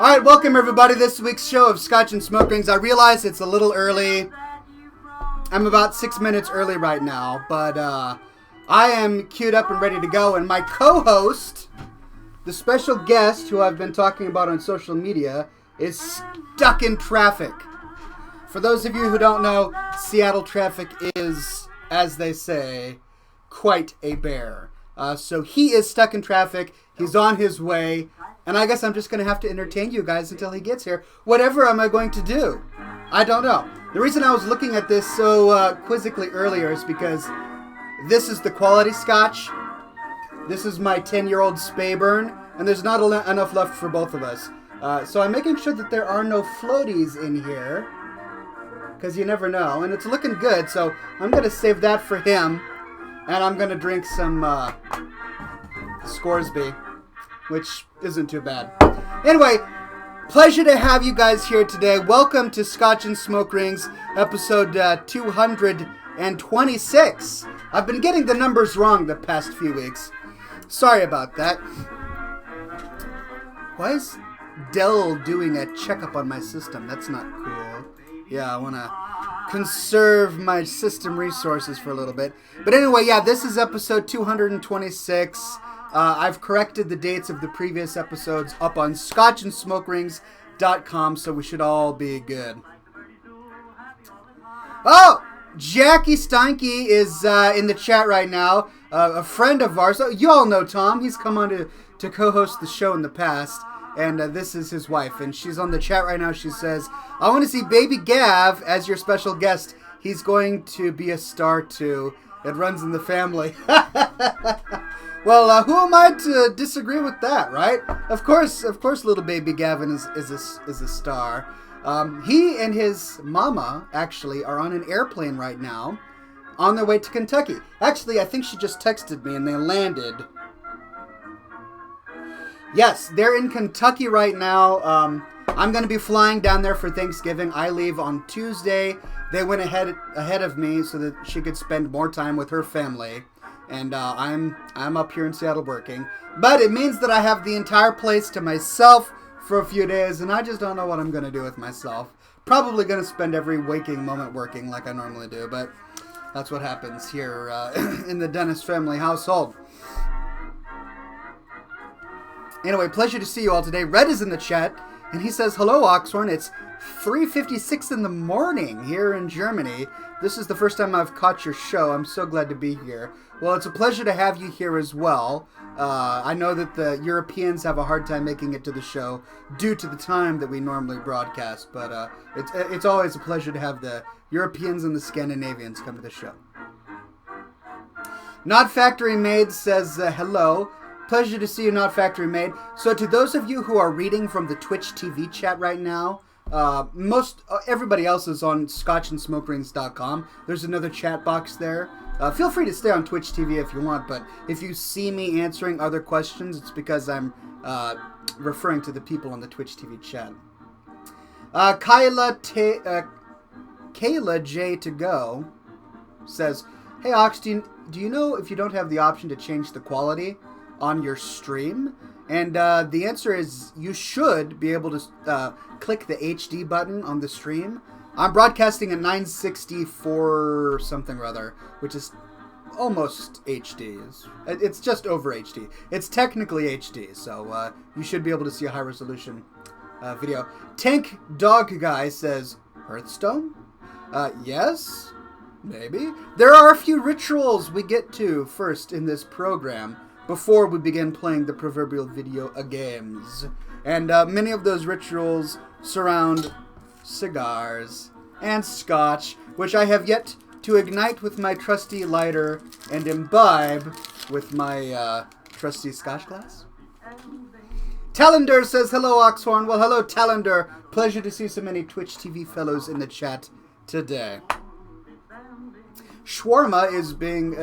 Alright, welcome everybody to this week's show of Scotch and Smoke Rings. I realize it's a little early. I'm about 6 minutes early right now, but I am queued up and ready to go. And my co-host, the special guest who I've been talking about on social media, is stuck in traffic. For those of you who don't know, Seattle traffic is, as they say, quite a bear. So he is stuck in traffic. He's on his way. And I guess I'm just going to have to entertain you guys until he gets here. Whatever am I going to do? I don't know. The reason I was looking at this so quizzically earlier is because this is the quality Scotch. This is my 10-year-old Speyburn. And there's not enough left for both of us. So I'm making sure that there are no floaties in here. Because you never know. And it's looking good. So I'm going to save that for him. And I'm going to drink some Scoresby, which isn't too bad. Anyway, pleasure to have you guys here today. Welcome to Scotch and Smoke Rings, episode 226. I've been getting the numbers wrong the past few weeks. Sorry about that. Why is Dell doing a checkup on my system? That's not cool. Yeah, I want to conserve my system resources for a little bit. But anyway, yeah, this is episode 226. I've corrected the dates of the previous episodes up on scotchandsmokerings.com, so we should all be good. Oh! Jackie Steinke is in the chat right now. A friend of ours. You all know Tom. He's come on to co-host the show in the past. And this is his wife. And she's on the chat right now. She says, I want to see Baby Gav as your special guest. He's going to be a star too. It runs in the family. Well, who am I to disagree with that, right? Of course, little baby Gavin is a star. He and his mama, actually, are on an airplane right now on their way to Kentucky. Actually, I think she just texted me and they landed. Yes, they're in Kentucky right now. I'm going to be flying down there for Thanksgiving. I leave on Tuesday. They went ahead of me so that she could spend more time with her family. And I'm up here in Seattle working. But it means that I have the entire place to myself for a few days, and I just don't know what I'm going to do with myself. Probably going to spend every waking moment working like I normally do, but that's what happens here in the Dennis family household. Anyway, pleasure to see you all today. Red is in the chat, and he says, hello, Oxhorn. It's 3:56 in the morning here in Germany. This is the first time I've caught your show. I'm so glad to be here. Well, it's a pleasure to have you here as well. I know that the Europeans have a hard time making it to the show due to the time that we normally broadcast, but it's always a pleasure to have the Europeans and the Scandinavians come to the show. Not Factory Maid says hello. Pleasure to see you, Not Factory Maid. So to those of you who are reading from the Twitch TV chat right now, everybody else is on scotchandsmokerings.com. There's another chat box there. Feel free to stay on Twitch TV if you want, but if you see me answering other questions, it's because I'm referring to the people on the Twitch TV chat. Kayla J to go says, hey Ox, do you know if you don't have the option to change the quality on your stream? And the answer is you should be able to click the HD button on the stream. I'm broadcasting at 964 something or other, which is almost HD. It's just over HD. It's technically HD, so you should be able to see a high resolution video. Tank Dog Guy says, Hearthstone? Yes, maybe. There are a few rituals we get to first in this program before we begin playing the proverbial video games. And many of those rituals surround cigars and scotch, which I have yet to ignite with my trusty lighter and imbibe with my trusty scotch glass. Talender says, hello, Oxhorn. Well, hello, Talender. Pleasure to see so many Twitch TV fellows in the chat today. Shawarma is doing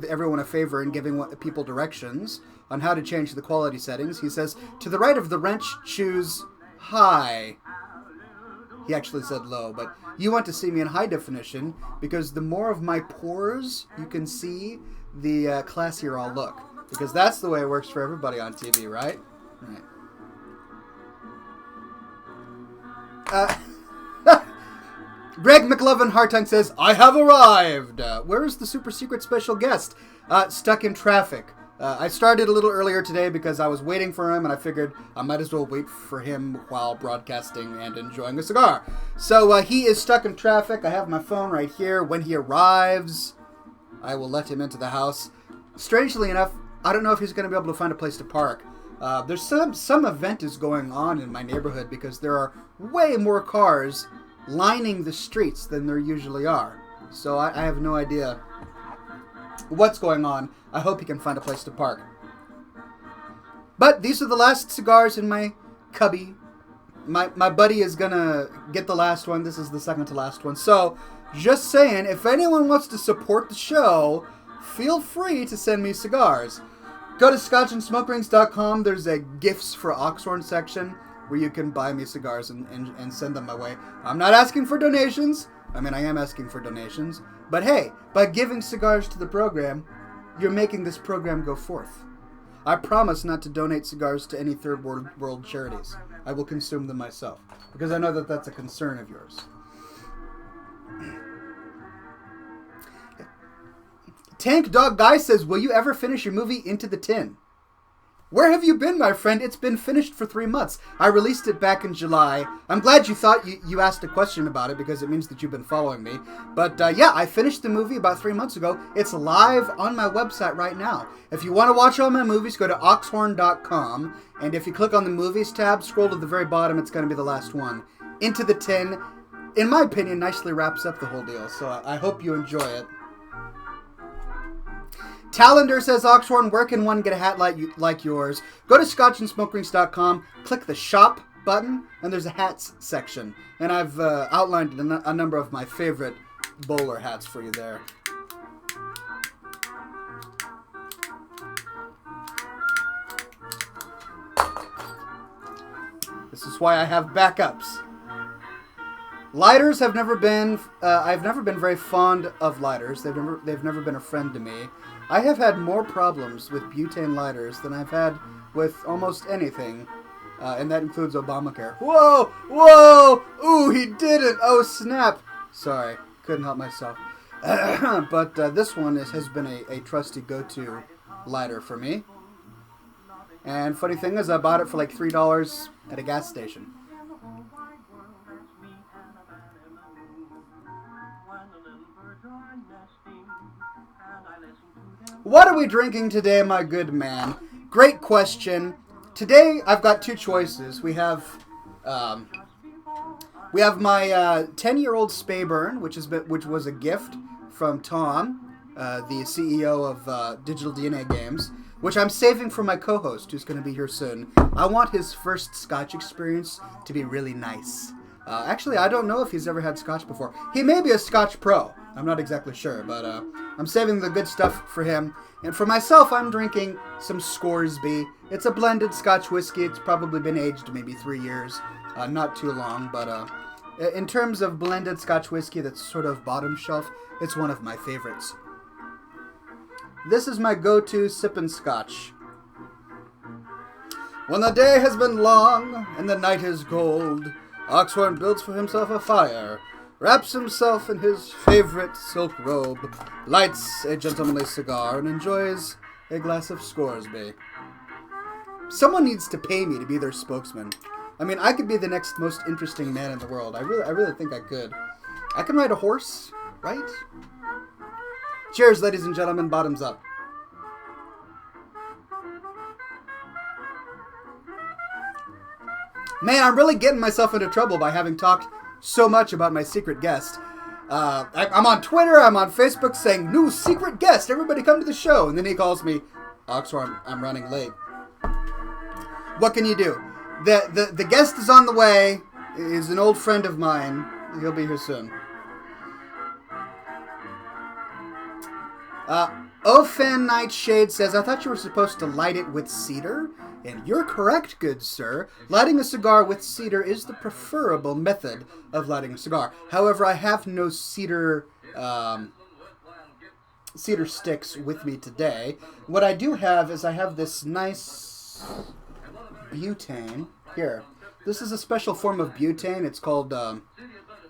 everyone a favor and giving people directions on how to change the quality settings. He says, to the right of the wrench, choose high. He actually said low, but you want to see me in high definition because the more of my pores you can see, the classier I'll look. Because that's the way it works for everybody on TV, right? Right. Greg McLovin Hartung says, I have arrived. Where is the super secret special guest? Stuck in traffic. I started a little earlier today because I was waiting for him, and I figured I might as well wait for him while broadcasting and enjoying a cigar. So he is stuck in traffic. I have my phone right here. When he arrives, I will let him into the house. Strangely enough, I don't know if he's going to be able to find a place to park. There's some event is going on in my neighborhood because there are way more cars lining the streets than there usually are. So I have no idea what's going on. I hope he can find a place to park. But these are the last cigars in my cubby. My buddy is gonna get the last one. This is the second to last one. So, just saying, if anyone wants to support the show, feel free to send me cigars. Go to scotchandsmokerings.com. There's a gifts for Oxhorn section where you can buy me cigars and send them my way. I'm not asking for donations. I mean, I am asking for donations. But hey, by giving cigars to the program, you're making this program go forth. I promise not to donate cigars to any third world charities. I will consume them myself, because I know that that's a concern of yours. Tank Dog Guy says, will you ever finish your movie Into the Tin? Where have you been, my friend? It's been finished for 3 months. I released it back in July. I'm glad you thought you asked a question about it, because it means that you've been following me. But yeah, I finished the movie about 3 months ago. It's live on my website right now. If you want to watch all my movies, go to oxhorn.com. And if you click on the movies tab, scroll to the very bottom, it's going to be the last one. Into the Tin, in my opinion, nicely wraps up the whole deal. So I hope you enjoy it. Talender says, Oxhorn, where can one get a hat like yours? Go to scotchandsmokerings.com, click the shop button, and there's a hats section. And I've outlined a number of my favorite bowler hats for you there. This is why I have backups. Lighters have never been, I've never been very fond of lighters. They've never been a friend to me. I have had more problems with butane lighters than I've had with almost anything, and that includes Obamacare. Whoa! Whoa! Ooh, he did it! Oh, snap! Sorry, couldn't help myself. But this one has been a trusty go-to lighter for me. And funny thing is, I bought it for like $3 at a gas station. What are we drinking today, my good man? Great question. Today, I've got two choices. We have my 10-year-old Spayburn, which was a gift from Tom, the CEO of Digital DNA Games, which I'm saving for my co-host, who's going to be here soon. I want his first Scotch experience to be really nice. Actually, I don't know if he's ever had Scotch before. He may be a Scotch pro. I'm not exactly sure, but I'm saving the good stuff for him. And for myself, I'm drinking some Scoresby. It's a blended Scotch whiskey. It's probably been aged maybe 3 years. Not too long, but in terms of blended Scotch whiskey that's sort of bottom shelf, it's one of my favorites. This is my go-to sippin' Scotch. When the day has been long and the night is cold, Oxhorn builds for himself a fire, wraps himself in his favorite silk robe, lights a gentlemanly cigar, and enjoys a glass of Scoresby. Someone needs to pay me to be their spokesman. I mean, I could be the next most interesting man in the world. I really think I could. I can ride a horse, right? Cheers, ladies and gentlemen. Bottoms up. Man, I'm really getting myself into trouble by having talked so much about my secret guest. I'm on Twitter, I'm on Facebook saying, new secret guest, everybody come to the show. And then he calls me, Oxhorn, I'm running late. What can you do? The guest is on the way. He's an old friend of mine. He'll be here soon. Ofan Nightshade says, I thought you were supposed to light it with cedar. And you're correct, good sir. Lighting a cigar with cedar is the preferable method of lighting a cigar. However, I have no cedar sticks with me today. What I do have is I have this nice butane. Here. This is a special form of butane. It's called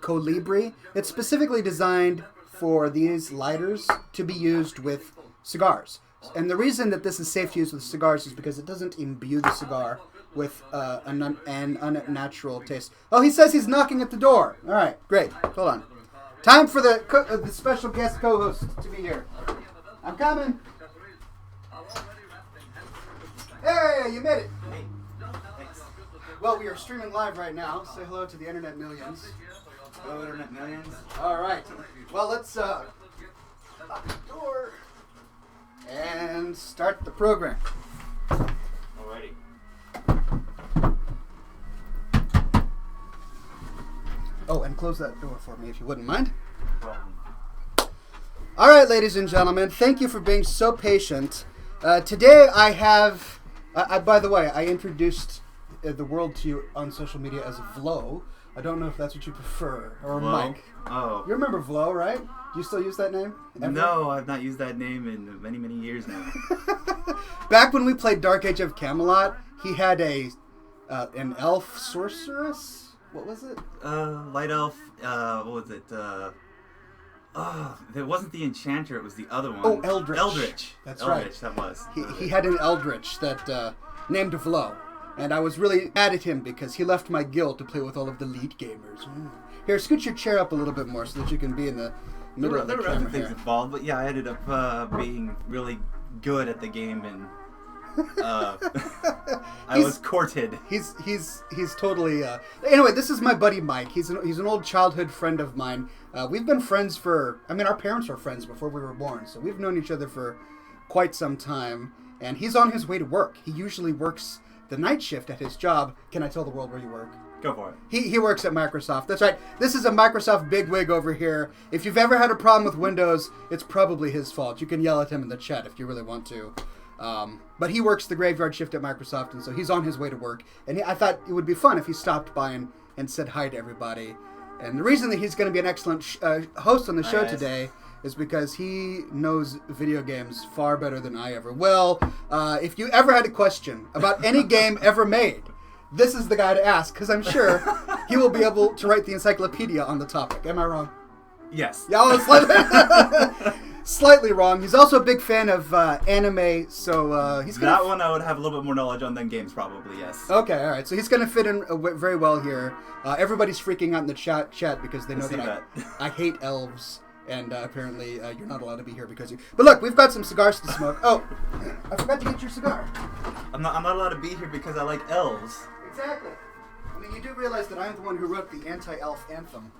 Colibri. It's specifically designed for these lighters to be used with cigars. And the reason that this is safe to use with cigars is because it doesn't imbue the cigar with an unnatural taste. Oh, he says he's knocking at the door. All right, great. Hold on. Time for the special guest co-host to be here. I'm coming. Hey, you made it. Hey, thanks. Well, we are streaming live right now. Say hello to the Internet Millions. Hello, Internet Millions. All right. Well, let's lock the door and start the program. Alrighty. Oh, and close that door for me if you wouldn't mind. Problem. All right, ladies and gentlemen, thank you for being so patient. Today I have, by the way, I introduced the world to you on social media as Vlo. I don't know if that's what you prefer, or Vlo? Mike. Oh. You remember Vlo, right? Do you still use that name? Ever? No, I've not used that name in many, many years now. Back when we played Dark Age of Camelot, he had an elf sorceress. What was it? Light elf. What was it? It wasn't the enchanter. It was the other one. Oh, Eldritch. Eldritch. That's Eldritch, right. That was. He had an Eldritch that named Vlo. And I was really mad at him because he left my guild to play with all of the elite gamers. Here, scoot your chair up a little bit more so that you can be in the middle of the There were other camera things here. involved, but yeah, I ended up being really good at the game, and I was courted. He's totally. Anyway, this is my buddy Mike. He's an old childhood friend of mine. We've been friends for. I mean, our parents were friends before we were born, so we've known each other for quite some time. And he's on his way to work. He usually works the night shift at his job. Can I tell the world where you work? Go for it. He works at Microsoft. That's right. This is a Microsoft bigwig over here. If you've ever had a problem with Windows, it's probably his fault. You can yell at him in the chat if you really want to. But he works the graveyard shift at Microsoft, and so he's on his way to work. And I thought it would be fun if he stopped by and said hi to everybody. And the reason that he's going to be an excellent host on the show today is because he knows video games far better than I ever will. If you ever had a question about any game ever made, this is the guy to ask, because I'm sure he will be able to write the encyclopedia on the topic. Am I wrong? Yes. Yeah, slightly wrong. He's also a big fan of anime, so he's gonna... That one I would have a little bit more knowledge on than games, probably, yes. Okay, all right. So he's going to fit in very well here. Everybody's freaking out in the chat because they know that I hate elves. And apparently you're not allowed to be here because you... But look, we've got some cigars to smoke. Oh, I forgot to get your cigar. I'm not allowed to be here because I like elves. Exactly. I mean, you do realize that I'm the one who wrote the anti-elf anthem.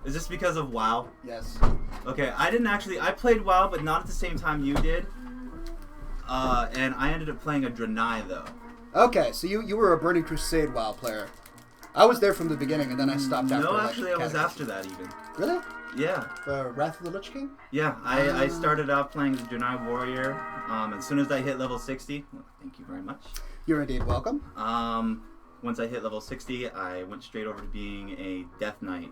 Is this because of WoW? Yes. Okay, I played WoW, but not at the same time you did. And I ended up playing a Draenei, though. Okay, so you were a Burning Crusade WoW player. I was there from the beginning, and then I stopped after. No, actually, I was after that, even. Really? Yeah. Wrath of the Lich King? Yeah, I started out playing the Draenei Warrior. As soon as I hit level 60, well, thank you very much. You're indeed welcome. Once I hit level 60, I went straight over to being a Death Knight.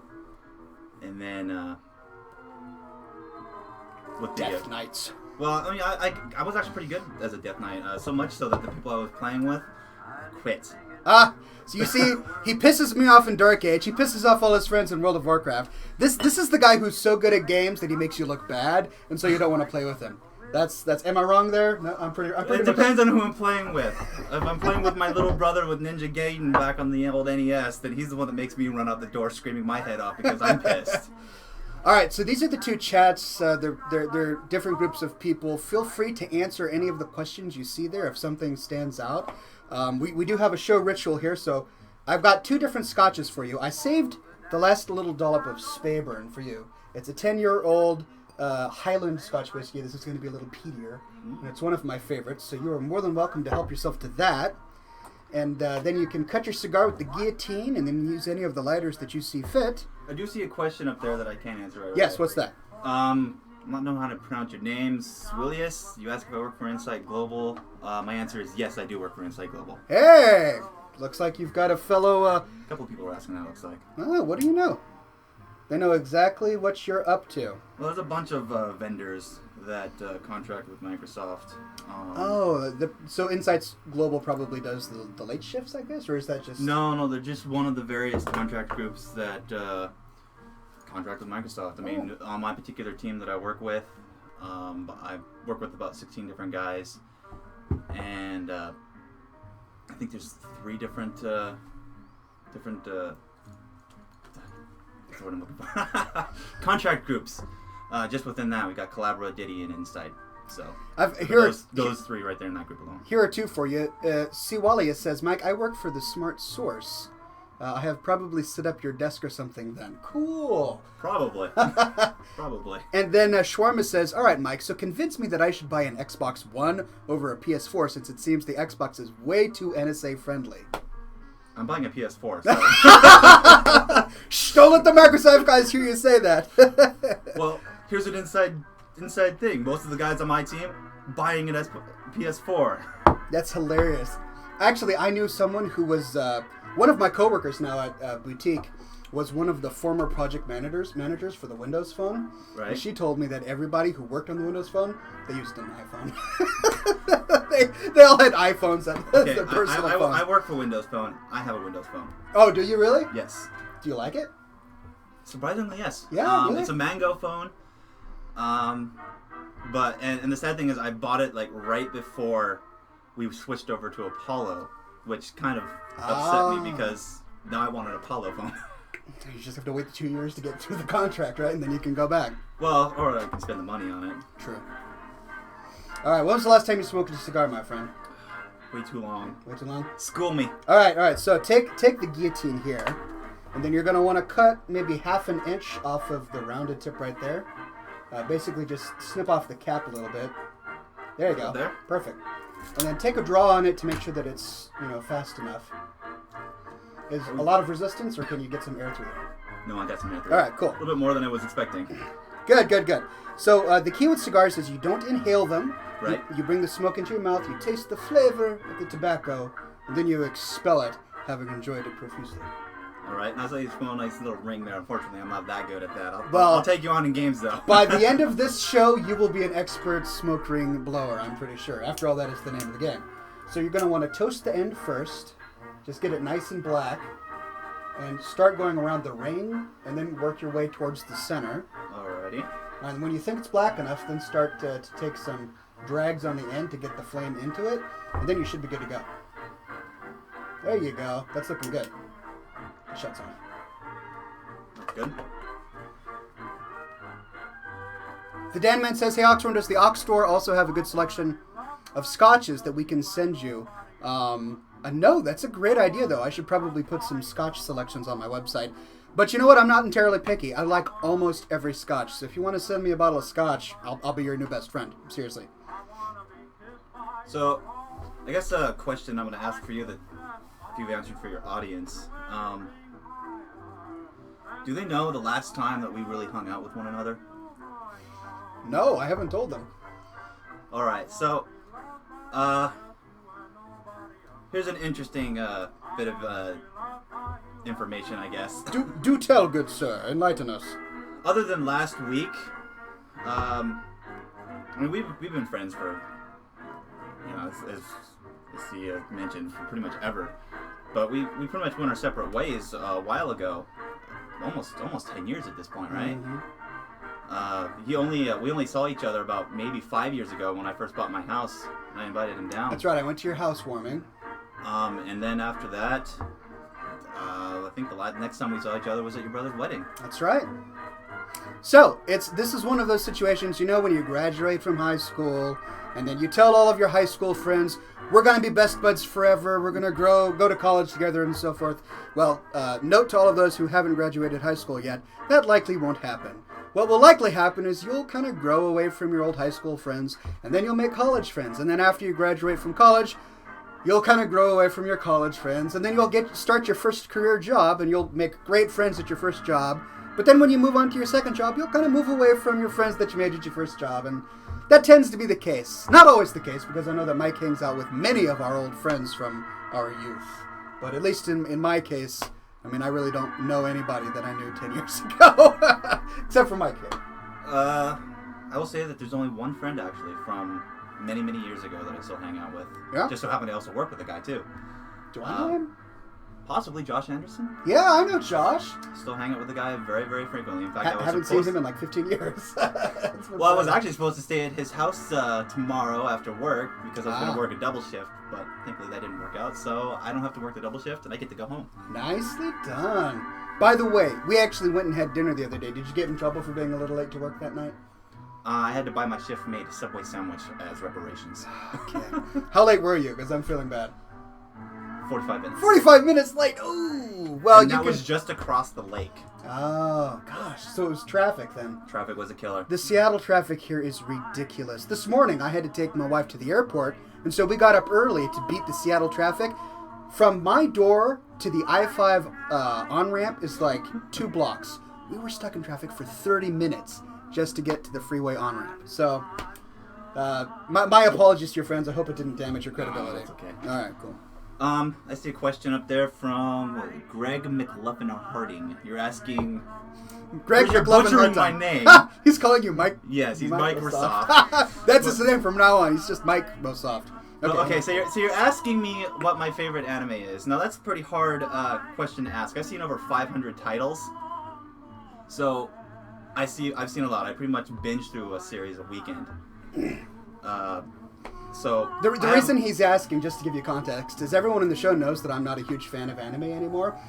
And then, with the Death Knights. Well, I mean, I was actually pretty good as a Death Knight, so much so that the people I was playing with quit. So you see, he pisses me off in Dark Age. He pisses off all his friends in World of Warcraft. This is the guy who's so good at games that he makes you look bad, and so you don't want to play with him. That's. Am I wrong there? No, I'm pretty. It depends on who I'm playing with. If I'm playing with my little brother with Ninja Gaiden back on the old NES, then he's the one that makes me run out the door screaming my head off because I'm pissed. All right, so these are the two chats. They're different groups of people. Feel free to answer any of the questions you see there if something stands out. We do have a show ritual here, so I've got two different scotches for you. I saved the last little dollop of Speyburn for you. It's a 10-year-old Highland Scotch whiskey. This is going to be a little peatier, and it's one of my favorites, so you are more than welcome to help yourself to that. And then you can cut your cigar with the guillotine and then use any of the lighters that you see fit. I do see a question up there that I can't answer right away. Yes, what's that? Not know how to pronounce your name. Swilius, you ask if I work for Insight Global. My answer is yes, I do work for Insight Global. Hey! Looks like you've got a fellow... A couple of people are asking that, looks like. Oh, what do you know? They know exactly what you're up to. Well, there's a bunch of vendors that contract with Microsoft. So Insights Global probably does the late shifts, I guess, or is that just... No, they're just one of the various contract groups that contract with Microsoft. I mean, on my particular team that I work with, I work with about 16 different guys, and I think there's 3 different what's the word I'm looking for? Contract groups. Just within that, we got Collabora, Diddy, and Insight. So those 3 right there in that group alone. Here are 2 for you. Siwalia says, Mike, I work for the Smart Source. I have probably set up your desk or something then. Cool. Probably. Probably. And then Shawarma says, all right, Mike, so convince me that I should buy an Xbox One over a PS4 since it seems the Xbox is way too NSA friendly. I'm buying a PS4. So. Shh, don't let the Microsoft guys hear you say that. Well, here's an inside thing. Most of the guys on my team buying an PS4. That's hilarious. Actually, I knew someone who was one of my coworkers now at Boutique was one of the former project managers for the Windows Phone. Right. And she told me that everybody who worked on the Windows Phone, they used an iPhone. they all had iPhones. Okay, their personal phone. I work for Windows Phone. I have a Windows Phone. Oh, do you really? Yes. Do you like it? Surprisingly, yes. Yeah, really? It's a Mango phone. But the sad thing is, I bought it like right before we switched over to Apollo, which kind of upset me because now I want an Apollo phone. You just have to wait 2 years to get through the contract, right? And then you can go back. Well, or I can spend the money on it. True. All right, when was the last time you smoked a cigar, my friend? Way too long. Way too long? School me. All right. So take the guillotine here, and then you're going to want to cut maybe 1/2 inch off of the rounded tip right there. Basically just snip off the cap a little bit. There you go. There? Perfect. And then take a draw on it to make sure that it's, fast enough. Is a lot of resistance, or can you get some air through there? No, I got some air through. All right, cool. A little bit more than I was expecting. Good. So the key with cigars is you don't inhale them. Right. You bring the smoke into your mouth, you taste the flavor of the tobacco, and then you expel it, having enjoyed it profusely. All right, and I saw you smell a nice little ring there. Unfortunately, I'm not that good at that. Well, I'll take you on in games, though. By the end of this show, you will be an expert smoke ring blower, I'm pretty sure. After all, that is the name of the game. So you're going to want to toast the end first. Just get it nice and black. And start going around the ring, and then work your way towards the center. Alrighty. And when you think it's black enough, then start to take some drags on the end to get the flame into it, and then you should be good to go. There you go. That's looking good. It shuts off. That's good. The Dan Man says, hey, Oxhorn, does the Ox Store also have a good selection of scotches that we can send you? No, that's a great idea, though. I should probably put some scotch selections on my website. But you know what? I'm not entirely picky. I like almost every scotch. So if you want to send me a bottle of scotch, I'll be your new best friend. Seriously. So, I guess a question I'm going to ask for you that you've answered for your audience. Do they know the last time that we really hung out with one another? No, I haven't told them. Alright, so, here's an interesting bit of information, I guess. Do tell, good sir. Enlighten us. Other than last week, I mean, we've been friends for, as he mentioned, for pretty much ever. But we pretty much went our separate ways a while ago, almost 10 years at this point, right? Mm-hmm. We only saw each other about maybe 5 years ago when I first bought my house, and I invited him down. That's right. I went to your housewarming. And then after that, I think the next time we saw each other was at your brother's wedding. That's right. So, this is one of those situations, when you graduate from high school, and then you tell all of your high school friends, we're going to be best buds forever, we're going to go to college together, and so forth. Well, note to all of those who haven't graduated high school yet, that likely won't happen. What will likely happen is you'll kind of grow away from your old high school friends, and then you'll make college friends, and then after you graduate from college, you'll kind of grow away from your college friends, and then you'll start your first career job, and you'll make great friends at your first job. But then when you move on to your second job, you'll kind of move away from your friends that you made at your first job, and that tends to be the case. Not always the case, because I know that Mike hangs out with many of our old friends from our youth. But at least in my case, I mean, I really don't know anybody that I knew 10 years ago, except for Mike here. I will say that there's only one friend actually from many, many years ago that I still hang out with. Yeah? Just so happened to also work with the guy too. Do I know him? Possibly Josh Anderson. Yeah, I know Josh. Still hang out with the guy very, very frequently. In fact, I haven't seen him in like 15 years. Well, I was actually supposed to stay at his house tomorrow after work because I was going to work a double shift, but thankfully that didn't work out, so I don't have to work the double shift and I get to go home. Nicely done. By the way, we actually went and had dinner the other day. Did you get in trouble for being a little late to work that night? I had to buy my shift-mate Subway sandwich as reparations. Okay. How late were you? Because I'm feeling bad. 45 minutes. 45 minutes late. Ooh. Well, and that was just across the lake. Oh gosh. So it was traffic then. Traffic was a killer. The Seattle traffic here is ridiculous. This morning I had to take my wife to the airport, and so we got up early to beat the Seattle traffic. From my door to the I-5 on-ramp is like 2 blocks. We were stuck in traffic for 30 minutes just to get to the freeway on-ramp. So, my apologies to your friends. I hope it didn't damage your credibility. That's okay. All right, cool. I see a question up there from Greg McLuffin Harding. You're asking... Greg you're McLuffin butchering my Harding. name. He's calling you Mike. Yes, he's Mike-rosoft. That's his name from now on. He's just Mike-rosoft. Okay, so you're asking me what my favorite anime is. Now that's a pretty hard question to ask. I've seen over 500 titles, so I've seen a lot. I pretty much binge through a series a weekend. So the reason he's asking, just to give you context, is everyone in the show knows that I'm not a huge fan of anime anymore.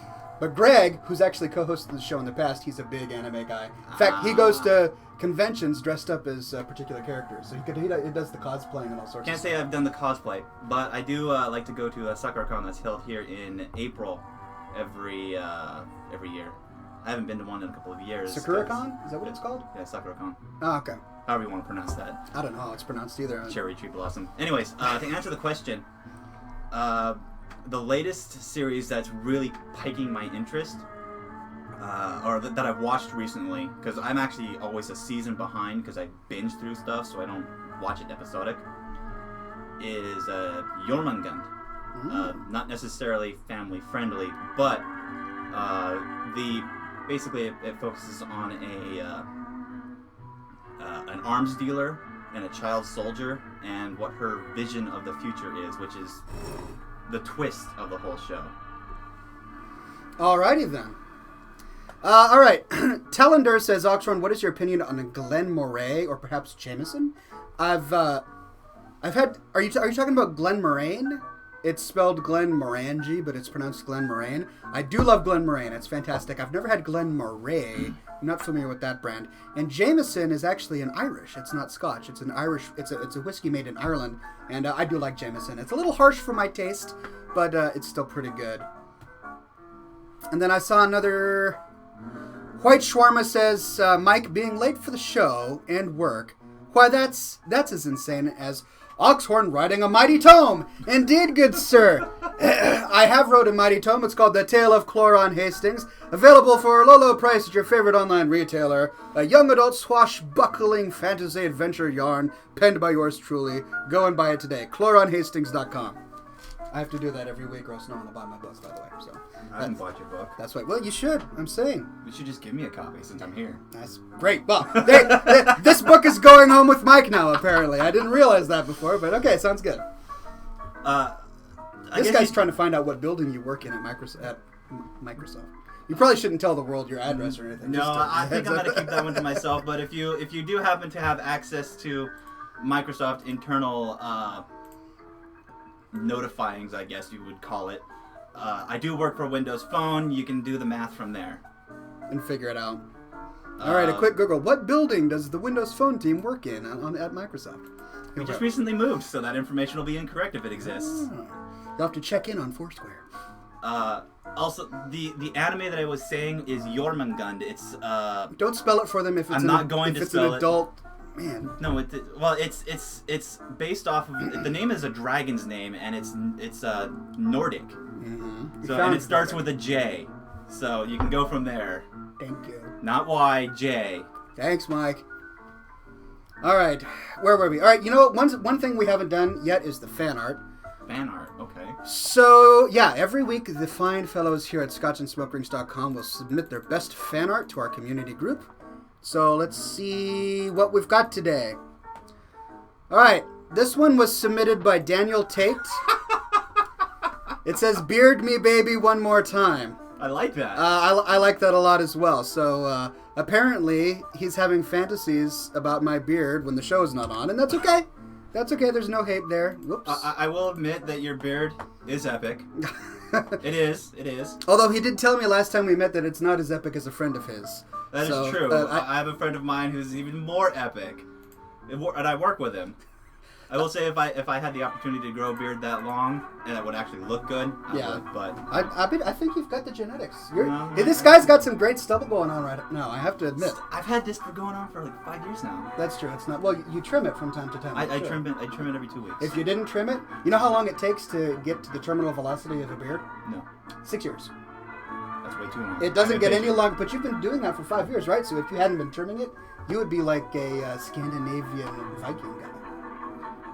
But Greg, who's actually co-hosted the show in the past, he's a big anime guy. In fact, he goes to conventions dressed up as particular characters. So he does the cosplaying and all sorts of stuff. Can't say I've done the cosplay, but I do like to go to a Cigar that's held here in April every year. I haven't been to one in a couple of years. Sakura-con? Is that what it's called? Yeah, Sakura-con. Oh, okay. However you want to pronounce that. I don't know how it's pronounced either. Cherry tree blossom. Anyways, to answer the question, the latest series that's really piquing my interest, or that I've watched recently, because I'm actually always a season behind because I binge through stuff, so I don't watch it episodic, is Jormungand. Not necessarily family friendly, but basically it focuses on an arms dealer and a child soldier and what her vision of the future is, which is the twist of the whole show. Alrighty then. Alright. Tellender says, Oxhorn, what is your opinion on Glenn Moray or perhaps Jameson? I've had... Are you talking about Glen Moraine? It's spelled Glen Morangi, but it's pronounced Glen Moraine. I do love Glen Moraine. It's fantastic. I've never had Glen Moray. I'm not familiar with that brand. And Jameson is actually an Irish. It's not Scotch. It's an Irish. It's a whiskey made in Ireland, and I do like Jameson. It's a little harsh for my taste, but it's still pretty good. And then I saw another. White Shawarma says, Mike being late for the show and work. Why, that's as insane as Oxhorn writing a mighty tome. Indeed, good sir. I have wrote a mighty tome. It's called The Tale of Cloron Hastings. Available for a low price at your favorite online retailer. A young adult swashbuckling fantasy adventure yarn penned by yours truly. Go and buy it today. CloronHastings.com. I have to do that every week or else no one will buy my books, by the way. So I haven't bought your book. That's right. Well, you should. I'm saying. You should just give me a copy since I'm here. That's great. Well, this book is going home with Mike now, apparently. I didn't realize that before, but okay, sounds good. This guy's trying to find out what building you work in at Microsoft. You probably shouldn't tell the world your address or anything. No, I think I'm going to keep that one to myself, but if you do happen to have access to Microsoft internal notifyings, I guess you would call it, I do work for Windows Phone. You can do the math from there. And figure it out. All right, a quick Google. What building does the Windows Phone team work in at Microsoft? We just recently moved, so that information will be incorrect if it exists. You'll have to check in on Foursquare. Also, the anime that I was saying is Jormungand. It's Don't spell it for them if it's an adult. Man. No, it's based off of the name is a dragon's name, and it's Nordic. Mm-hmm. So and it starts with a J, so you can go from there. Thank you. Not Y, J. Thanks, Mike. All right, where were we? All right, you know what? One thing we haven't done yet is the fan art. Fan art, okay. So, yeah, every week the fine fellows here at ScotchandSmokeRings.com will submit their best fan art to our community group. So let's see what we've got today. All right. This one was submitted by Daniel Tate. It says, "Beard me, baby, one more time." I like that. I like that a lot as well. So apparently he's having fantasies about my beard when the show is not on, and that's okay. That's okay. There's no hate there. Whoops. I will admit that your beard is epic. It is. Although he did tell me last time we met that it's not as epic as a friend of his. That is true. I have a friend of mine who's even more epic, and I work with him. I will say if I had the opportunity to grow a beard that long and it would actually look good, I would. But I think you've got the genetics. This guy's got some great stubble going on right now. I have to admit. I've had this going on for like 5 years now. That's true. It's not. Well, you trim it from time to time. I trim it every 2 weeks. If you didn't trim it, you know how long it takes to get to the terminal velocity of a beard? No. 6 years. That's way too long. It doesn't get any longer, but you've been doing that for 5 years, right? So if you hadn't been trimming it, you would be like a Scandinavian Viking guy.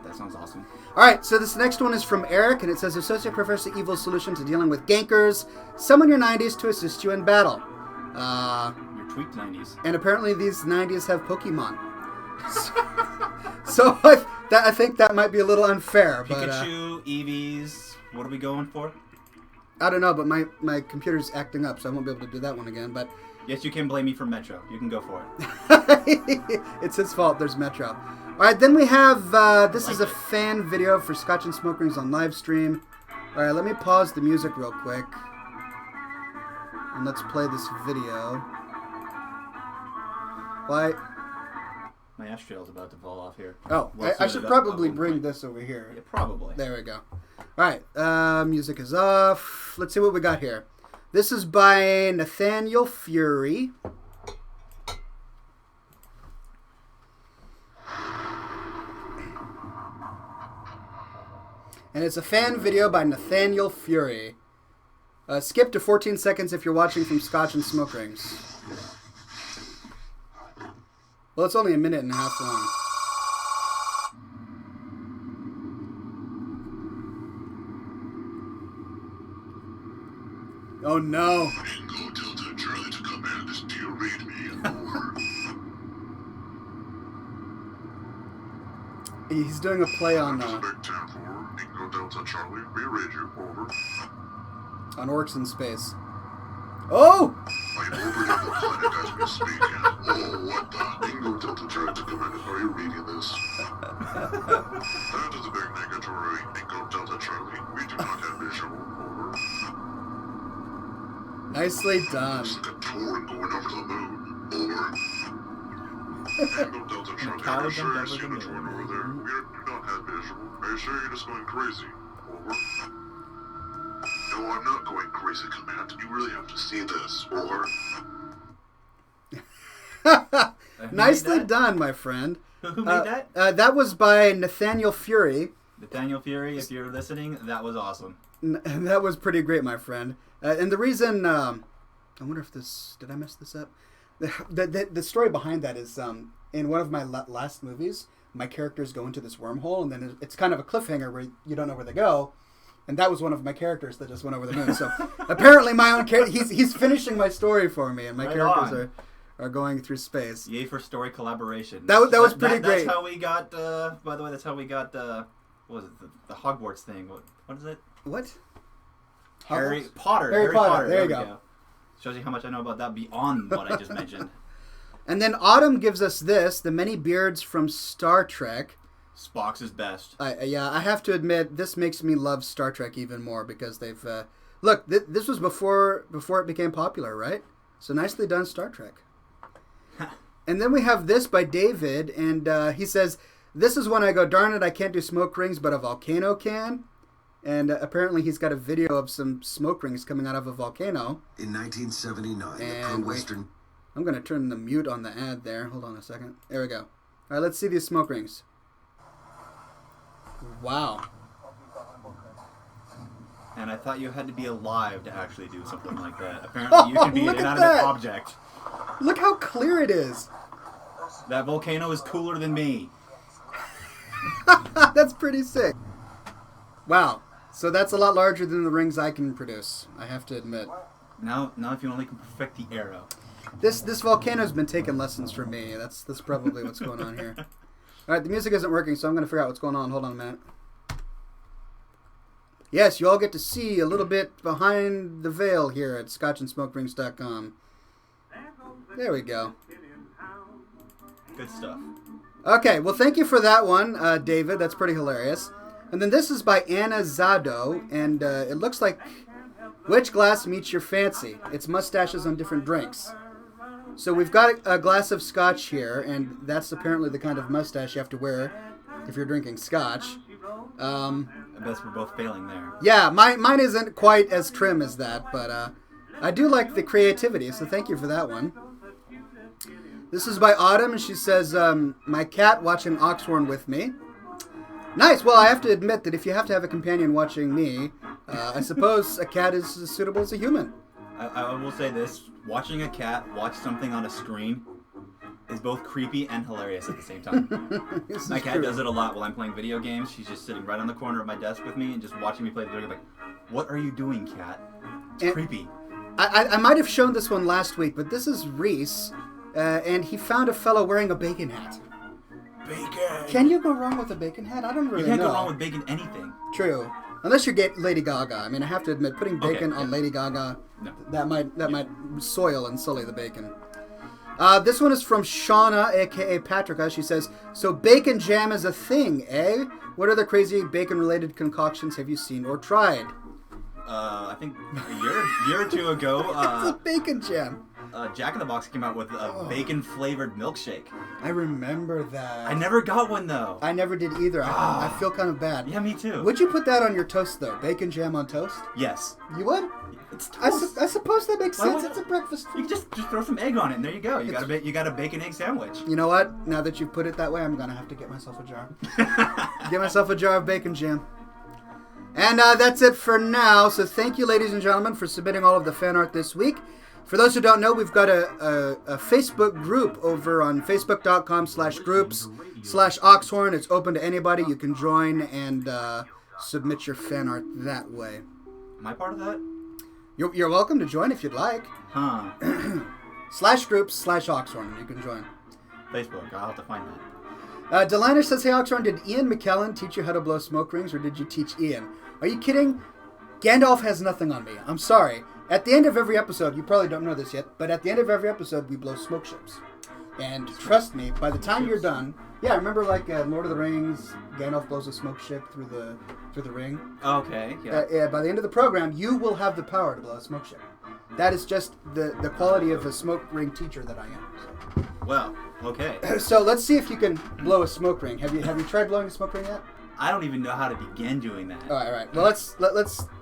That sounds awesome. All right, so this next one is from Eric, and it says, "Associate Professor Evil's solution to dealing with gankers: summon your 90s to assist you in battle." Your tweaked 90s. And apparently these 90s have Pokemon. So I think that might be a little unfair. Pikachu, Eevees, what are we going for? I don't know, but my computer's acting up, so I won't be able to do that one again. But yes, you can blame me for Metro. You can go for it. It's his fault. There's Metro. All right, then we have, this is a fan video for Scotch and Smoke Rings on live stream. All right, let me pause the music real quick. And let's play this video. Why? My ashtray is about to fall off here. Oh, I should probably bring this over here. Yeah, probably. There we go. All right, music is off. Let's see what we got here. This is by Nathaniel Fury. And it's a fan video by Nathaniel Fury. Skip to 14 seconds if you're watching from Scotch and Smoke Rings. Well, it's only a minute and a half long. Oh no. He's doing a play on Orcs in Space. Oh! I'm over at the planet as we speak. Oh, what the? Ingo Delta tried to command it. Are you reading this? That is a big negatory. Ingo Delta Charlie. We do not have visual. Over. Nicely done. It's like a Tauren going over the moon. Over. Ingo Delta Charlie. Are you sure you see the Tauren over there? We do not have visual. Are you sure you're just going crazy? Over. No, I'm not going crazy, Command. You really have to see this. Over. Nicely done, my friend. Who made that? That was by Nathaniel Fury. Nathaniel Fury, if you're listening, that was awesome. That was pretty great, my friend. And the reason, I wonder if this, did I mess this up? The story behind that is, in one of my last movies, my characters go into this wormhole, and then it's kind of a cliffhanger where you don't know where they go. And that was one of my characters that just went over the moon. So apparently my own character, he's finishing my story for me, and my characters are going through space. Yay for story collaboration. That was pretty great. That's how we got, by the way, that's how we got, what was it, the Hogwarts thing. What is it? What? Harry Potter. There you go. Shows you how much I know about that beyond what I just mentioned. And then Autumn gives us this, the many beards from Star Trek. Spock's is best. I have to admit, this makes me love Star Trek even more because they've... look, this was before it became popular, right? So nicely done, Star Trek. And then we have this by David, and he says, "This is when I go, darn it, I can't do smoke rings, but a volcano can." And apparently he's got a video of some smoke rings coming out of a volcano. In 1979, the pro-Western... I'm going to turn the mute on the ad there. Hold on a second. There we go. All right, let's see these smoke rings. Wow. And I thought you had to be alive to actually do something like that. Apparently you can be an inanimate object. Look how clear it is. That volcano is cooler than me. That's pretty sick. Wow. So that's a lot larger than the rings I can produce, I have to admit. Now if you only can perfect the arrow. This volcano's been taking lessons from me. That's probably what's going on here. All right, the music isn't working, so I'm going to figure out what's going on. Hold on a minute. Yes, you all get to see a little bit behind the veil here at scotchandsmokerings.com. There we go. Good stuff. Okay, well, thank you for that one, David. That's pretty hilarious. And then this is by Anna Zado, and it looks like which glass meets your fancy. It's mustaches on different drinks. So we've got a glass of scotch here, and that's apparently the kind of mustache you have to wear if you're drinking scotch. I guess we're both failing there. Yeah, mine isn't quite as trim as that, but I do like the creativity, so thank you for that one. This is by Autumn, and she says, my cat watching Oxhorn with me. Nice. Well, I have to admit that if you have to have a companion watching me, I suppose a cat is as suitable as a human. I will say this. Watching a cat watch something on a screen is both creepy and hilarious at the same time. My cat does it a lot while I'm playing video games. She's just sitting right on the corner of my desk with me and just watching me play the video game. Like, what are you doing, cat? It's creepy. I might have shown this one last week, but this is Reese, and he found a fellow wearing a bacon hat. Bacon! Can you go wrong with a bacon hat? I don't really know. You can't go wrong with bacon anything. True. Unless you get Lady Gaga. I mean, I have to admit, putting bacon on Lady Gaga, that might soil and sully the bacon. This one is from Shauna, a.k.a. Patrica. She says, so bacon jam is a thing, eh? What other crazy bacon-related concoctions have you seen or tried? I think a year or two ago... It's a bacon jam. Jack in the Box came out with a bacon-flavored milkshake. I remember that. I never got one, though. I never did either. I feel kind of bad. Yeah, me too. Would you put that on your toast, though? Bacon jam on toast? Yes. You would? It's toast. I suppose that makes sense. It's a breakfast. You can just throw some egg on it, and there you go. You got a bacon egg sandwich. You know what? Now that you put it that way, I'm going to have to get myself a jar. Get myself a jar of bacon jam. And that's it for now. So thank you, ladies and gentlemen, for submitting all of the fan art this week. For those who don't know, we've got a Facebook group over on facebook.com/groups/Oxhorn. It's open to anybody. You can join and submit your fan art that way. Am I part of that? You're welcome to join if you'd like. Huh. /groups/Oxhorn. You can join. Facebook. I'll have to find that. Deliner says, hey, Oxhorn, did Ian McKellen teach you how to blow smoke rings, or did you teach Ian? Are you kidding? Gandalf has nothing on me. I'm sorry. At the end of every episode, you probably don't know this yet, but at the end of every episode, we blow smoke ships. And trust me, by the time you're done... Yeah, remember like Lord of the Rings, Gandalf blows a smoke ship through the ring? Okay, yeah. By the end of the program, you will have the power to blow a smoke ship. That is just the quality of a smoke ring teacher that I am. So. Well, okay. So let's see if you can blow a smoke ring. Have you tried blowing a smoke ring yet? I don't even know how to begin doing that. All right. Well,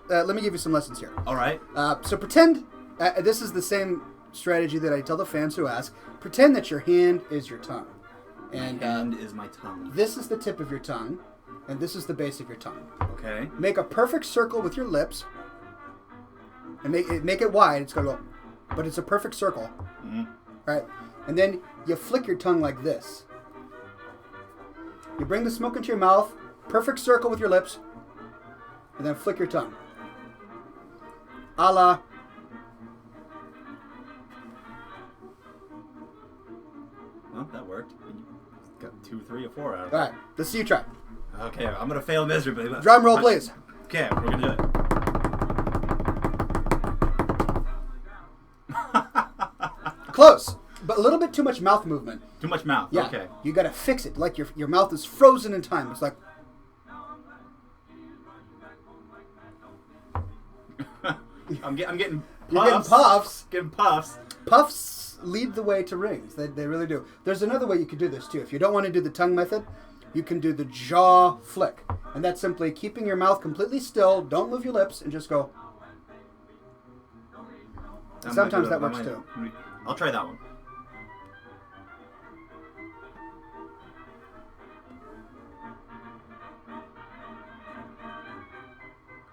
let me give you some lessons here. All right. So pretend this is the same strategy that I tell the fans who ask. Pretend that your hand is your tongue, and my hand is my tongue. This is the tip of your tongue, and this is the base of your tongue. Okay. Make a perfect circle with your lips, and make it wide. It's gonna go, but it's a perfect circle. Mm-hmm. Right, and then you flick your tongue like this. You bring the smoke into your mouth. Perfect circle with your lips, and then flick your tongue. A la. Well, that worked. You got 2, 3, or 4 out of it. All right, let's see you try. Okay, I'm gonna fail miserably. Drum roll, please. Okay, we're gonna do it. Close, but a little bit too much mouth movement. Too much mouth. Yeah. Okay. You gotta fix it. Like your mouth is frozen in time. It's like. I'm getting puffs. You're getting puffs. Getting puffs. Puffs lead the way to rings. They really do. There's another way you could do this too. If you don't want to do the tongue method, you can do the jaw flick. And that's simply keeping your mouth completely still, don't move your lips, and just go. Sometimes that works too. I'll try that one.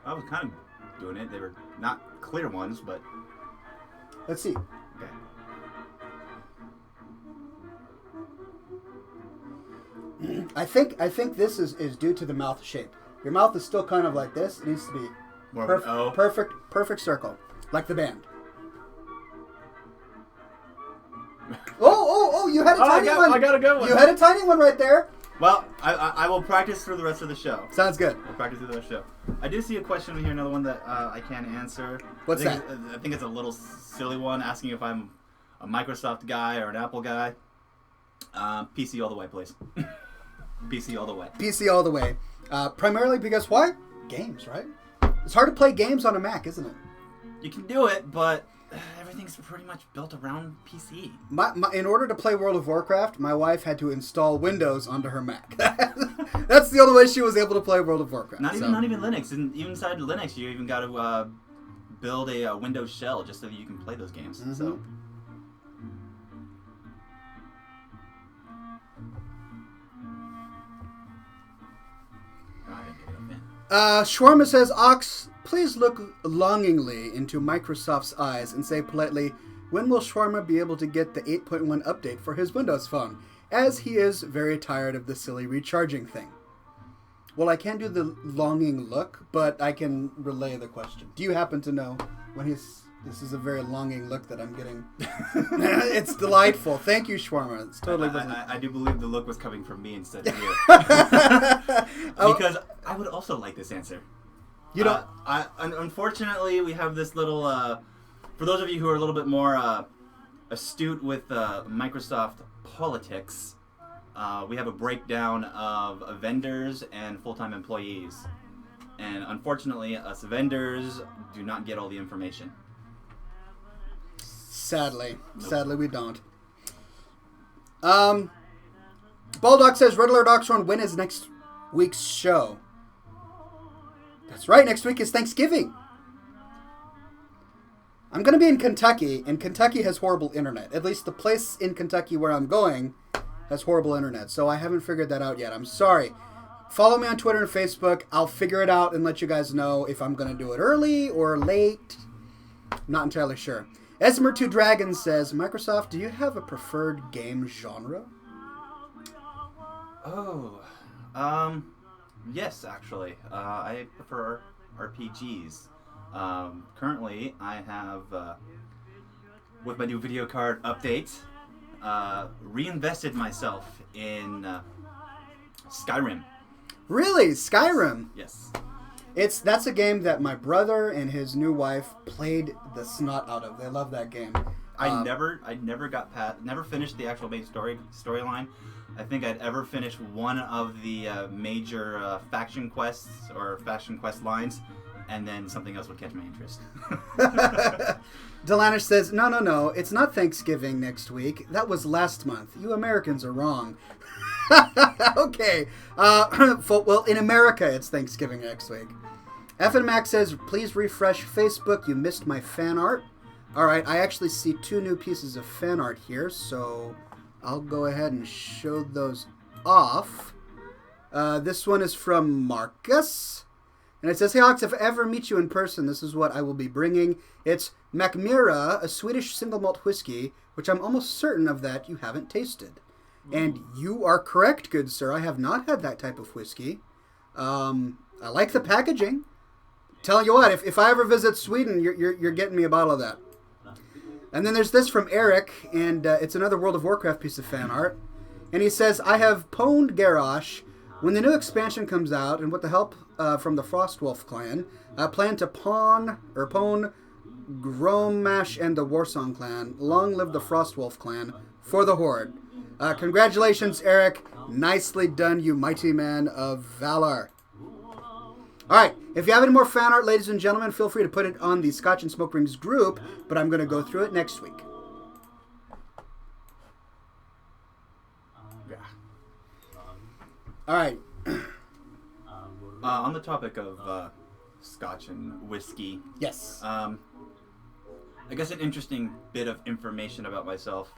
I was kind of doing it. They were not clear ones, but... Let's see. Okay. I think this is due to the mouth shape. Your mouth is still kind of like this. It needs to be perfect circle, like the band. Oh! You had a tiny one. I got a good one. You had a tiny one right there. Well, I will practice through the rest of the show. Sounds good. We'll practice through the rest of the show. I do see a question here, another one that I can't answer. What's that? I think it's a little silly one, asking if I'm a Microsoft guy or an Apple guy. PC all the way, please. PC all the way. PC all the way. Primarily because why? Games, right? It's hard to play games on a Mac, isn't it? You can do it, but everything's pretty much built around PC. In order to play World of Warcraft, my wife had to install Windows onto her Mac. That's the only way she was able to play World of Warcraft. Not even Linux. And even inside Linux, you even got to build a Windows shell just so that you can play those games. Mm-hmm. So. Shawarma says, Ox, please look longingly into Microsoft's eyes and say politely, when will Shawarma be able to get the 8.1 update for his Windows phone? As he is very tired of the silly recharging thing. Well, I can't do the longing look, but I can relay the question. Do you happen to know when he's... This is a very longing look that I'm getting. It's delightful. Thank you, Shawarma. It's totally... I do believe the look was coming from me instead of you. Because I would also like this answer. You know... Unfortunately, we have this little... for those of you who are a little bit more astute with Microsoft politics, we have a breakdown of vendors and full-time employees. And unfortunately, us vendors do not get all the information. Sadly. Nope. Sadly, we don't. Baldock says, Red Alert Oxhorn, when is next week's show? That's right, next week is Thanksgiving. I'm going to be in Kentucky, and Kentucky has horrible internet. At least the place in Kentucky where I'm going has horrible internet, so I haven't figured that out yet. I'm sorry. Follow me on Twitter and Facebook. I'll figure it out and let you guys know if I'm going to do it early or late. Not entirely sure. Esmer2 Dragon says, Microsoft, do you have a preferred game genre? Oh, yes, actually. I prefer RPGs. Currently, I have, with my new video card update, reinvested myself in Skyrim. Really? Skyrim? Yes. That's a game that my brother and his new wife played the snot out of. They love that game. I never finished the actual main storyline. I think I'd ever finished one of the major faction quests or faction quest lines, and then something else would catch my interest. Delanish says, no, it's not Thanksgiving next week. That was last month. You Americans are wrong. Okay. Well, in America, it's Thanksgiving next week. F and Max says, please refresh Facebook. You missed my fan art. All right, I actually see 2 new pieces of fan art here, so I'll go ahead and show those off. This one is from Marcus. And it says, hey, Ox, if I ever meet you in person, this is what I will be bringing. It's Macmira, a Swedish single malt whiskey, which I'm almost certain of that you haven't tasted. And you are correct, good sir. I have not had that type of whiskey. I like the packaging. Telling you what, if I ever visit Sweden, you're getting me a bottle of that. And then there's this from Eric, and it's another World of Warcraft piece of fan art. And he says, I have pwned Garrosh. When the new expansion comes out, and with the help from the Frostwolf clan, I plan to pwn Gromash and the Warsong clan. Long live the Frostwolf clan for the Horde. Congratulations, Eric. Nicely done, you mighty man of valor. All right, if you have any more fan art, ladies and gentlemen, feel free to put it on the Scotch and Smoke Rings group, but I'm going to go through it next week. Yeah. All right. On the topic of Scotch and whiskey. Yes. I guess an interesting bit of information about myself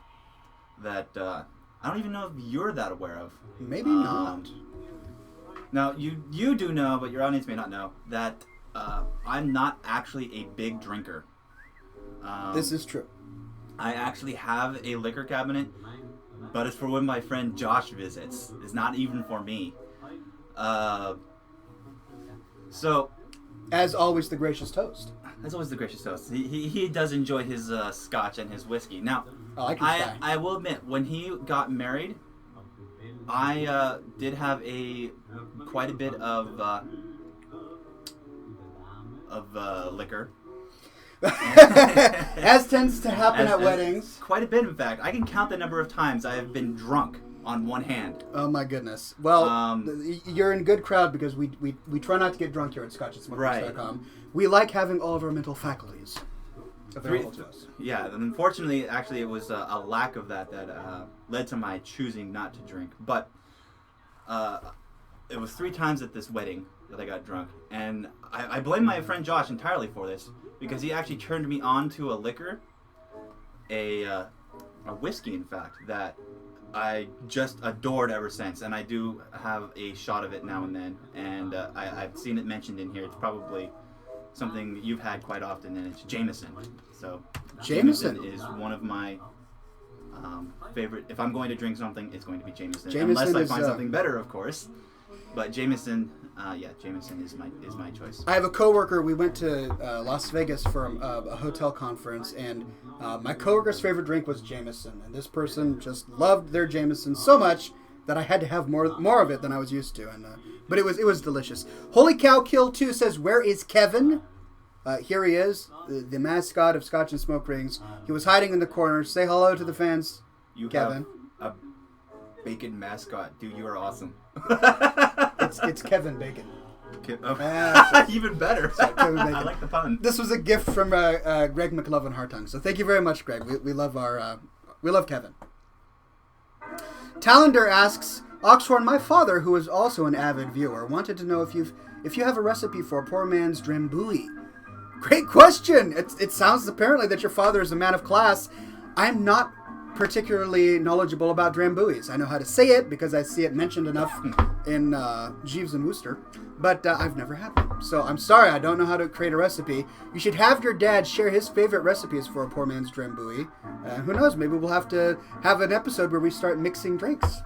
that I don't even know if you're that aware of. Maybe not. Now, you do know, but your audience may not know, that I'm not actually a big drinker. This is true. I actually have a liquor cabinet, but it's for when my friend Josh visits. It's not even for me. So, as always, the gracious toast. That's always the gracious host. He does enjoy his Scotch and his whiskey. Now, I will admit, when he got married, I did have quite a bit of liquor. As tends to happen at weddings. Quite a bit, in fact. I can count the number of times I have been drunk on one hand. Oh my goodness. Well, you're in good crowd because we try not to get drunk here at scotchandsmokers.com. Right. We like having all of our mental faculties available to us. Yeah, and unfortunately, actually, it was a lack of that led to my choosing not to drink. But it was 3 times at this wedding that I got drunk. And I blame my friend Josh entirely for this because he actually turned me on to a liquor, a whiskey, in fact, that I just adored ever since. And I do have a shot of it now and then. And I've seen it mentioned in here. It's probably something you've had quite often, and it's Jameson. So Jameson is one of my favorite. If I'm going to drink something, it's going to be Jameson. Unless I find something better, of course. But Jameson, Jameson is my choice. I have a coworker. We went to Las Vegas for a hotel conference, and my coworker's favorite drink was Jameson. And this person just loved their Jameson so much that I had to have more of it than I was used to. And but it was delicious. Holy Cow Kill 2 says, "Where is Kevin?" Here he is, the mascot of Scotch and Smoke Rings. He was hiding in the corner. Say hello to the fans, Kevin. Have a bacon mascot. Dude, you are awesome. It's Kevin Bacon. Even better. Sorry, Kevin Bacon. I like the pun. This was a gift from Greg McLovin Hartung. So thank you very much, Greg. We love Kevin. Talander asks, Oxhorn, my father, who is also an avid viewer, wanted to know if you have a recipe for a poor man's Drambuie. Great question. It sounds apparently that your father is a man of class. I'm not particularly knowledgeable about Drambuies. I know how to say it because I see it mentioned enough in Jeeves and Wooster, but I've never had one. So I'm sorry, I don't know how to create a recipe. You should have your dad share his favorite recipes for a poor man's Drambuie. Who knows? Maybe we'll have to have an episode where we start mixing drinks.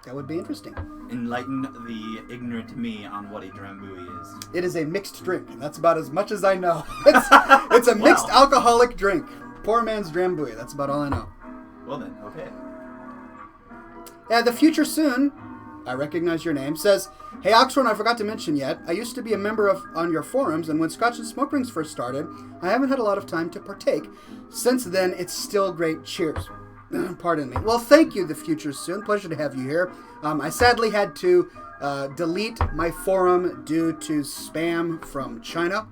That would be interesting. Enlighten the ignorant me on what a Drambuie is. It is a mixed drink, and that's about as much as I know. It's a mixed alcoholic drink. Poor man's Drambuie. That's about all I know. Well then, okay. The Future Soon, I recognize your name, says, "Hey Oxhorn, I forgot to mention yet, I used to be a member on your forums, and when Scotch and Smoke Rings first started, I haven't had a lot of time to partake. Since then, it's still great. Cheers." Pardon me. Well, thank you, The Future Soon. Pleasure to have you here. I sadly had to delete my forum due to spam from China.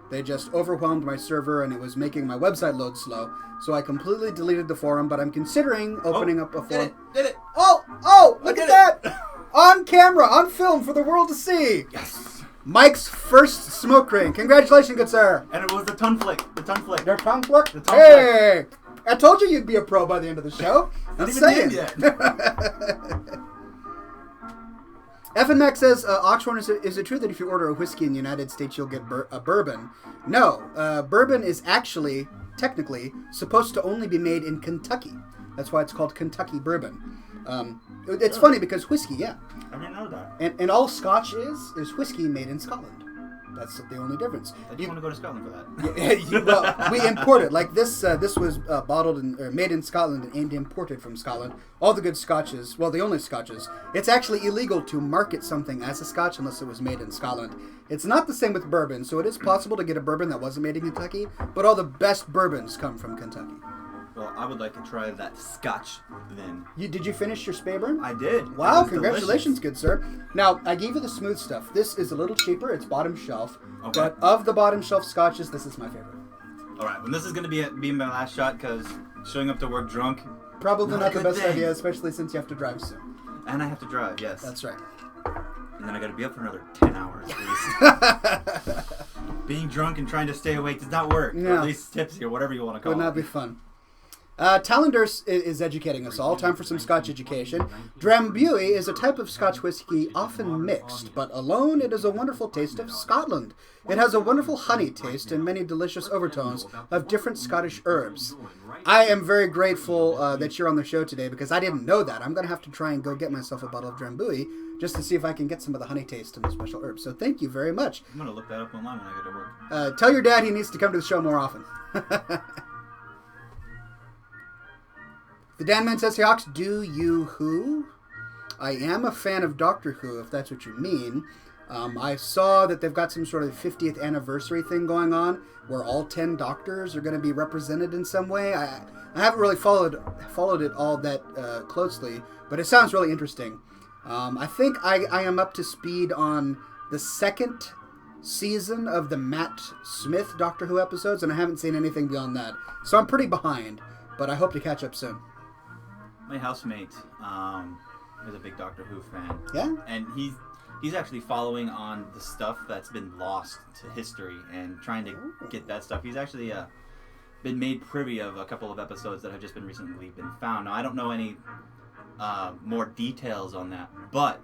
They just overwhelmed my server, and it was making my website load slow. So I completely deleted the forum, but I'm considering opening up a forum. Did it! Oh! Look at that! On camera, on film, for the world to see. Yes. Mike's first smoke ring. Congratulations, good sir. And it was the tongue flick. Your tongue flick? Hey! I told you you'd be a pro by the end of the show. Not even saying yet. Evan Mac says, Oxhorn, is it true that if you order a whiskey in the United States, you'll get a bourbon? No. Bourbon is actually, technically, supposed to only be made in Kentucky. That's why it's called Kentucky bourbon. It's funny because whiskey, yeah. I didn't know that. And all Scotch is whiskey made in Scotland. That's the only difference. I just want to go to Scotland for that. Well, we import it. Like this was bottled or made in Scotland and imported from Scotland. All the good Scotches, well, the only Scotches. It's actually illegal to market something as a Scotch unless it was made in Scotland. It's not the same with bourbon, so it is possible to get a bourbon that wasn't made in Kentucky, but all the best bourbons come from Kentucky. Well, I would like to try that Scotch then. Did you finish your Speyburn? I did. Wow, congratulations, good sir. Now, I gave you the smooth stuff. This is a little cheaper. It's bottom shelf. Okay. But of the bottom shelf Scotches, this is my favorite. All right. Well, this is going to be my last shot because showing up to work drunk. Probably not the best idea, especially since you have to drive soon. And I have to drive, yes. That's right. And then I got to be up for another 10 hours at least. Being drunk and trying to stay awake does not work. No. Or at least tipsy or whatever you want to call it. Would not be fun. Talander is educating us all. Time for some Scotch education. Drambuie is a type of Scotch whiskey often mixed, but alone it is a wonderful taste of Scotland. It has a wonderful honey taste and many delicious overtones of different Scottish herbs. I am very grateful that you're on the show today because I didn't know that. I'm going to have to try and go get myself a bottle of Drambuie just to see if I can get some of the honey taste in the special herbs. So thank you very much. I'm going to look that up online when I get to work. Tell your dad he needs to come to the show more often. The Dan Man says, "Hey Ox, do you who? I am a fan of Doctor Who, if that's what you mean. I saw that they've got some sort of 50th anniversary thing going on where all 10 doctors are going to be represented in some way. I haven't really followed it all that closely, but it sounds really interesting. I think I am up to speed on the second season of the Matt Smith Doctor Who episodes, and I haven't seen anything beyond that. So I'm pretty behind, but I hope to catch up soon." My housemate is a big Doctor Who fan. Yeah? And he's actually following on the stuff that's been lost to history and trying to get that stuff. He's actually been made privy of a couple of episodes that have just been recently been found. Now, I don't know any more details on that, but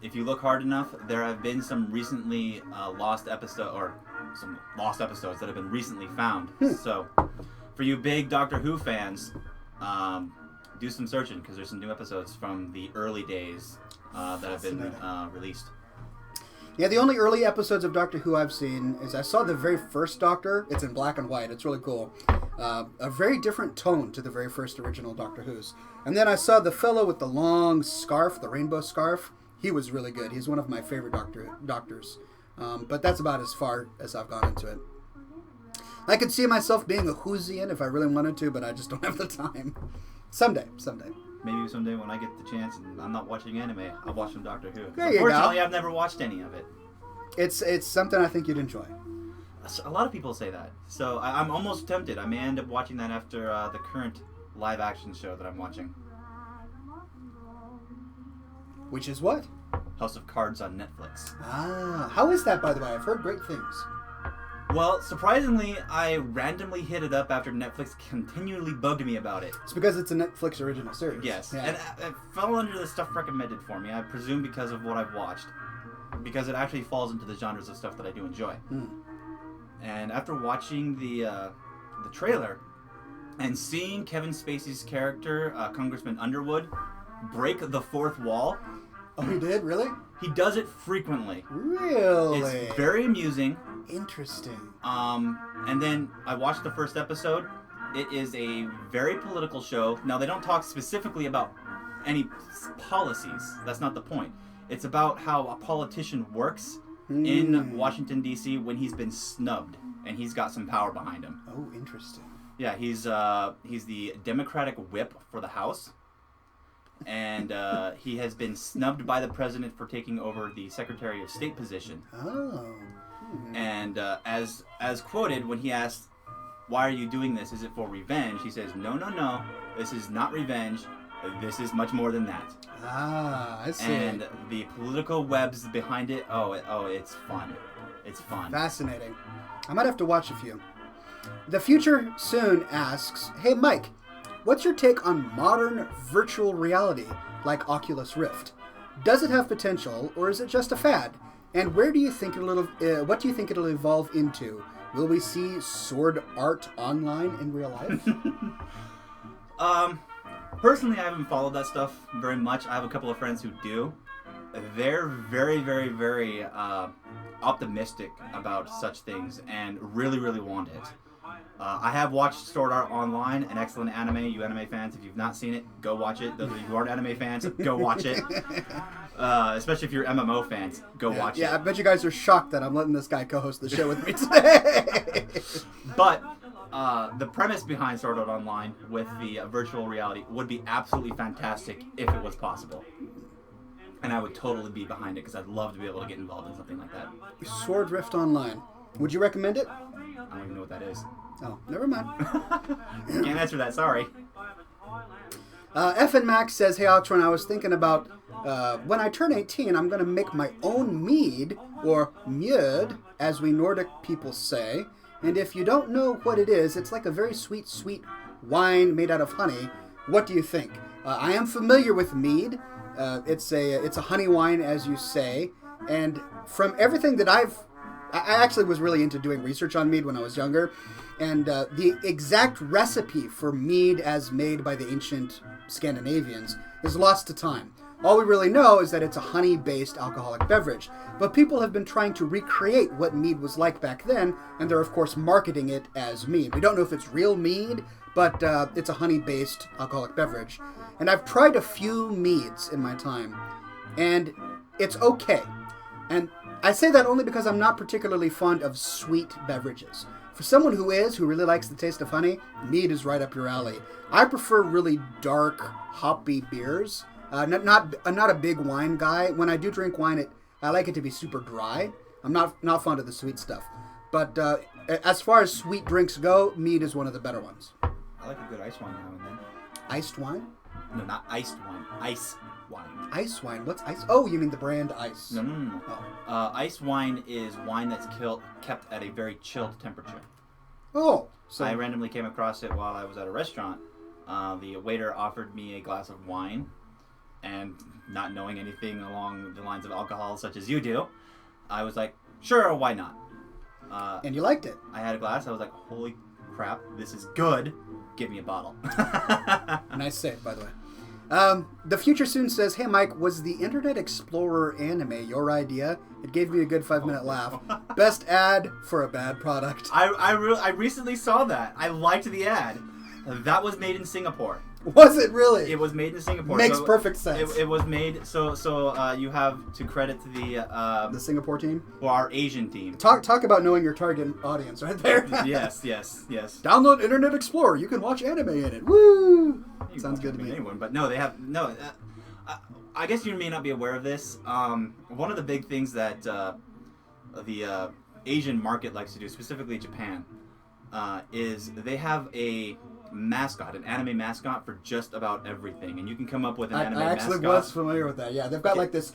if you look hard enough, there have been some recently lost episodes that have been recently found. So, for you big Doctor Who fans, do some searching because there's some new episodes from the early days that have been released. Yeah, the only early episodes of Doctor Who I've seen is I saw the very first Doctor. It's in black and white. It's really cool. A very different tone to the very first original Doctor Who's. And then I saw the fellow with the long scarf, the rainbow scarf. He was really good. He's one of my favorite doctors. But that's about as far as I've gone into it. I could see myself being a Whosian if I really wanted to, but I just don't have the time. Someday. Maybe someday when I get the chance and I'm not watching anime, I'll watch some Doctor Who. There you go. Unfortunately, I've never watched any of it. It's something I think you'd enjoy. A lot of people say that. So I'm almost tempted. I may end up watching that after the current live action show that I'm watching. Which is what? House of Cards on Netflix. Ah, how is that, by the way? I've heard great things. Well, surprisingly, I randomly hit it up after Netflix continually bugged me about it. It's because it's a Netflix original series. Yes, yeah. and it fell under the stuff recommended for me, I presume because of what I've watched. Because it actually falls into the genres of stuff that I do enjoy. And after watching the trailer and seeing Kevin Spacey's character, Congressman Underwood, break the fourth wall... Oh, he did? Really? He does it frequently. Really? It's very amusing. Interesting. And then I watched the first episode. It is a very political show. Now, they don't talk specifically about any policies. That's not the point. It's about how a politician works in Washington, D.C. when he's been snubbed and he's got some power behind him. Oh, interesting. Yeah, he's the Democratic whip for the House. And he has been snubbed by the president for taking over the Secretary of State position. Oh. And as quoted, when he asked, "Why are you doing this? Is it for revenge?" He says, No. This is not revenge. This is much more than that." Ah, I see. And the political webs behind it, it's fun. It's fun. Fascinating. I might have to watch a few. The Future Soon asks, "Hey Mike, what's your take on modern virtual reality like Oculus Rift? Does it have potential, or is it just a fad? And where do you think what do you think it'll evolve into? Will we see sword art online in real life?" Personally, I haven't followed that stuff very much. I have a couple of friends who do. They're very, very, very optimistic about such things and really, really want it. I have watched Sword Art Online, an excellent anime. You anime fans, if you've not seen it, go watch it. Those of you who aren't anime fans, go watch it. Especially if you're MMO fans, go watch it. Yeah, I bet you guys are shocked that I'm letting this guy co-host the show with me today. But the premise behind Sword Art Online with the virtual reality would be absolutely fantastic if it was possible. And I would totally be behind it because I'd love to be able to get involved in something like that. Sword Rift Online. Would you recommend it? I don't even know what that is. Oh, never mind. Can't answer that, sorry. F and Max says, "Hey Oxhorn, I was thinking about when I turn 18, I'm going to make my own mead, or mjöd, as we Nordic people say. And if you don't know what it is, it's like a very sweet, sweet wine made out of honey. What do you think?" I am familiar with mead. It's a honey wine, as you say. And from everything that I actually was really into doing research on mead when I was younger. And the exact recipe for mead as made by the ancient Scandinavians is lost to time. All we really know is that it's a honey-based alcoholic beverage. But people have been trying to recreate what mead was like back then, and they're, of course, marketing it as mead. We don't know if it's real mead, but it's a honey-based alcoholic beverage. And I've tried a few meads in my time, and it's okay. And I say that only because I'm not particularly fond of sweet beverages. For someone who really likes the taste of honey, mead is right up your alley. I prefer really dark, hoppy beers. I'm not a big wine guy. When I do drink wine, I like it to be super dry. I'm not fond of the sweet stuff. But as far as sweet drinks go, mead is one of the better ones. I like a good ice wine now and then. Iced wine? No, not iced wine. Ice wine. Ice wine? What's ice? Oh, you mean the brand ice? No. Oh. Ice wine is wine that's kept at a very chilled temperature. Oh. So I randomly came across it while I was at a restaurant. The waiter offered me a glass of wine, and not knowing anything along the lines of alcohol such as you do, I was like, sure, why not? And you liked it. I had a glass. I was like, holy crap, this is good. Give me a bottle. Nice save, by the way. The Future Soon says, hey, Mike, was the Internet Explorer anime your idea? It gave me a good 5-minute laugh. Best ad for a bad product. I recently saw that. I liked the ad. That was made in Singapore. Was it really? It was made in Singapore. Makes perfect sense. It was made so you have to credit to the Singapore team? Well, our Asian team. Talk about knowing your target audience right there. Yes. Download Internet Explorer. You can watch anime in it. Woo! Sounds good to me. Anyone, but no, they have no. I guess you may not be aware of this. One of the big things that the Asian market likes to do, specifically Japan, is they have a mascot, an anime mascot for just about everything, and you can come up with an anime mascot. I actually was familiar with that. Yeah, they've got like this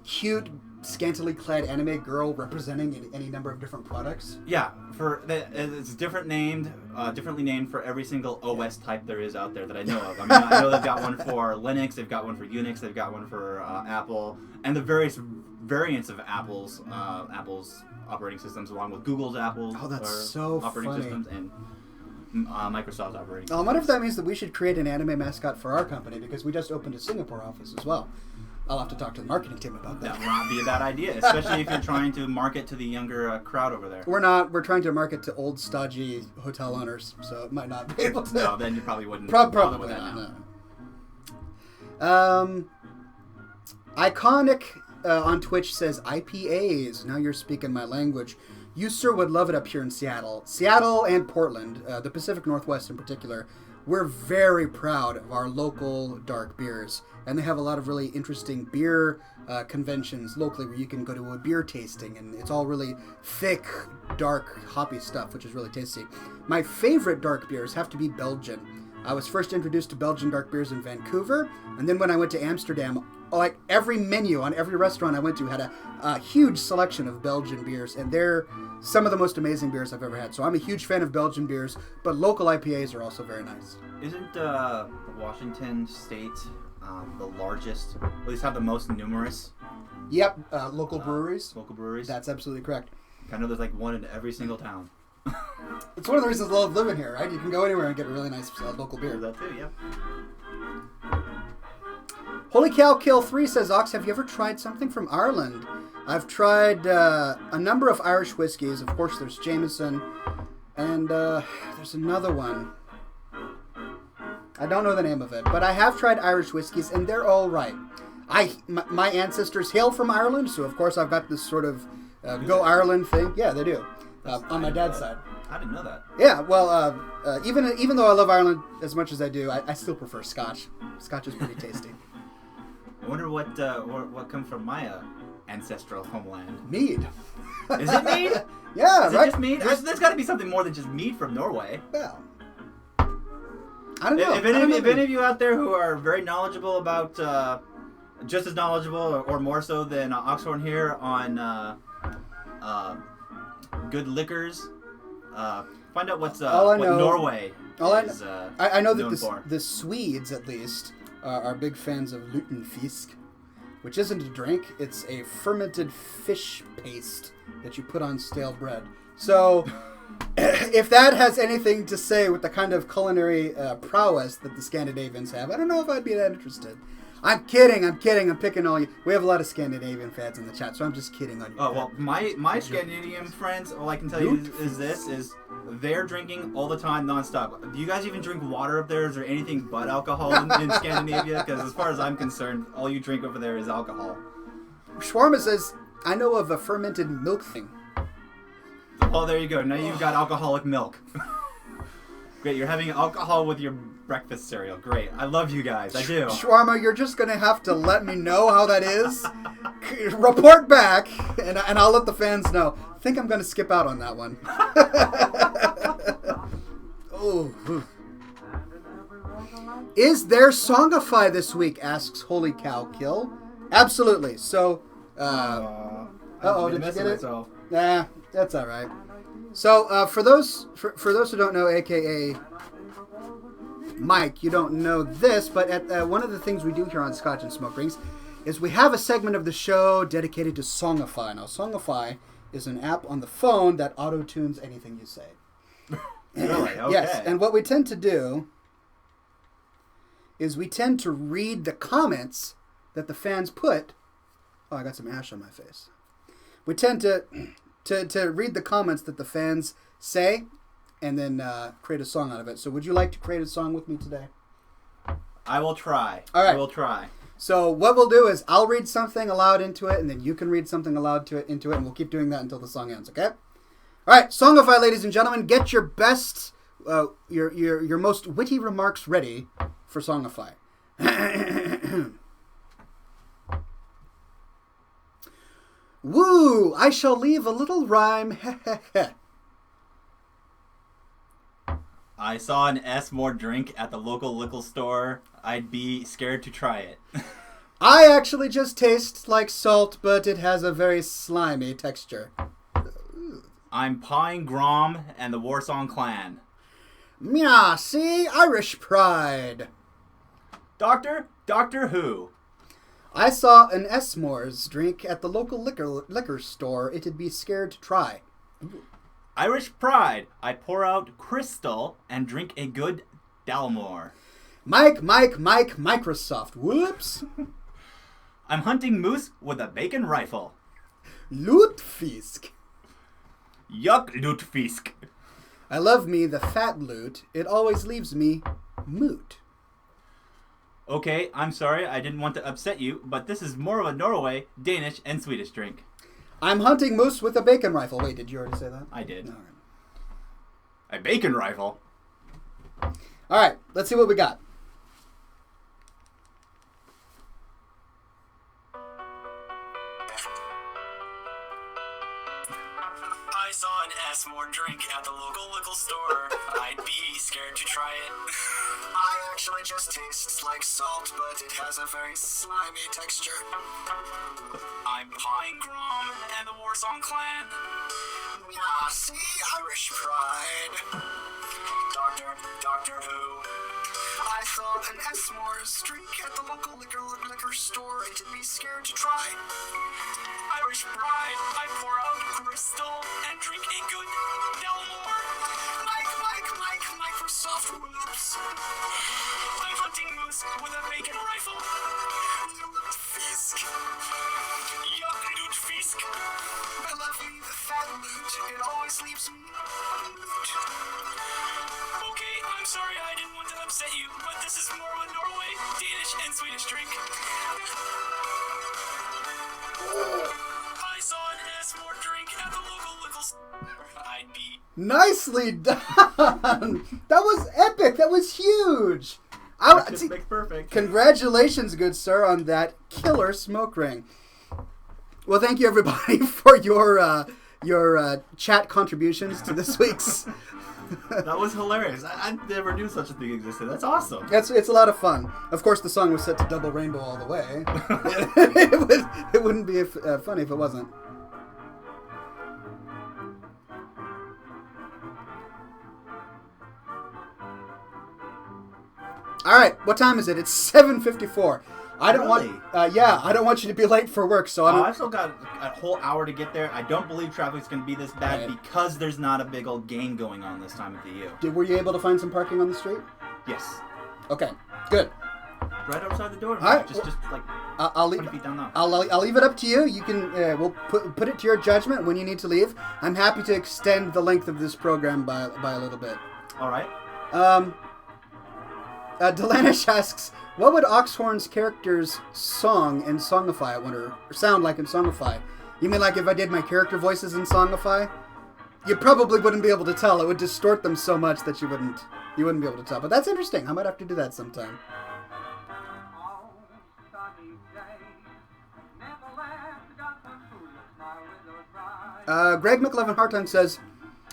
cute, scantily clad anime girl representing any number of different products. Yeah, it's differently named for every single OS type there is out there that I know of. I mean, I know they've got one for Linux, they've got one for Unix, they've got one for Apple, and the various variants of Apple's operating systems, along with Google's operating systems and Microsoft operating systems. I wonder if that means that we should create an anime mascot for our company, because we just opened a Singapore office as well. I'll have to talk to the marketing team about that. That would not be a bad idea, especially if you're trying to market to the younger crowd over there. We're not. We're trying to market to old, stodgy hotel owners, so it might not be able to. No, then you probably wouldn't. Probably with that not. now. Iconic on Twitch says IPAs. Now you're speaking my language. You, sir, would love it up here in Seattle. Seattle and Portland, the Pacific Northwest in particular, we're very proud of our local dark beers. And they have a lot of really interesting beer conventions locally where you can go to a beer tasting. And it's all really thick, dark, hoppy stuff, which is really tasty. My favorite dark beers have to be Belgian. I was first introduced to Belgian dark beers in Vancouver. And then when I went to Amsterdam, like every menu on every restaurant I went to had a huge selection of Belgian beers. And they're some of the most amazing beers I've ever had. So I'm a huge fan of Belgian beers, but local IPAs are also very nice. Isn't Washington State the largest, or at least have the most numerous? Yep, local breweries. Local breweries. That's absolutely correct. I know there's like one in every single town. It's one of the reasons I love living here, right? You can go anywhere and get a really nice local beer. That too, yeah. Holy Cow Kill 3 says, Ox, have you ever tried something from Ireland? I've tried a number of Irish whiskeys. Of course, there's Jameson, and there's another one. I don't know the name of it, but I have tried Irish whiskeys, and they're all right. My ancestors hail from Ireland, so of course I've got this sort of go Ireland thing. Yeah, they do. On my dad's side. I didn't know that. Yeah, well, even though I love Ireland as much as I do, I still prefer Scotch. Scotch is pretty tasty. I wonder what comes from my ancestral homeland. Mead. Is it mead? Yeah, is it just mead? There's got to be something more than just mead from Norway. Well, I don't know. If any of you out there who are very knowledgeable about, just as knowledgeable or more so than Oxhorn here on good liquors, find out what Norway is I know known that for. the Swedes, at least, are big fans of lutenfisk, which isn't a drink. It's a fermented fish paste that you put on stale bread. So, if that has anything to say with the kind of culinary prowess that the Scandinavians have, I don't know if I'd be that interested. I'm kidding. I'm picking on you. We have a lot of Scandinavian fans in the chat, so I'm just kidding on you. Oh, well, my Scandinavian friends, all I can tell you is they're drinking all the time, nonstop. Do you guys even drink water up there? Is there anything but alcohol in Scandinavia? Because as far as I'm concerned, all you drink over there is alcohol. Shawarma says, I know of a fermented milk thing. Oh, there you go. Now you've got alcoholic milk. Great, you're having alcohol with your breakfast cereal. Great. I love you guys. I do. Shawarma, you're just going to have to let me know how that is. Report back, and I'll let the fans know. I think I'm going to skip out on that one. Oh. Is there Songify this week? Asks Holy Cow Kill. Absolutely. So, did you get it? Nah, that's all right. So, for those who don't know, aka Mike, you don't know this, but at one of the things we do here on Scotch and Smoke Rings is we have a segment of the show dedicated to Songify. Now, Songify is an app on the phone that auto-tunes anything you say. Really? Okay. Yes, and what we tend to do is we tend to read the comments that the fans put. Oh, I got some ash on my face. We tend to read the comments that the fans say and then create a song out of it. So would you like to create a song with me today? I will try. All right. I will try. So what we'll do is I'll read something aloud into it, and then you can read something aloud into it, and we'll keep doing that until the song ends, okay? All right, Songify, ladies and gentlemen. Get your best, your most witty remarks ready for Songify. Woo! I shall leave a little rhyme. I saw an S-more drink at the local liquor store. I'd be scared to try it. I actually just taste like salt, but it has a very slimy texture. I'm pawing Grom and the Warsong clan. Mya, see? Irish pride. Doctor Who. I saw an S'mores drink at the local liquor store. It'd be scared to try. Irish pride. I pour out Crystal and drink a good Dalmore. Mike-rosoft. Whoops. I'm hunting moose with a bacon rifle. Lutefisk. Yuck, Lutefisk. I love me the fat loot. It always leaves me moot. Okay, I'm sorry, I didn't want to upset you, but this is more of a Norway, Danish, and Swedish drink. I'm hunting moose with a bacon rifle. Wait, did you already say that? I did. All right. A bacon rifle? All right, let's see what we got. I saw an S-more drink at the local liquor store. I'd be scared to try it. I actually just tastes like salt, but it has a very slimy texture. I'm pawing Grom and the Warsong clan. Yeah, see? Irish pride. Doctor Who. I saw an S-More's drink at the local liquor store. It'd be scared to try. Irish pride. I pour out Crystal and drink a good Dalmore. Mike-rosoft. Whoops. I'm hunting moose with a bacon rifle. Lutefisk. Yuck, Lutefisk. I love me the fat loot. It always leaves me moot. Okay, I'm sorry, I didn't want to upset you, but this is more of a Norway, Danish, and Swedish drink. I saw an S-more drink at the local liquor store. I'd be... Nicely done! That was epic! That was huge! Just makes perfect. Congratulations, good sir, on that killer smoke ring. Well, thank you, everybody, for your chat contributions to this week's... That was hilarious. I never knew such a thing existed. That's awesome. It's a lot of fun. Of course, the song was set to Double Rainbow all the way. It wouldn't be funny if it wasn't. All right, what time is it? It's 7:54. I don't want you to be late for work, so I've still got a whole hour to get there. I don't believe traffic's going to be this bad because there's not a big old game going on this time of the year. Were you able to find some parking on the street? Yes. Okay, good. right outside the door. All right. Just like I'll 20 feet down there. I'll leave it up to you. You can we'll put it to your judgment when you need to leave. I'm happy to extend the length of this program by a little bit. All right. Delanish asks, what would Oxhorn's character's song in Songify, I wonder, or sound like in Songify? You mean like if I did my character voices in Songify? You probably wouldn't be able to tell. It would distort them so much that you wouldn't be able to tell. But that's interesting. I might have to do that sometime. Greg McLevin Hartung says,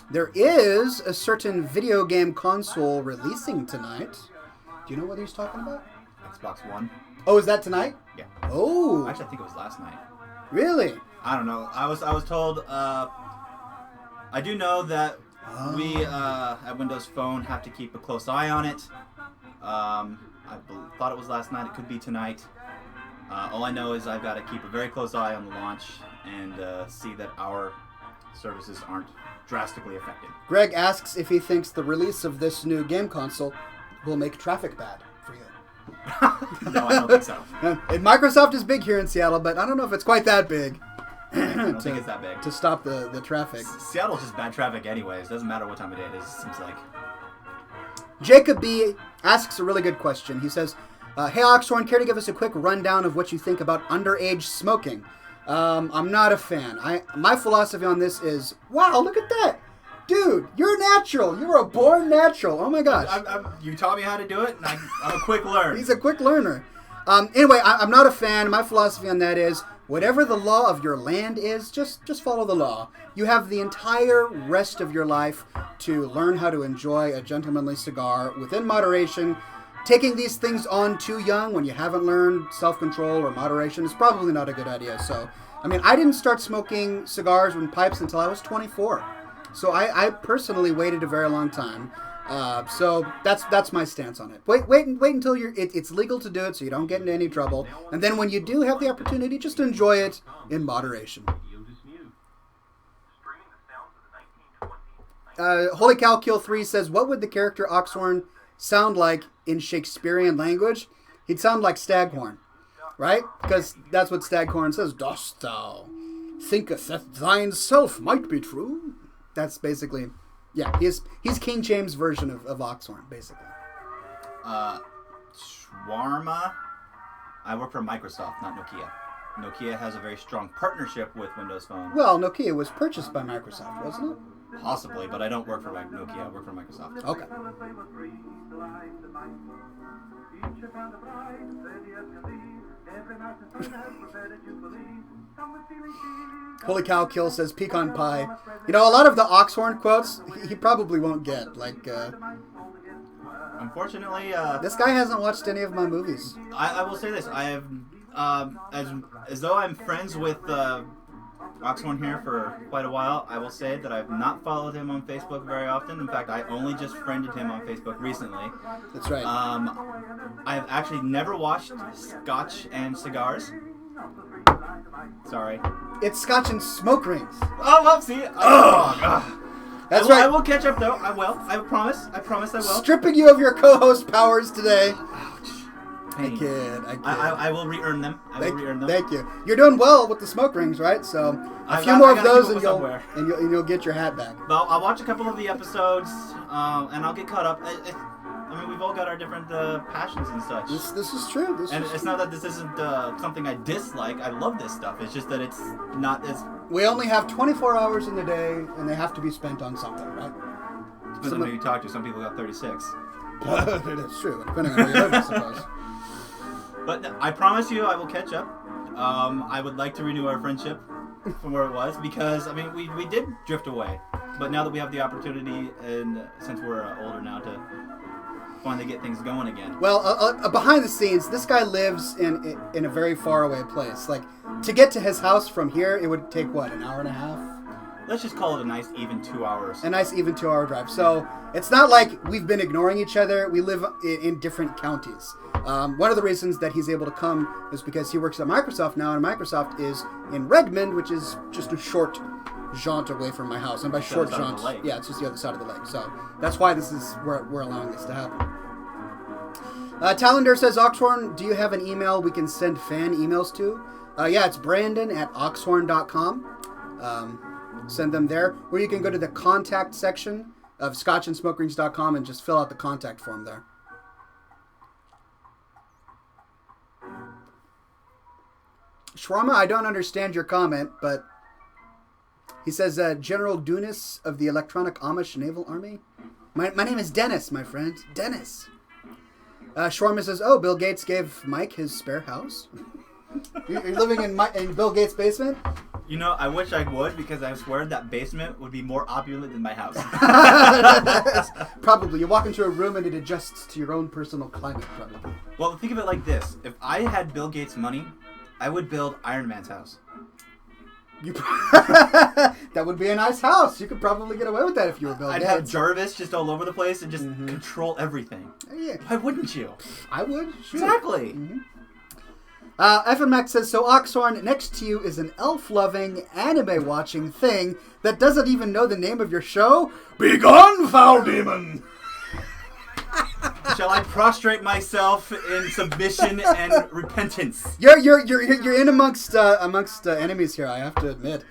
there is a certain video game console releasing tonight. Do you know what he's talking about? Xbox One. Oh, is that tonight? Yeah. Oh. Actually, I think it was last night. Really? I don't know. I was told. I do know that we at Windows Phone have to keep a close eye on it. I thought it was last night. It could be tonight. All I know is I've got to keep a very close eye on the launch and see that our services aren't drastically affected. Greg asks if he thinks the release of this new game console will make traffic bad for you. No, I don't think so. And Microsoft is big here in Seattle, but I don't know if it's quite that big. I don't think it's that big. To stop the traffic. Seattle's just bad traffic anyways. Doesn't matter what time of day it is, it seems like. Jacob B. asks a really good question. He says, hey Oxhorn, care to give us a quick rundown of what you think about underage smoking? I'm not a fan. My philosophy on this is, wow, look at that. Dude, you're natural. You're a born natural. Oh my gosh. You taught me how to do it, and I'm a quick learner. He's a quick learner. Anyway, I'm not a fan. My philosophy on that is, whatever the law of your land is, just follow the law. You have the entire rest of your life to learn how to enjoy a gentlemanly cigar within moderation. Taking these things on too young when you haven't learned self-control or moderation is probably not a good idea. So, I mean, I didn't start smoking cigars and pipes until I was 24. So I personally waited a very long time. So that's my stance on it. Wait until it's legal to do it, so you don't get into any trouble. And then when you do have the opportunity, just enjoy it in moderation. Holy Cow Kill 3 says, what would the character Oxhorn sound like in Shakespearean language? He'd sound like Staghorn, right? Because that's what Staghorn says. Dost thou thinkest that thine self might be true? That's basically, yeah, he's King James' version of Oxhorn, basically. Shawarma. I work for Microsoft, not Nokia. Nokia has a very strong partnership with Windows Phone. Well, Nokia was purchased by Microsoft, wasn't it? Possibly, but I don't work for Nokia. I work for Microsoft. Okay. Holy Cow Kill says pecan pie. You know, a lot of the Oxhorn quotes he probably won't get. Like, unfortunately, this guy hasn't watched any of my movies. I will say this: I have, as though I'm friends with Oxhorn here for quite a while. I will say that I've not followed him on Facebook very often. In fact, I only just friended him on Facebook recently. That's right. I've actually never watched Scotch and Cigars. Sorry. It's Scotch and Smoke Rings. Oh, well, see. That's right. I will catch up, though. I will. I promise. I promise I will. Stripping you of your co-host powers today. Ouch. I kid. I will re-earn them. Thank you. You're doing well with the smoke rings, right? So a few more of those, and you'll get your hat back. Well, I'll watch a couple of the episodes, and I'll get caught up. I mean, we've all got our different passions and such. This is true. It's not that this isn't something I dislike. I love this stuff. It's just that it's not as... We only have 24 hours in the day, and they have to be spent on something, right? Depends on who you talk to. Some people got 36. That's true, depending on where you live, I suppose. But I promise you I will catch up. I would like to renew our friendship from where it was, because, I mean, we did drift away. But now that we have the opportunity, and since we're older now, to finally get things going again. Well, behind the scenes, this guy lives in a very far away place. Like, to get to his house from here, it would take, what, an hour and a half? Let's just call it a nice even 2 hours. A nice even 2 hour drive. So it's not like we've been ignoring each other. We live in different counties. One of the reasons that he's able to come is because he works at Microsoft now, and Microsoft is in Redmond, which is just a short jaunt away from my house. And by short jaunt, yeah, it's just the other side of the lake. So that's why we're allowing this to happen. Talander says, Oxhorn, do you have an email we can send fan emails to? Yeah, it's Brandon@oxhorn.com. Send them there. Or you can go to the contact section of scotchandsmokerings.com and just fill out the contact form there. Shwarma, I don't understand your comment, but he says, General Dunis of the Electronic Amish Naval Army. My name is Dennis, my friend. Dennis. Shwarma says, oh, Bill Gates gave Mike his spare house? You're living in Bill Gates' basement? You know, I wish I would, because I swear that basement would be more opulent than my house. Probably. You walk into a room and it adjusts to your own personal climate, probably. Well, think of it like this. If I had Bill Gates' money, I would build Iron Man's house. That would be a nice house. You could probably get away with that if you were Bill Gates. I'd have Jarvis just all over the place and just control everything. Yeah. Why wouldn't you? I would. Sure. Exactly. Mm-hmm. FMX says, so Oxhorn, next to you is an elf-loving, anime-watching thing that doesn't even know the name of your show? Begone, foul demon! Shall I prostrate myself in submission and repentance? You're in amongst enemies here, I have to admit.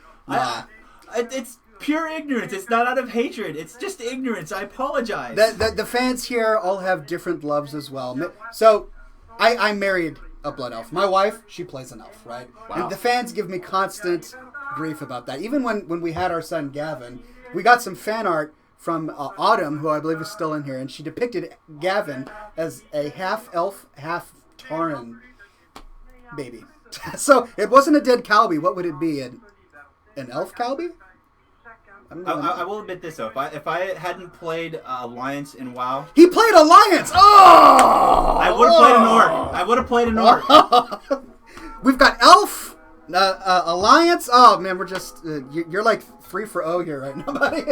It's pure ignorance. It's not out of hatred. It's just ignorance. I apologize. The fans here all have different loves as well. So, I married a blood elf. My wife, she plays an elf, right? Wow. And the fans give me constant grief about that. Even when we had our son Gavin, we got some fan art from Autumn, who I believe is still in here, and she depicted Gavin as a half elf, half Tauren baby. So it wasn't a dead Calby. What would it be? An elf Calby? I will admit this though. If I hadn't played Alliance in WoW, he played Alliance. Oh! I would have played an orc. I would have played an orc. We've got elf, Alliance. Oh man, we're just you're like 3 for 0 here right now, buddy.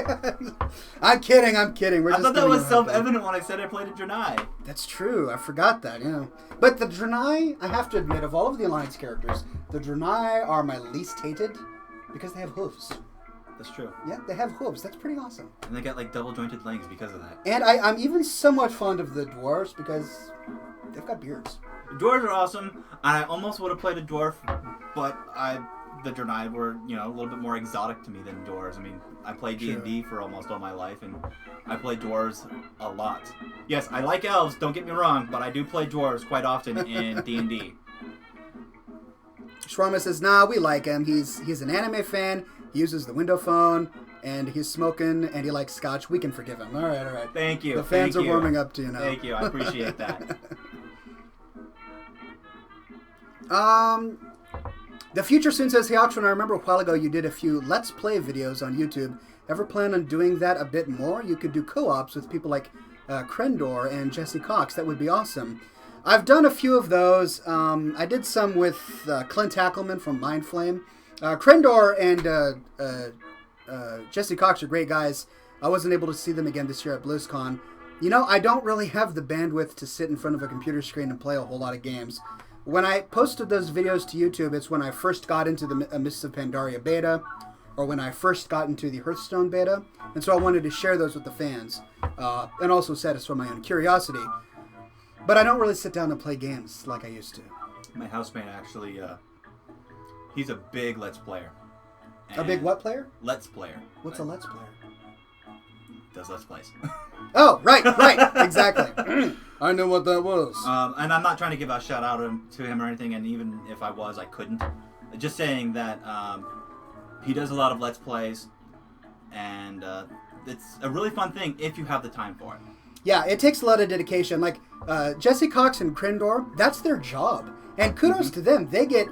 I'm kidding. We're I just thought that was self-evident when I said I played a Draenei. That's true. I forgot that. Yeah, but the Draenei, I have to admit, of all of the Alliance characters, the Draenei are my least hated because they have hooves. That's true. Yeah, they have hooves. That's pretty awesome. And they got like double jointed legs because of that. And I'm even somewhat fond of the dwarves because they've got beards. Dwarves are awesome. I almost would have played a dwarf, but the Draenei were, a little bit more exotic to me than dwarves. I mean, I played D&D for almost all my life, and I play dwarves a lot. Yes, I like elves, don't get me wrong, but I do play dwarves quite often in D&D. Shwarma says, nah, we like him. He's an anime fan. He uses the window phone, and he's smoking, and he likes Scotch. We can forgive him. All right. Thank you. The fans are warming up to you now. Thank you. I appreciate that. The Future Soon says, hey, Oxhorn, I remember a while ago you did a few Let's Play videos on YouTube. Ever plan on doing that a bit more? You could do co-ops with people like Krendor and Jesse Cox. That would be awesome. I've done a few of those. I did some with Clint Ackelman from Mindflame. Krendor and Jesse Cox are great guys. I wasn't able to see them again this year at BlizzCon. I don't really have the bandwidth to sit in front of a computer screen and play a whole lot of games. When I posted those videos to YouTube, it's when I first got into the Mists of Pandaria beta, or when I first got into the Hearthstone beta, and so I wanted to share those with the fans, and also satisfy my own curiosity. But I don't really sit down and play games like I used to. My housemate actually, he's a big Let's Player. A big what player? Let's Player. What's a Let's Player? Does Let's Plays. Oh, right, exactly. I know what that was. And I'm not trying to give a shout out to him or anything, and even if I was, I couldn't. Just saying that he does a lot of Let's Plays, and it's a really fun thing if you have the time for it. Yeah, it takes a lot of dedication. Like, Jesse Cox and Krendor, that's their job. And kudos to them. They get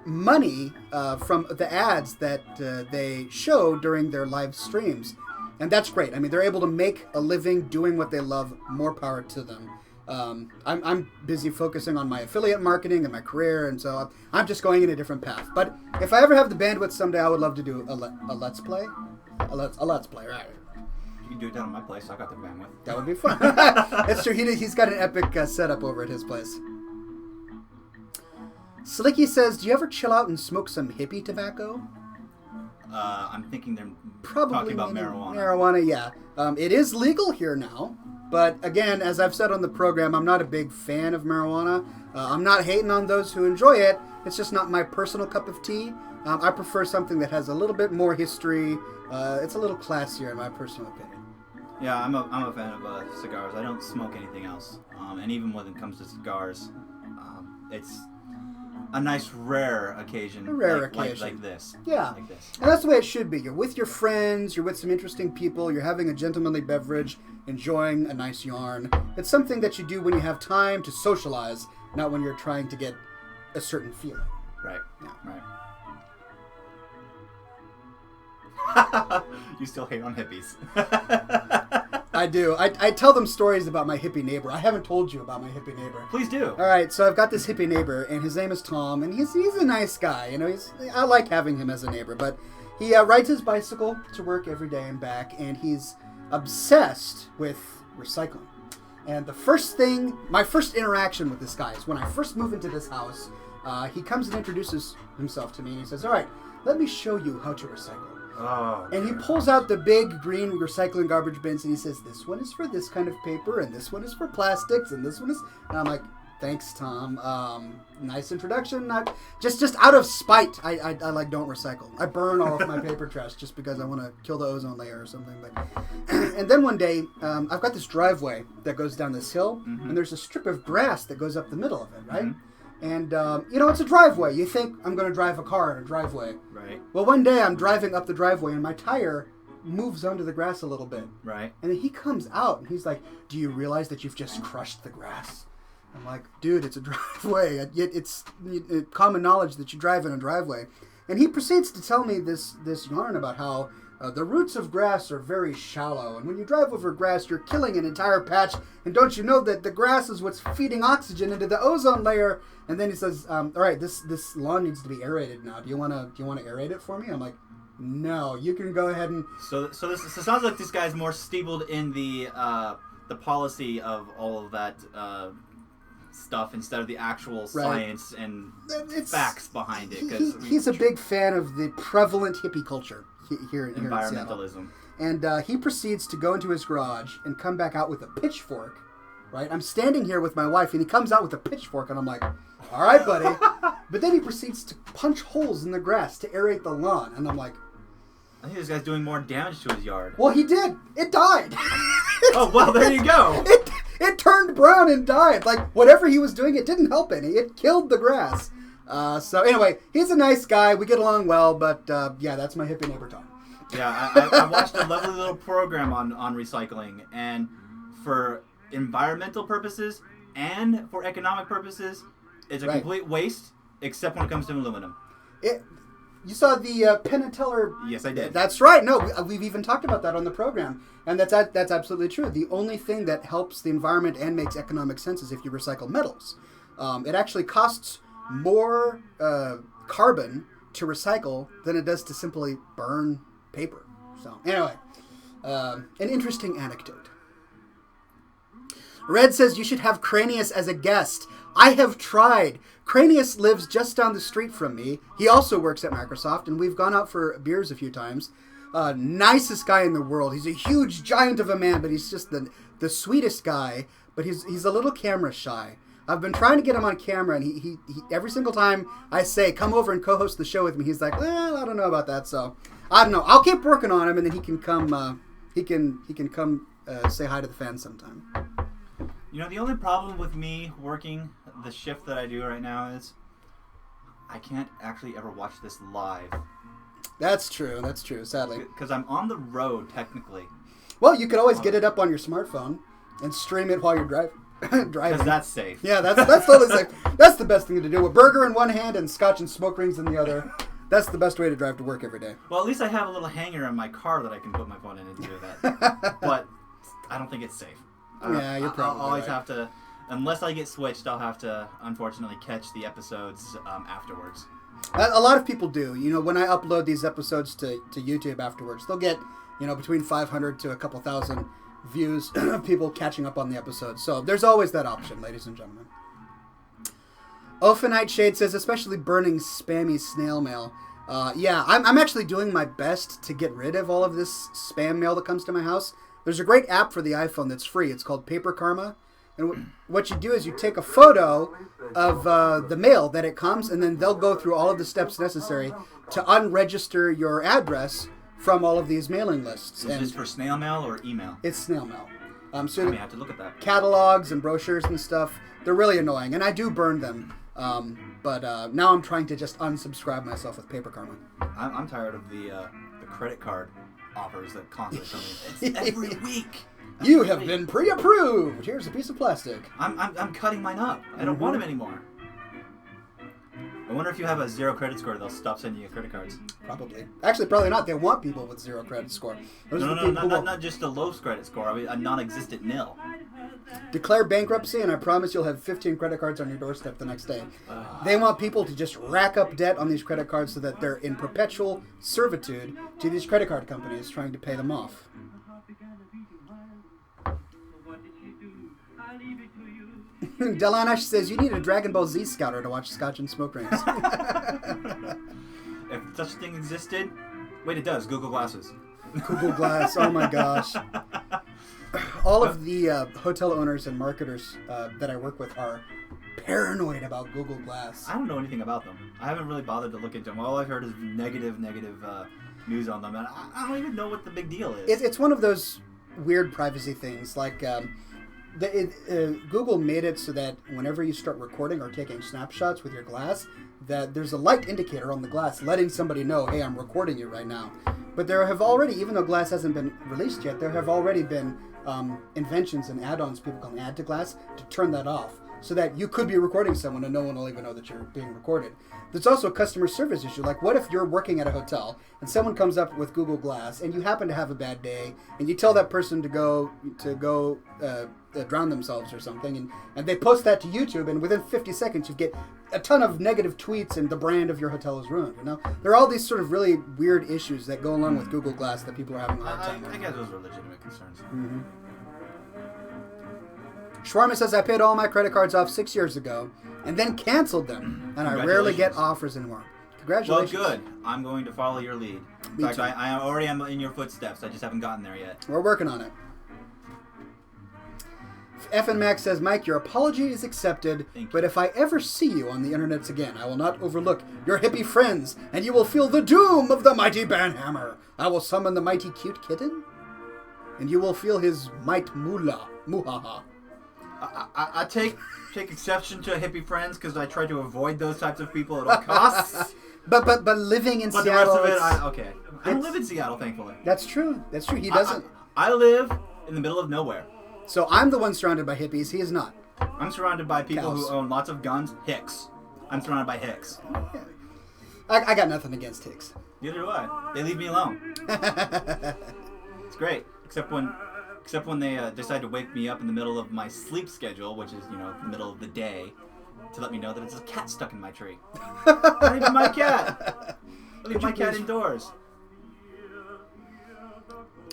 money from the ads that they show during their live streams. And that's great. I mean, they're able to make a living doing what they love. More power to them. I'm busy focusing on my affiliate marketing and my career, and so I'm just going in a different path. But if I ever have the bandwidth someday, I would love to do a Let's Play. A Let's Play, right? You can do it down at my place. I got the bandwidth. That would be fun. That's true. He's got an epic setup over at his place. Slicky says, do you ever chill out and smoke some hippie tobacco? I'm thinking they're probably talking about marijuana. Marijuana, yeah. It is legal here now. But again, as I've said on the program, I'm not a big fan of marijuana. I'm not hating on those who enjoy it. It's just not my personal cup of tea. I prefer something that has a little bit more history. It's a little classier, in my personal opinion. Yeah, I'm a fan of cigars. I don't smoke anything else. And even when it comes to cigars, it's a nice rare occasion. A rare like, occasion. Like this. Yeah. Like this. And that's the way it should be. You're with your friends, you're with some interesting people, you're having a gentlemanly beverage, enjoying a nice yarn. It's something that you do when you have time to socialize, not when you're trying to get a certain feeling. Right. Yeah. Right. You still hate on hippies. I do. I tell them stories about my hippie neighbor. I haven't told you about my hippie neighbor. Please do. All right, so I've got this hippie neighbor, and his name is Tom, and he's a nice guy. You know, I like having him as a neighbor, but he rides his bicycle to work every day and back, and he's obsessed with recycling. And my first interaction with this guy is when I first move into this house. He comes and introduces himself to me, and he says, "All right, let me show you how to recycle." Oh, and he pulls out the big green recycling garbage bins, and he says, "This one is for this kind of paper, and this one is for plastics, and this one is..." And I'm like, "Thanks, Tom. Nice introduction." Just out of spite, I like don't recycle. I burn all of my paper trash just because I want to kill the ozone layer or something. But and then one day, I've got this driveway that goes down this hill, and there's a strip of grass that goes up the middle of it, right? And, it's a driveway. You think I'm going to drive a car in a driveway. Right. Well, one day I'm driving up the driveway and my tire moves onto the grass a little bit. Right. And then he comes out and he's like, "Do you realize that you've just crushed the grass?" I'm like, "Dude, it's a driveway. It's common knowledge that you drive in a driveway." And he proceeds to tell me this yarn about how the roots of grass are very shallow, and when you drive over grass, you're killing an entire patch. And don't you know that the grass is what's feeding oxygen into the ozone layer? And then he says, "All right, this lawn needs to be aerated now. Do you want to aerate it for me?" I'm like, "No, you can go ahead and..." So sounds like this guy's more steepled in the policy of all of that stuff instead of the actual science and facts behind it. He's a big fan of the prevalent hippie culture here in Seattle. Environmentalism. And he proceeds to go into his garage and come back out with a pitchfork, right? I'm standing here with my wife, and he comes out with a pitchfork, and I'm like, "All right, buddy." But then he proceeds to punch holes in the grass to aerate the lawn, and I'm like... I think this guy's doing more damage to his yard. Well, he did. It died. Oh, well, there you go. It turned brown and died. Like, whatever he was doing, it didn't help any. It killed the grass. So anyway, he's a nice guy. We get along well, but yeah, that's my hippie neighbor, Tom. Yeah, I watched a lovely little program on recycling, and for environmental purposes and for economic purposes, it's a complete waste, except when it comes to aluminum. You saw the Penn and Teller... Yes, I did. That's right. No, we've even talked about that on the program, and that's absolutely true. The only thing that helps the environment and makes economic sense is if you recycle metals. It actually costs more carbon to recycle than it does to simply burn paper. So anyway, an interesting anecdote. Red says you should have Cranius as a guest. I have tried. Cranius lives just down the street from me. He also works at Microsoft, and we've gone out for beers a few times. Nicest guy in the world. He's a huge giant of a man, but he's just the sweetest guy. But he's a little camera shy. I've been trying to get him on camera, and he every single time I say, "Come over and co-host the show with me," he's like, "Well, I don't know about that." So I don't know. I'll keep working on him, and then he can come. He can come say hi to the fans sometime. You know, the only problem with me working the shift that I do right now is I can't actually ever watch this live. That's true, sadly. Because I'm on the road, technically. Well, you could always get it up on your smartphone and stream it while you're driving. Because that's safe. Yeah, that's totally safe. That's the best thing to do. A burger in one hand and scotch and smoke rings in the other. That's the best way to drive to work every day. Well, at least I have a little hanger in my car that I can put my phone in and do that. But I don't think it's safe. Yeah, you're probably I'll always right. have to, unless I get switched, I'll have to, unfortunately, catch the episodes afterwards. A lot of people do. You know, when I upload these episodes to YouTube afterwards, they'll get, between 500 to a couple thousand views of people catching up on the episodes. So there's always that option, ladies and gentlemen. Ophanite Shade says, especially burning spammy snail mail. Yeah, I'm actually doing my best to get rid of all of this spam mail that comes to my house. There's a great app for the iPhone that's free. It's called Paper Karma. And what you do is you take a photo of the mail that it comes, and then they'll go through all of the steps necessary to unregister your address from all of these mailing lists. Is this for snail mail or email? It's snail mail. So I may have to look at that. Catalogs and brochures and stuff, they're really annoying, and I do burn them. But now I'm trying to just unsubscribe myself with Paper Karma. I'm tired of the credit card offers that constantly come in. It's every week. You have been pre-approved. Here's a piece of plastic. I'm cutting mine up. I don't want them anymore. I wonder if you have a 0 credit score, they'll stop sending you credit cards. Probably. Actually, probably not. They want people with 0 credit score. Not just a low credit score. I mean, a non-existent nil. Declare bankruptcy, and I promise you'll have 15 credit cards on your doorstep the next day. They want people to just rack up debt on these credit cards so that they're in perpetual servitude to these credit card companies trying to pay them off. Delanash says you need a Dragon Ball Z scouter to watch Scotch and Smoke Rings. If such a thing existed, wait, it does. Google Glasses. Google Glass. Oh my gosh. All of the hotel owners and marketers that I work with are paranoid about Google Glass. I don't know anything about them. I haven't really bothered to look into them. All I've heard is negative news on them, and I don't even know what the big deal is. It's one of those weird privacy things, like Google made it so that whenever you start recording or taking snapshots with your glass, that there's a light indicator on the glass letting somebody know, hey, I'm recording you right now. But there have already, even though glass hasn't been released yet, there have already been inventions and add-ons people can add to glass to turn that off, so that you could be recording someone and no one will even know that you're being recorded. There's also a customer service issue. Like, what if you're working at a hotel and someone comes up with Google Glass and you happen to have a bad day and you tell that person to go drown themselves or something, and they post that to YouTube, and within 50 seconds you get a ton of negative tweets and the brand of your hotel is ruined. You know, there are all these sort of really weird issues that go along with Google Glass that people are having a hard time with. I guess those are legitimate concerns. Mm-hmm. Shawarma says, I paid all my credit cards off 6 years ago and then canceled them, and I rarely get offers anymore. Congratulations. Well, good. I'm going to follow your lead. In fact, I already am in your footsteps. I just haven't gotten there yet. We're working on it. F and Max says, Mike, your apology is accepted, but if I ever see you on the internets again, I will not overlook your hippie friends, and you will feel the doom of the mighty banhammer. I will summon the mighty cute kitten, and you will feel his might muhaha. I take exception to hippie friends because I try to avoid those types of people at all costs. but living in Seattle, the rest of it, okay. I don't live in Seattle, thankfully. That's true. That's true. He doesn't. I live in the middle of nowhere. So I'm the one surrounded by hippies. He is not. I'm surrounded by people who own lots of guns. Hicks. I'm surrounded by hicks. Yeah. I got nothing against hicks. Neither do I. They leave me alone. It's great, except when they decide to wake me up in the middle of my sleep schedule, which is, the middle of the day, to let me know that it's a cat stuck in my tree. Not even my cat. I leave my cat indoors.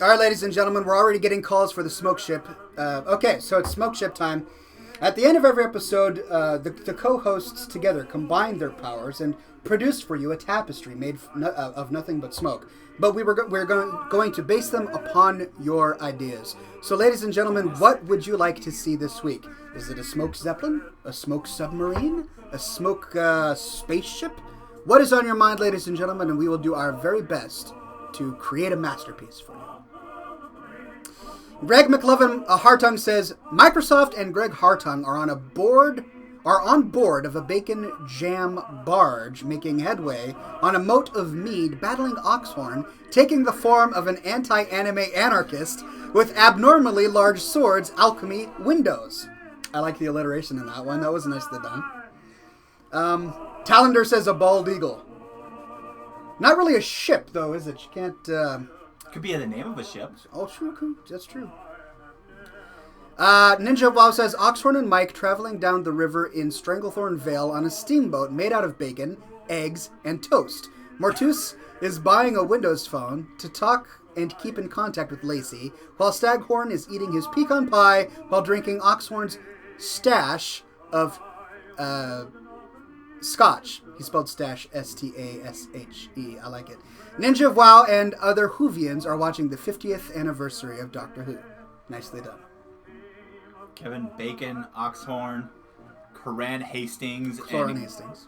All right, ladies and gentlemen, we're already getting calls for the smoke ship. Okay, so it's smoke ship time. At the end of every episode, the co-hosts together combined their powers and produced for you a tapestry made of nothing but smoke. But we're going to base them upon your ideas. So, ladies and gentlemen, what would you like to see this week? Is it a smoke zeppelin? A smoke submarine? A smoke spaceship? What is on your mind, ladies and gentlemen? And we will do our very best to create a masterpiece for you. Greg McLovin Hartung says, Microsoft and Greg Hartung are on board of a bacon jam barge making headway on a moat of mead battling Oxhorn, taking the form of an anti-anime anarchist with abnormally large swords, alchemy, windows. I like the alliteration in that one. That was nicely done. Talander says a bald eagle. Not really a ship, though, is it? You can't... Could be the name of a ship. Oh, true. That's true. Ninja Wow says, Oxhorn and Mike traveling down the river in Stranglethorn Vale on a steamboat made out of bacon, eggs, and toast. Mortus is buying a Windows phone to talk and keep in contact with Lacey, while Staghorn is eating his pecan pie while drinking Oxhorn's stash of Scotch. He spelled stash S-T-A-S-H-E. I like it. Ninja of WoW and other Whovians are watching the 50th anniversary of Doctor Who. Nicely done. Kevin Bacon, Oxhorn, Coran Hastings, Coran and Hastings.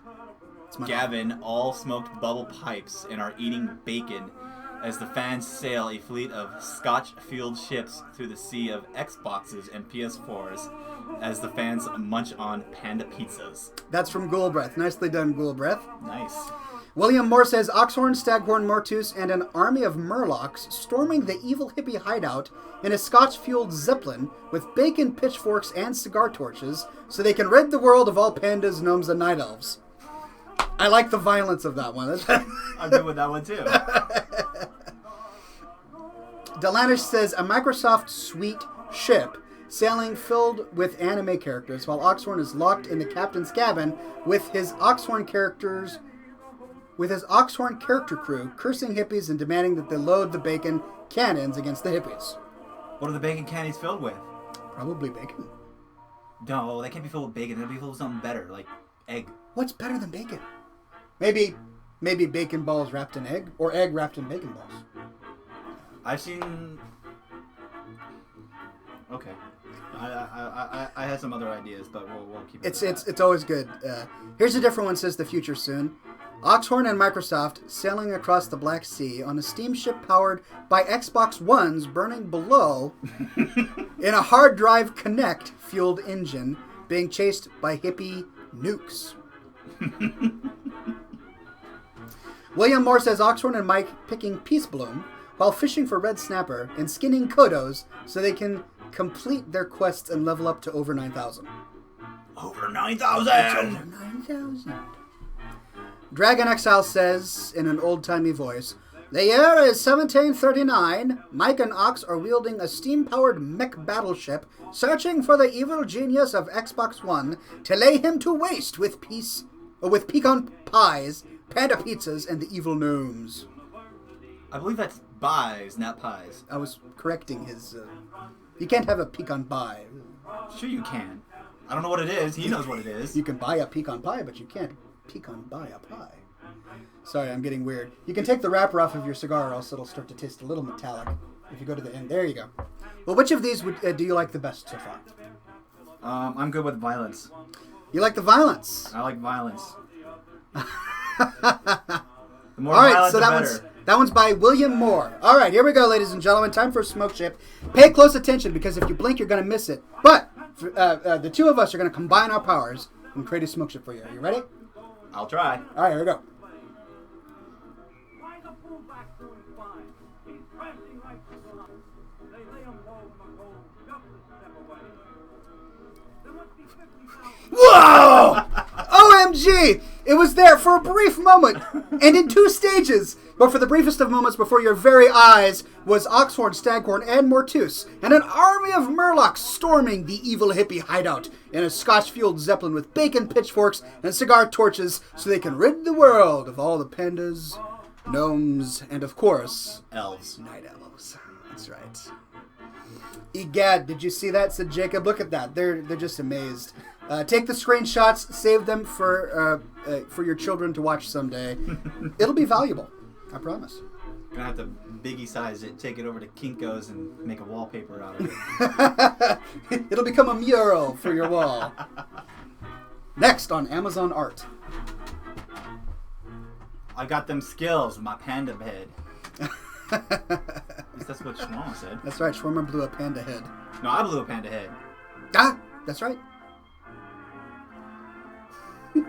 It's my Gavin all smoked bubble pipes and are eating bacon as the fans sail a fleet of Scotch-fueled ships through the sea of Xboxes and PS4s as the fans munch on panda pizzas. That's from Ghoulbreath. Nicely done, Ghoulbreath. Nice. William Moore says, Oxhorn, Staghorn, Mortus, and an army of Murlocs storming the evil hippie hideout in a Scotch-fueled Zeppelin with bacon pitchforks and cigar torches so they can rid the world of all pandas, gnomes, and night elves. I like the violence of that one. I'm good with that one, too. Delanish says, a Microsoft suite ship sailing filled with anime characters while Oxhorn is locked in the captain's cabin with his Oxhorn character crew cursing hippies and demanding that they load the bacon cannons against the hippies. What are the bacon candies filled with? Probably bacon. No, they can't be filled with bacon. They'll be filled with something better, like egg. What's better than bacon? Maybe bacon balls wrapped in egg, or egg wrapped in bacon balls. I've seen... Okay. I had some other ideas, but we'll keep it. It's always good. Here's a different one, says the future soon. Oxhorn and Microsoft sailing across the Black Sea on a steamship powered by Xbox Ones burning below in a hard drive Connect fueled engine being chased by hippie nukes. William Moore says Oxhorn and Mike picking Peace Bloom while fishing for red snapper and skinning Kodos so they can complete their quests and level up to over 9,000. Over 9,000! Over 9,000. Dragon Exile says, in an old-timey voice, the year is 1739. Mike and Ox are wielding a steam-powered mech battleship, searching for the evil genius of Xbox One to lay him to waste with pecan pies, panda pizzas, and the evil gnomes. I believe that's buys, not pies. I was correcting his... you can't have a pecan pie. Sure you can. I don't know what it is. He knows what it is. You can buy a pecan pie, but you can't pecan buy a pie. Sorry, I'm getting weird. You can take the wrapper off of your cigar, or else it'll start to taste a little metallic. If you go to the end, there you go. Well, which of these do you like the best so far? I'm good with violence. You like the violence. I like violence. The more All right, violent, so the that better. one's by William Moore. All right, here we go, ladies and gentlemen. Time for a smoke ship. Pay close attention, because if you blink, you're going to miss it. But the two of us are going to combine our powers and create a smoke ship for you. Are you ready? I'll try. All right, here we go. Whoa! OMG! It was there for a brief moment, and in two stages. But for the briefest of moments before your very eyes was Oxhorn, Staghorn, and Mortus, and an army of Murlocs storming the evil hippie hideout in a Scotch-fueled Zeppelin with bacon pitchforks and cigar torches so they can rid the world of all the pandas, gnomes, and of course, Elves. night elves. That's right. Egad, did you see that? Said Jacob. Look at that. They're just amazed. Take the screenshots. Save them for your children to watch someday. It'll be valuable. I promise. Gonna have to biggie size it, take it over to Kinko's, and make a wallpaper out of it. It'll become a mural for your wall. Next on Amazon Art. I got them skills, my panda head. At least that's what Shawarma said. That's right. Shawarma blew a panda head. No, I blew a panda head. Ah, that's right.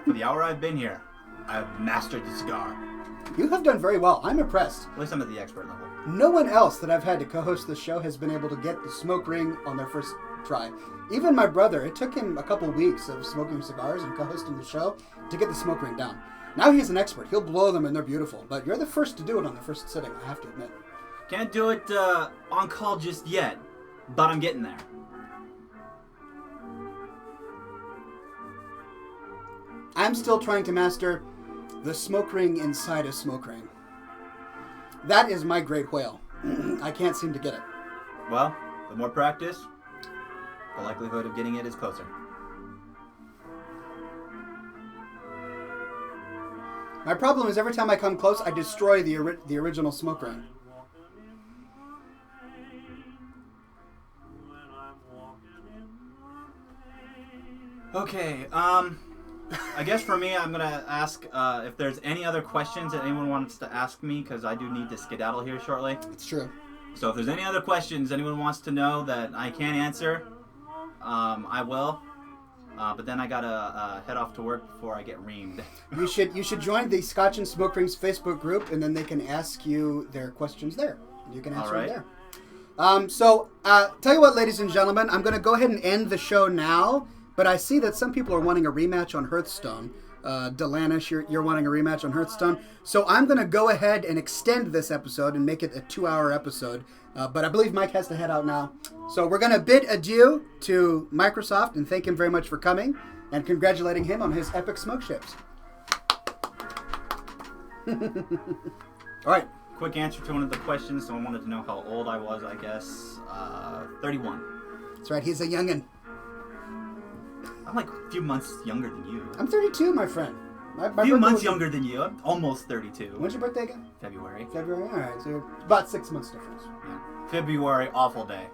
For the hour I've been here, I've mastered the cigar. You have done very well. I'm impressed. At least I'm at the expert level. No one else that I've had to co-host the show has been able to get the smoke ring on their first try. Even my brother, it took him a couple weeks of smoking cigars and co-hosting the show to get the smoke ring down. Now he's an expert. He'll blow them and they're beautiful. But you're the first to do it on the first sitting, I have to admit. Can't do it on call just yet, but I'm getting there. I'm still trying to master the smoke ring inside a smoke ring. That is my great whale. I can't seem to get it. Well, the more practice, the likelihood of getting it is closer. My problem is every time I come close, I destroy the original smoke ring. Okay, I guess for me, I'm going to ask if there's any other questions that anyone wants to ask me, because I do need to skedaddle here shortly. It's true. So if there's any other questions anyone wants to know that I can't answer, I will. But then I gotta head off to work before I get reamed. You should join the Scotch and Smoke Rings Facebook group, and then they can ask you their questions there. You can answer them there. Tell you what, ladies and gentlemen, I'm going to go ahead and end the show now. But I see that some people are wanting a rematch on Hearthstone. Delanish, you're wanting a rematch on Hearthstone. So I'm going to go ahead and extend this episode and make it a 2-hour episode. But I believe Mike has to head out now. So we're going to bid adieu to Mike-rosoft and thank him very much for coming and congratulating him on his epic smoke ships. All right. Quick answer to one of the questions. Someone wanted to know how old I was, I guess. 31. That's right. He's a youngin'. I'm like a few months younger than you. I'm 32, my friend. A few months younger than you. I'm almost 32. When's your birthday again? February. February? All right. So you're about 6 months difference. Yeah. February, awful day.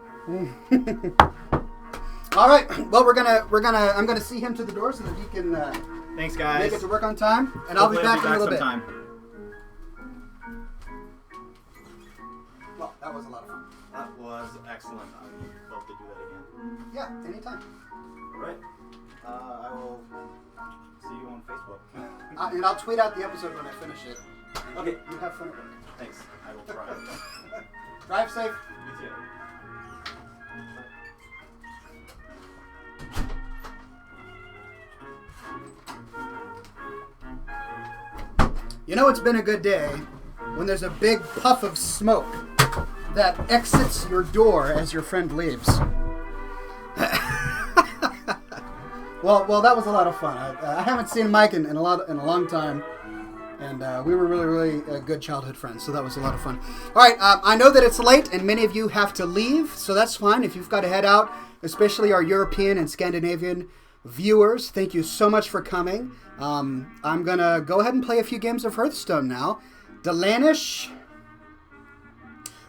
All right. Well, I'm gonna see him to the door so that he can. Thanks, guys. Make it to work on time, and I'll be back in a little bit. Sometime. Well, that was a lot of fun. That was excellent. I'd love to do that again. Yeah, anytime. All right. I will see you on Facebook. And I'll tweet out the episode when I finish it. Okay. You have fun at work. Thanks. I will try. Drive safe. You too. You know it's been a good day when there's a big puff of smoke that exits your door as your friend leaves. Well, that was a lot of fun. I haven't seen Mike in a long time, and we were really good childhood friends. So that was a lot of fun. All right, I know that it's late, and many of you have to leave, so that's fine if you've got to head out. Especially our European and Scandinavian viewers, thank you so much for coming. I'm gonna go ahead and play a few games of Hearthstone now. Delanish,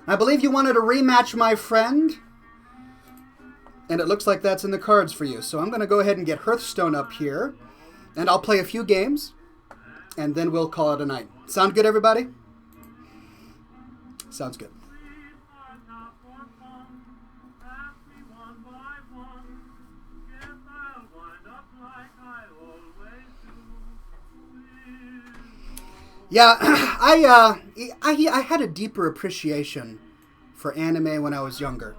I believe you wanted a rematch, my friend. And it looks like that's in the cards for you. So I'm going to go ahead and get Hearthstone up here. And I'll play a few games. And then we'll call it a night. Sound good, everybody? Sounds good. Yeah, I had a deeper appreciation for anime when I was younger.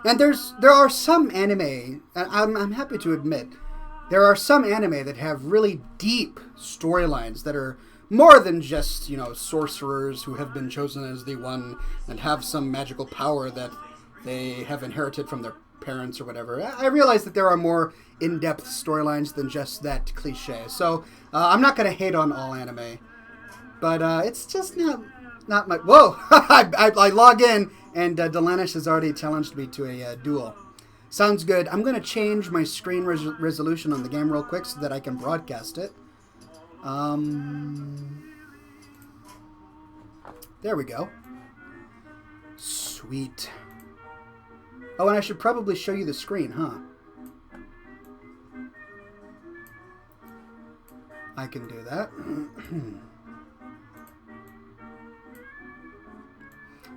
And there are some anime, and I'm happy to admit, there are some anime that have really deep storylines that are more than just, sorcerers who have been chosen as the one and have some magical power that they have inherited from their parents or whatever. I realize that there are more in-depth storylines than just that cliche. So I'm not going to hate on all anime, but it's just not my... Whoa! I log in, and Delanish has already challenged me to a duel. Sounds good. I'm going to change my screen resolution on the game real quick so that I can broadcast it. There we go. Sweet. Oh, and I should probably show you the screen, huh? I can do that.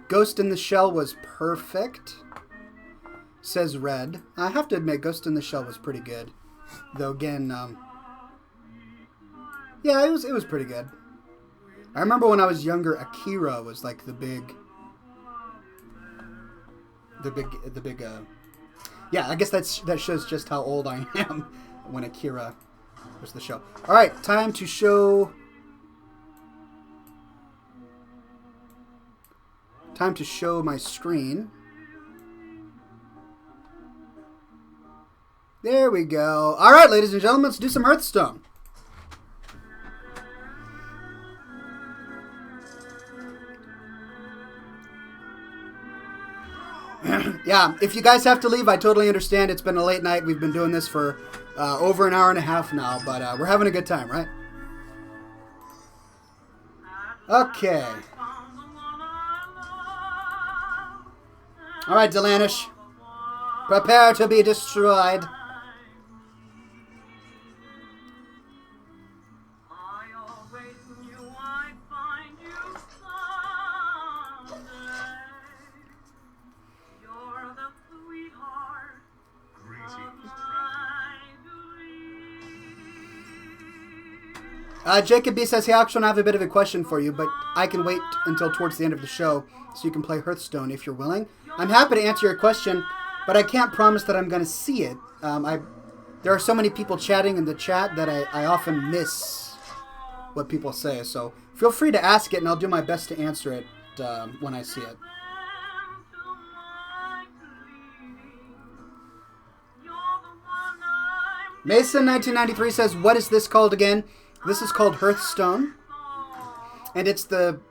Ghost in the Shell was perfect, says Red. I have to admit, Ghost in the Shell was pretty good. Though again, yeah, it was pretty good. I remember when I was younger, Akira was like the big, yeah, I guess that shows just how old I am when Akira was the show. All right, time to show my screen. There we go. All right, ladies and gentlemen, let's do some Hearthstone. Yeah, if you guys have to leave, I totally understand. It's been a late night. We've been doing this for over an hour and a half now, but we're having a good time, right? Okay. All right, Delanish. Prepare to be destroyed. Jacob B says, hey, Oxhorn, I have a bit of a question for you, but I can wait until towards the end of the show so you can play Hearthstone if you're willing. I'm happy to answer your question, but I can't promise that I'm going to see it. There are so many people chatting in the chat that I often miss what people say, so feel free to ask it, and I'll do my best to answer it when I see it. Mason1993 says, what is this called again? This is called Hearthstone. And it's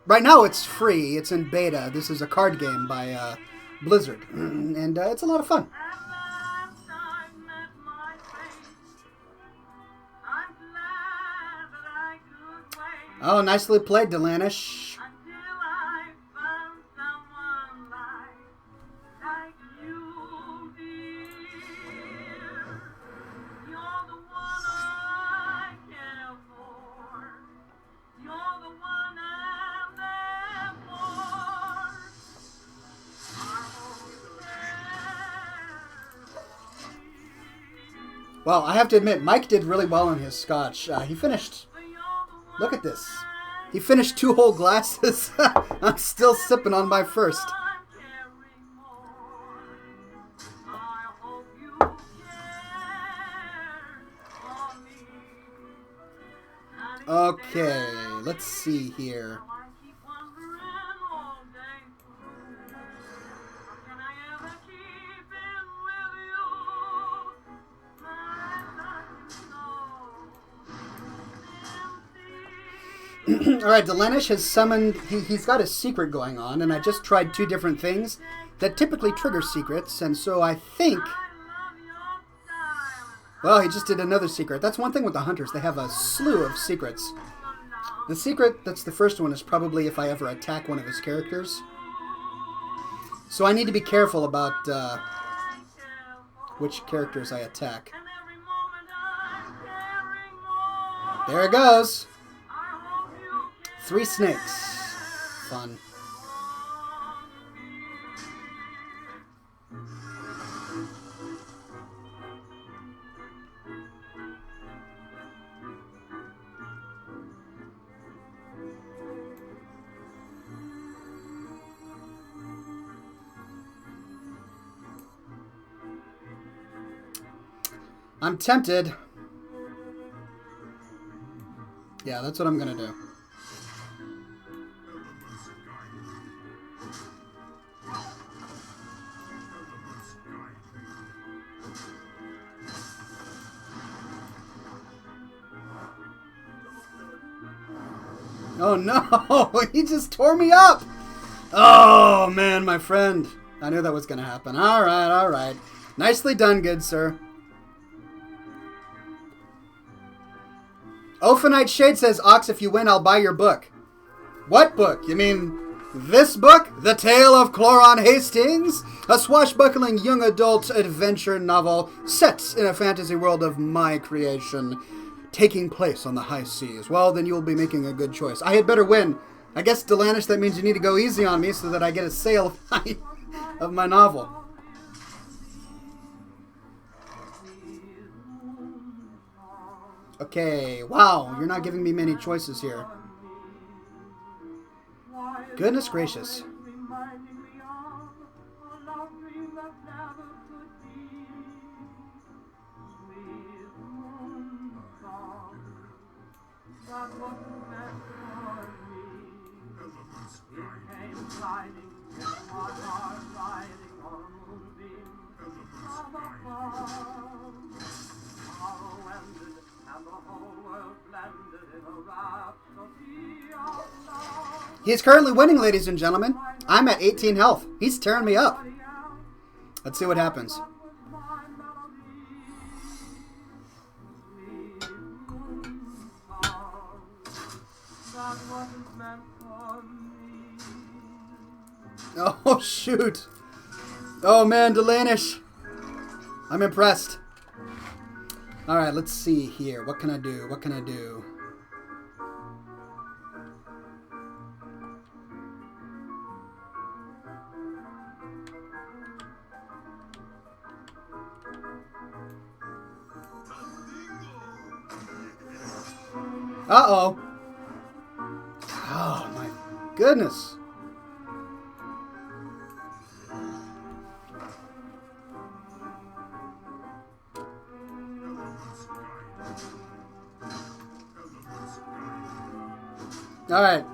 right now it's free. It's in beta. This is a card game by Blizzard. And it's a lot of fun. Oh, nicely played, Delanish. Well, I have to admit, Mike did really well in his Scotch. He finished... Look at this. He finished 2 whole glasses. I'm still sipping on my first. Okay, let's see here. Alright, Delanish has summoned... He's got a secret going on, and I just tried 2 different things that typically trigger secrets, and so I think... Well, he just did another secret. That's one thing with the hunters. They have a slew of secrets. The secret that's the first one is probably if I ever attack one of his characters. So I need to be careful about which characters I attack. There it goes. 3 snakes. Fun. I'm tempted. Yeah, that's what I'm gonna do. Oh no! He just tore me up! Oh man, my friend. I knew that was gonna happen. Alright, alright. Nicely done, good sir. Ophanite Shade says, Ox, if you win, I'll buy your book. What book? You mean this book? The Tale of Cloron Hastings? A swashbuckling young adult adventure novel set in a fantasy world of my creation, taking place on the high seas. Well, then you'll be making a good choice. I had better win. I guess, Delanish, that means you need to go easy on me so that I get a sale of my novel. Okay, wow, you're not giving me many choices here. Goodness gracious. He's currently winning, ladies and gentlemen. I'm at 18 health. He's tearing me up. Let's see what happens. Oh, shoot. Oh, man, Delanish. I'm impressed. All right, let's see here. What can I do? What can I do? Uh-oh. Oh, my goodness. Alright,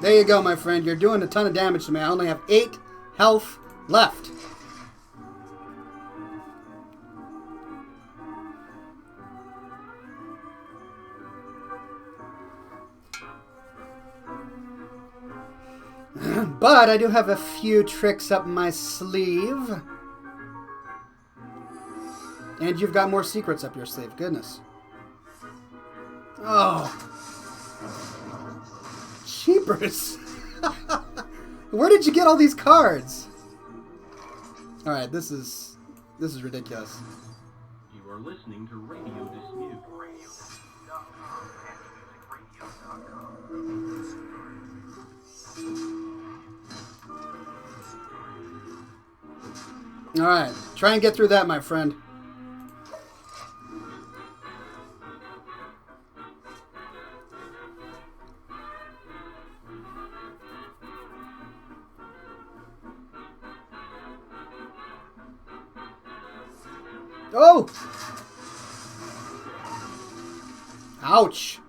there you go, my friend. You're doing a ton of damage to me. I only have 8 health left. But I do have a few tricks up my sleeve. And you've got more secrets up your sleeve. Goodness. Oh. Cheapers. Where did you get all these cards? Alright, this is ridiculous. You are listening to Radio Dispute. Alright, try and get through that, my friend. Oh! Ouch!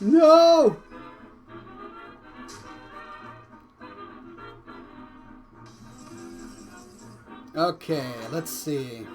No! Okay, let's see.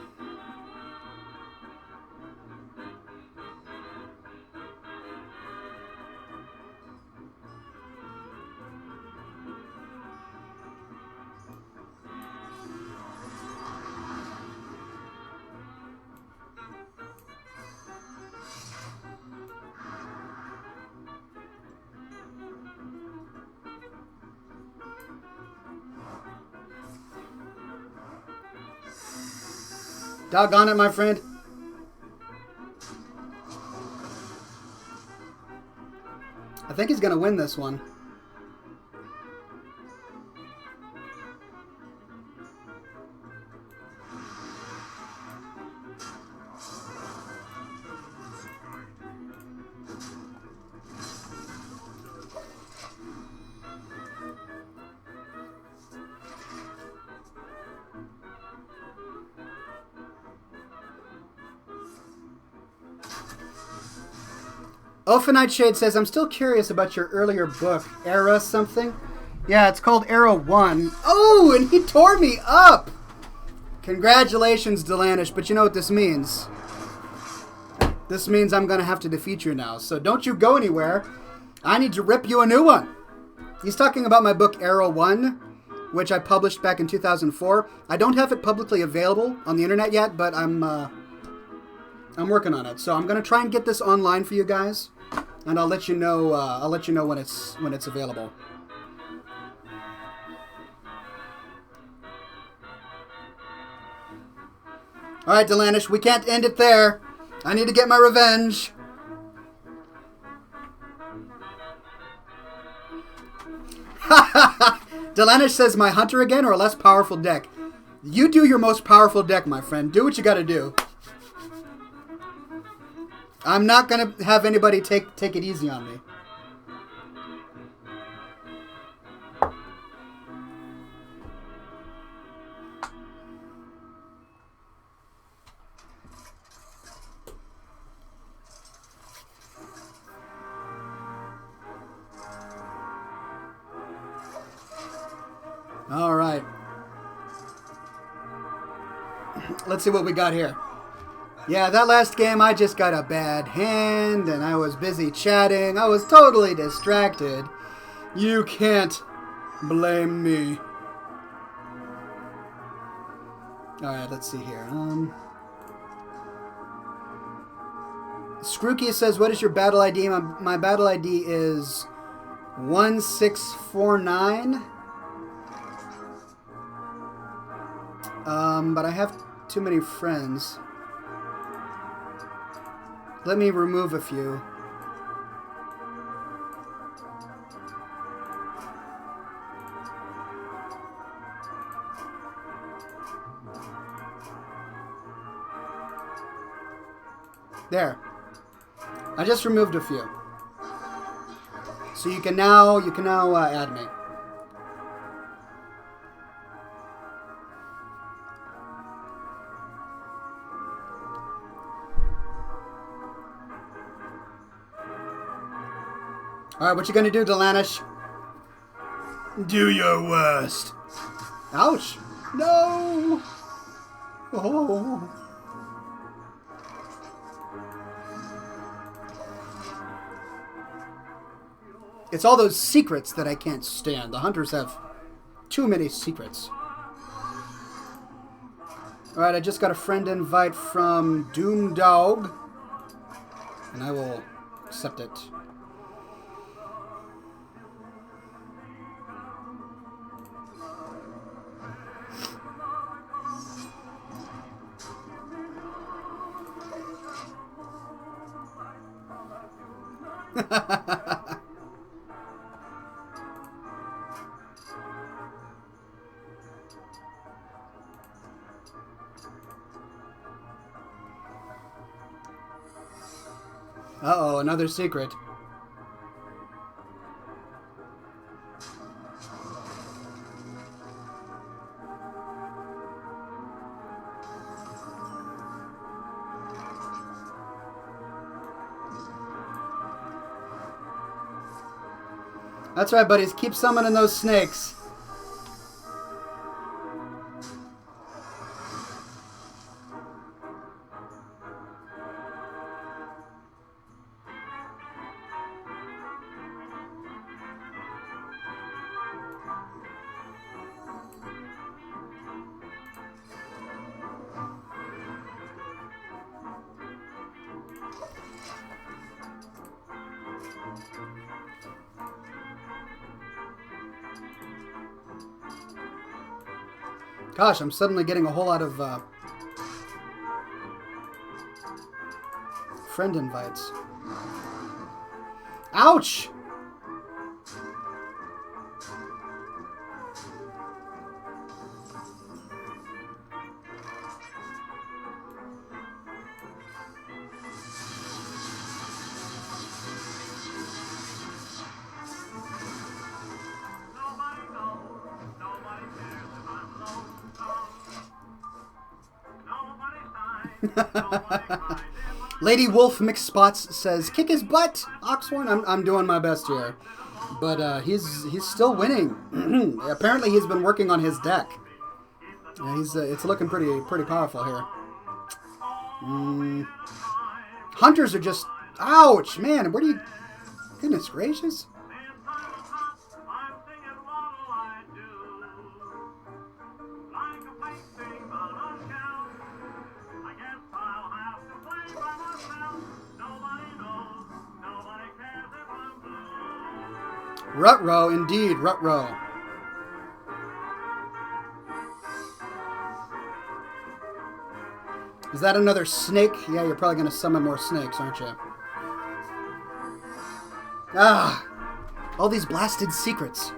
Doggone it, my friend. I think he's going to win this one. Ophanite Shade says, I'm still curious about your earlier book, Era something. Yeah, it's called Era 1. Oh, and he tore me up! Congratulations, Delanish, but you know what this means. This means I'm going to have to defeat you now, so don't you go anywhere. I need to rip you a new one. He's talking about my book, Era 1, which I published back in 2004. I don't have it publicly available on the internet yet, but I'm working on it. So I'm going to try and get this online for you guys. And I'll let you know. When it's available. All right, Delanish, we can't end it there. I need to get my revenge. Delanish says, "My hunter again, or a less powerful deck." You do your most powerful deck, my friend. Do what you got to do. I'm not going to have anybody take it easy on me. All right. Let's see what we got here. Yeah, that last game, I just got a bad hand, and I was busy chatting. I was totally distracted. You can't blame me. Alright, let's see here. Scrooky says, what is your battle ID? My battle ID is 1649. But I have too many friends. Let me remove a few. There. I just removed a few. So you can now add me. Alright, what you gonna do, Delanish? Do your worst. Ouch. No. Oh. It's all those secrets that I can't stand. The hunters have too many secrets. Alright, I just got a friend invite from Doom Dog. And I will accept it. Uh-oh, another secret. That's right, buddies. Keep summoning those snakes. Gosh, I'm suddenly getting a whole lot of friend invites. Ouch! Lady Wolf Mixed Spots says, "Kick his butt, Oxhorn." I'm doing my best here, but he's still winning. Apparently, he's been working on his deck. It's looking pretty powerful here. Hunters are just ouch, man. Where do you? Goodness gracious. Rut-row, indeed, rut-row. Is that another snake? Yeah, you're probably going to summon more snakes, aren't you? Ah! All these blasted secrets.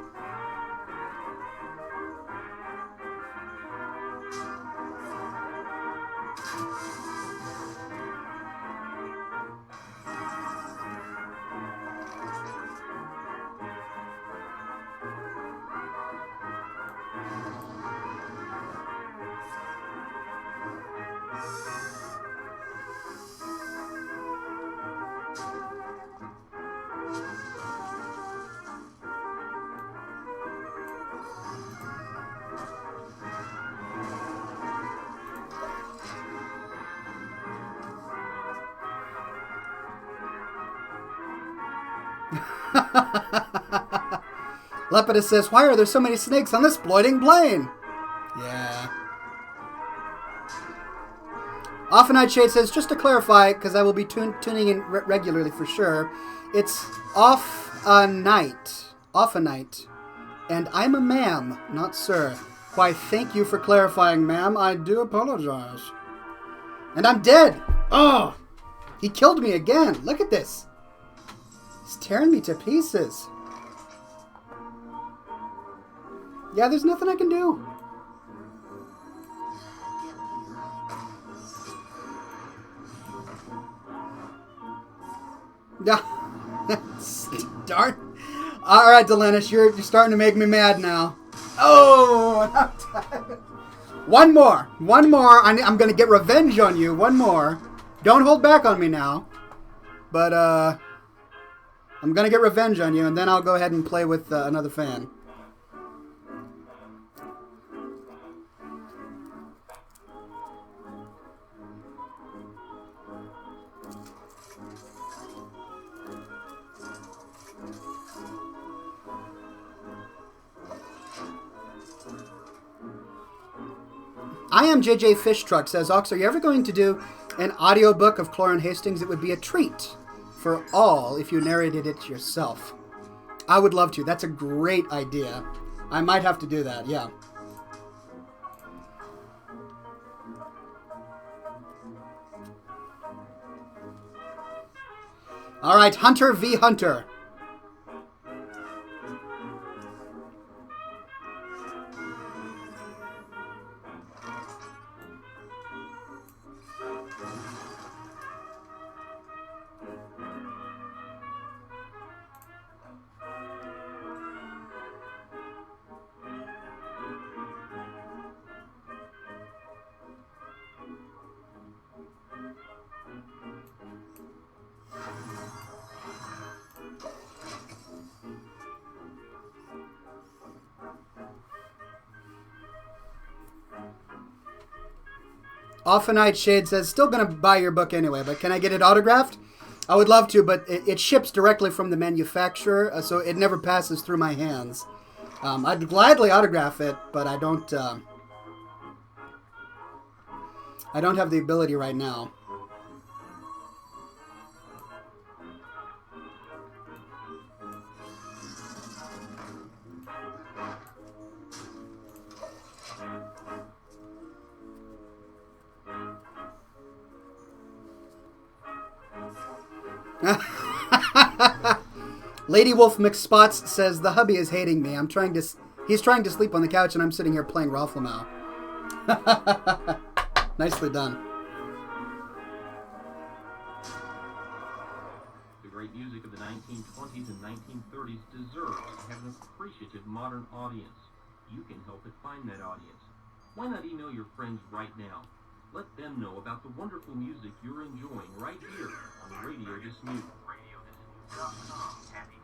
Lepidus says, "Why are there so many snakes on this bloating plane?" Yeah. Off a Night Shade says, just to clarify, because I will be tuning in regularly for sure, it's off a night. Off a night. And I'm a ma'am, not sir. Why, thank you for clarifying, ma'am. I do apologize. And I'm dead. Oh, he killed me again. Look at this. He's tearing me to pieces. Yeah, there's nothing I can do. Yeah. Darn. All right, Delenis, you're starting to make me mad now. Oh, one more. I'm going to get revenge on you. One more. Don't hold back on me now. But I'm going to get revenge on you, and then I'll go ahead and play with another fan. I am JJ Fish Truck says, Ox, are you ever going to do an audiobook of Cloran Hastings? It would be a treat for all if you narrated it yourself. I would love to. That's a great idea. I might have to do that, yeah. All right, Hunter v. Hunter. Off a Night Shade says, still going to buy your book anyway, but can I get it autographed? I would love to, but it ships directly from the manufacturer, so it never passes through my hands. I'd gladly autograph it, but I don't have the ability right now. Lady Wolf McSpots says the hubby is hating me. He's trying to sleep on the couch, and I'm sitting here playing Rolflamau. Nicely done. The great music of the 1920s and 1930s deserves to have an appreciative modern audience. You can help it find that audience. Why not email your friends right now? Let them know about the wonderful music you're enjoying right here on Radio Dismute. RadioDismute.com, HappyMusicRadio.com.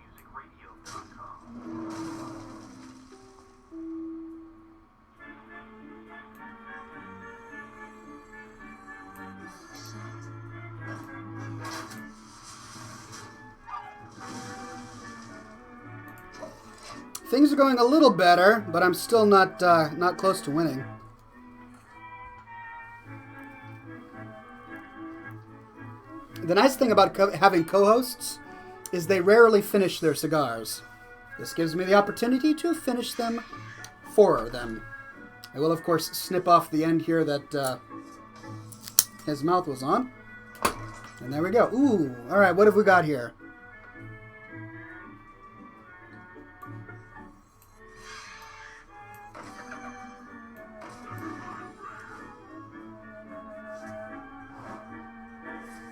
Things are going a little better, but I'm still not close to winning. The nice thing about having co-hosts is they rarely finish their cigars. This gives me the opportunity to finish them for them. I will, of course, snip off the end here that his mouth was on. And there we go. Ooh, all right, what have we got here?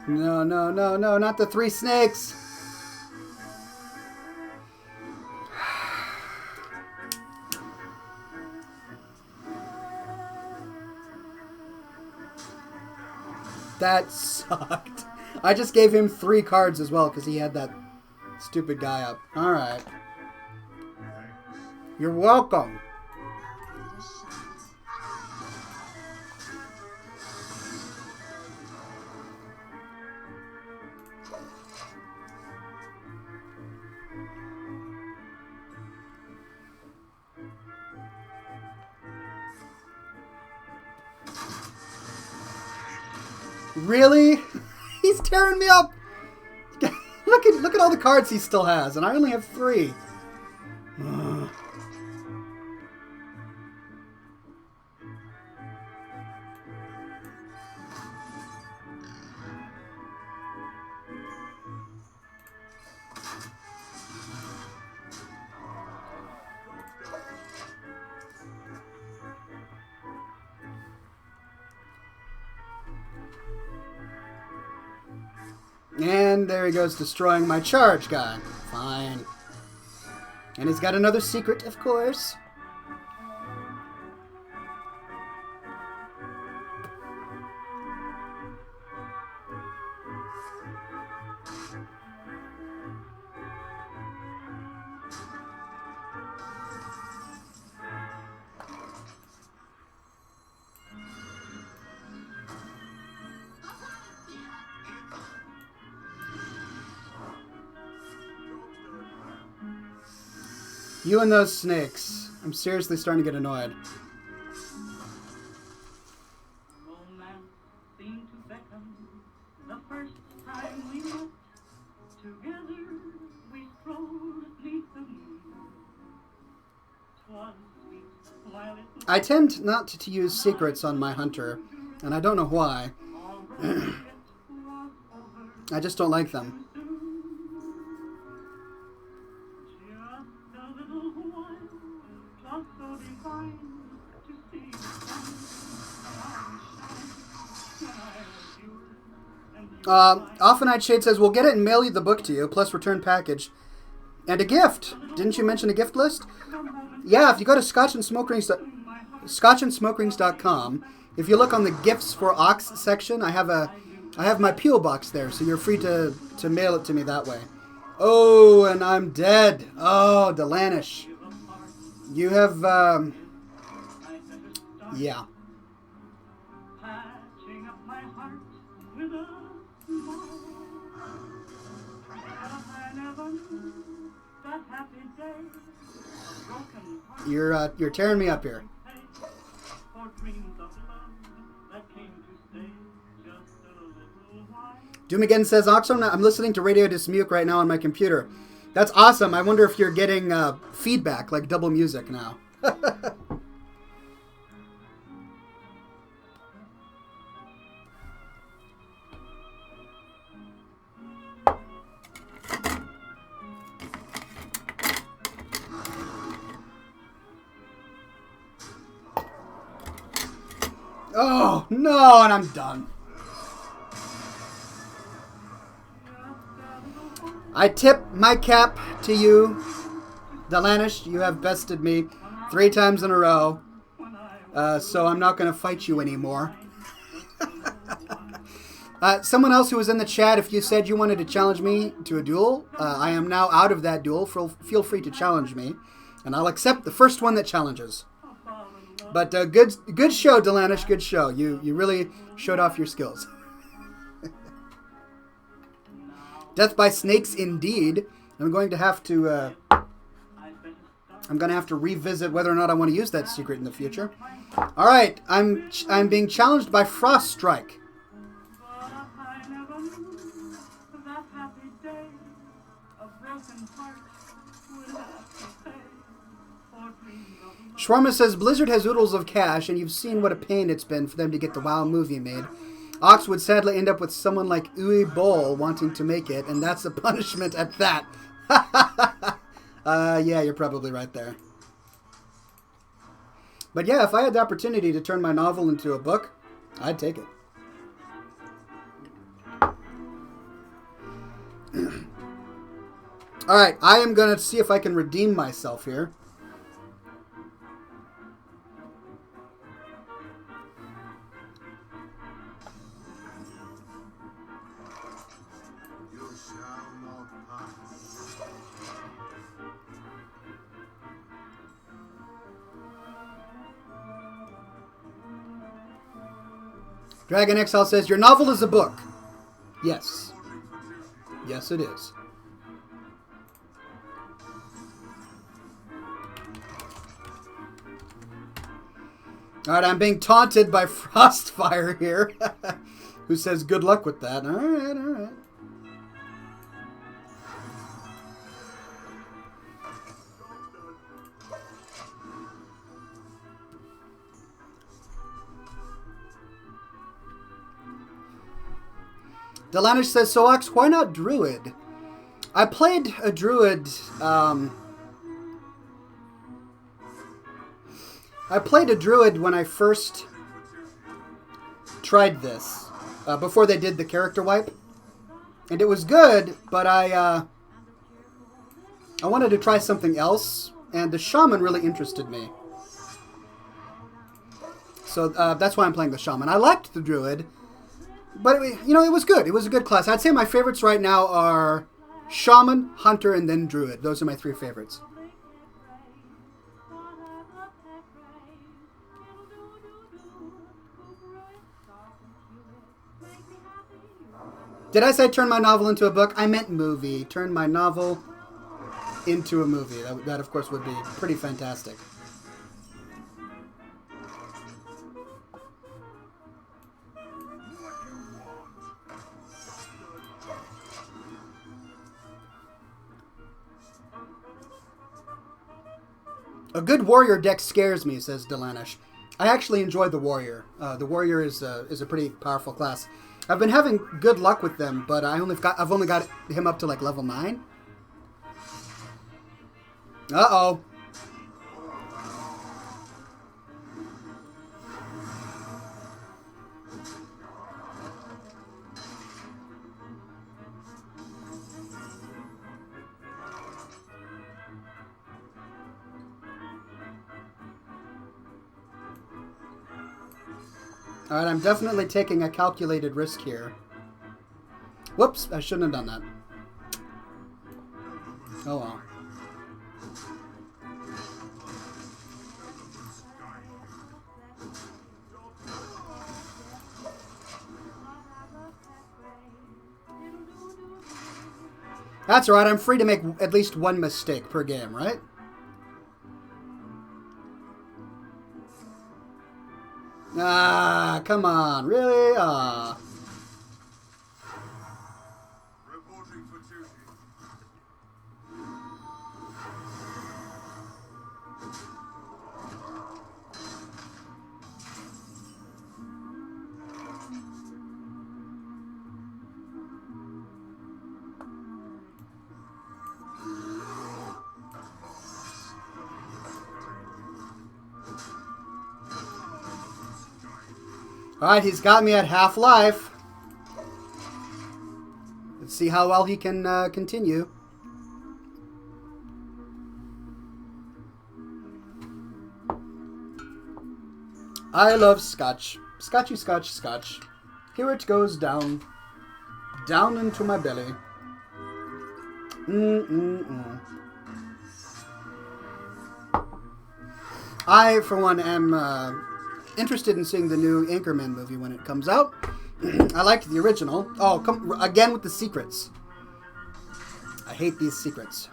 No, no, no, no, not the three snakes. That sucked. I just gave him 3 cards as well because he had that stupid guy up. All right. You're welcome. Really? He's tearing me up. Look at all the cards he still has, and I only have 3. Ugh. And there he goes, destroying my charge guy. Fine. And he's got another secret, of course. You and those snakes. I'm seriously starting to get annoyed. Romance seemed to beckon the first time we met. Together we strolled beneath the moon. 'Twas sweet, my little I tend not to use secrets on my hunter, and I don't know why. I just don't like them. Off Night Shade says, we'll get it and mail you the book to you, plus return package. And a gift. Didn't you mention a gift list? Yeah, if you go to scotchandsmokerings.com, if you look on the gifts for Ox section, I have my P.O. box there, so you're free to mail it to me that way. Oh, and I'm dead. Oh, Delanish. You have, yeah. patching up my heart with a smile. I never knew that happy day. A broken heart You're tearing me up here. for dreams of love that came to stay just a little while. Doom Again says, Oxhorn, I'm listening to Radio Dismute right now on my computer. That's awesome. I wonder if you're getting feedback, like double music now. Oh, no, and I'm done. I tip my cap to you, Delanish. You have bested me 3 times in a row, so I'm not going to fight you anymore. Someone else who was in the chat, if you said you wanted to challenge me to a duel, I am now out of that duel. Feel free to challenge me, and I'll accept the first one that challenges. But good show, Delanish. Good show. You really showed off your skills. Death by snakes, indeed. I'm going to have to revisit whether or not I want to use that secret in the future. All right, I'm being challenged by Frost Strike. But I never knew that happy day. A broken heart will have to pay for dreams of love. Shawarma says Blizzard has oodles of cash, and you've seen what a pain it's been for them to get the WoW movie made. Ox would sadly end up with someone like Uwe Boll wanting to make it, and that's a punishment at that. Yeah, you're probably right there. But yeah, if I had the opportunity to turn my novel into a book, I'd take it. Alright, I am going to see if I can redeem myself here. Dragon XL says, your novel is a book. Yes. Yes, it is. Alright, I'm being taunted by Frostfire here. Who says good luck with that? All right, all right. Delanish says, so Ox, why not Druid? I played a Druid, when I first tried this, before they did the character wipe. And it was good, but I wanted to try something else, and the Shaman really interested me. So that's why I'm playing the Shaman. I liked the Druid, but it was good. It was a good class. I'd say my favorites right now are Shaman, Hunter, and then Druid. Those are my 3 favorites. Did I say turn my novel into a book? I meant movie. Turn my novel into a movie. That of course, would be pretty fantastic. A good warrior deck scares me, says Delanish. I actually enjoy the warrior. The warrior is a pretty powerful class. I've been having good luck with them, but I've only got him up to like level 9. Uh-oh. Alright, I'm definitely taking a calculated risk here. Whoops, I shouldn't have done that. Oh well. That's alright, I'm free to make at least one mistake per game, right? Ah, come on, really? Ah. Reporting for duty. Alright, he's got me at half life. Let's see how well he can continue. I love Scotch. Scotchy Scotch Scotch. Here it goes down. Down into my belly. I, for one, am interested in seeing the new Anchorman movie when it comes out. I liked the original. Oh, come again with the secrets. I hate these secrets.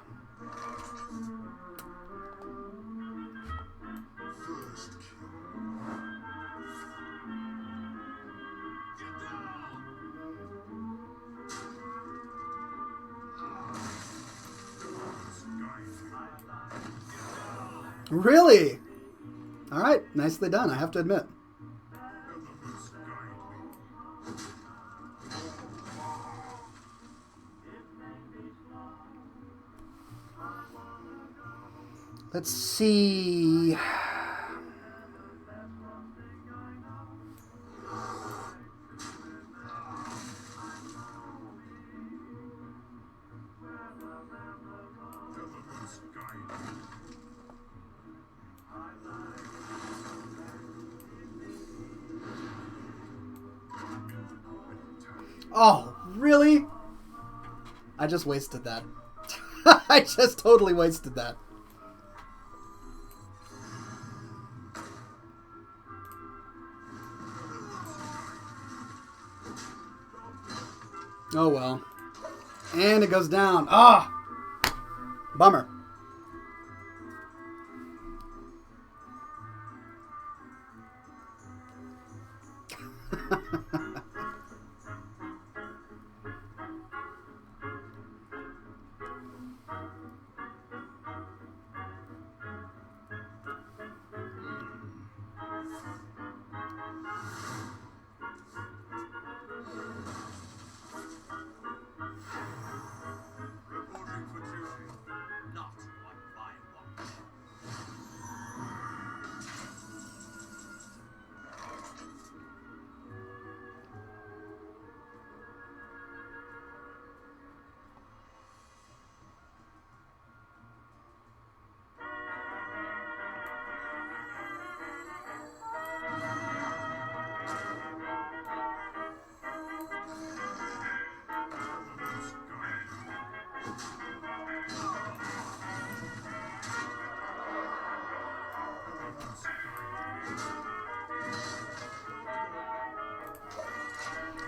Really? All right, nicely done, I have to admit. Let's see. Oh, really? I just wasted that. I just totally wasted that. Oh well. And it goes down. Ah! Bummer.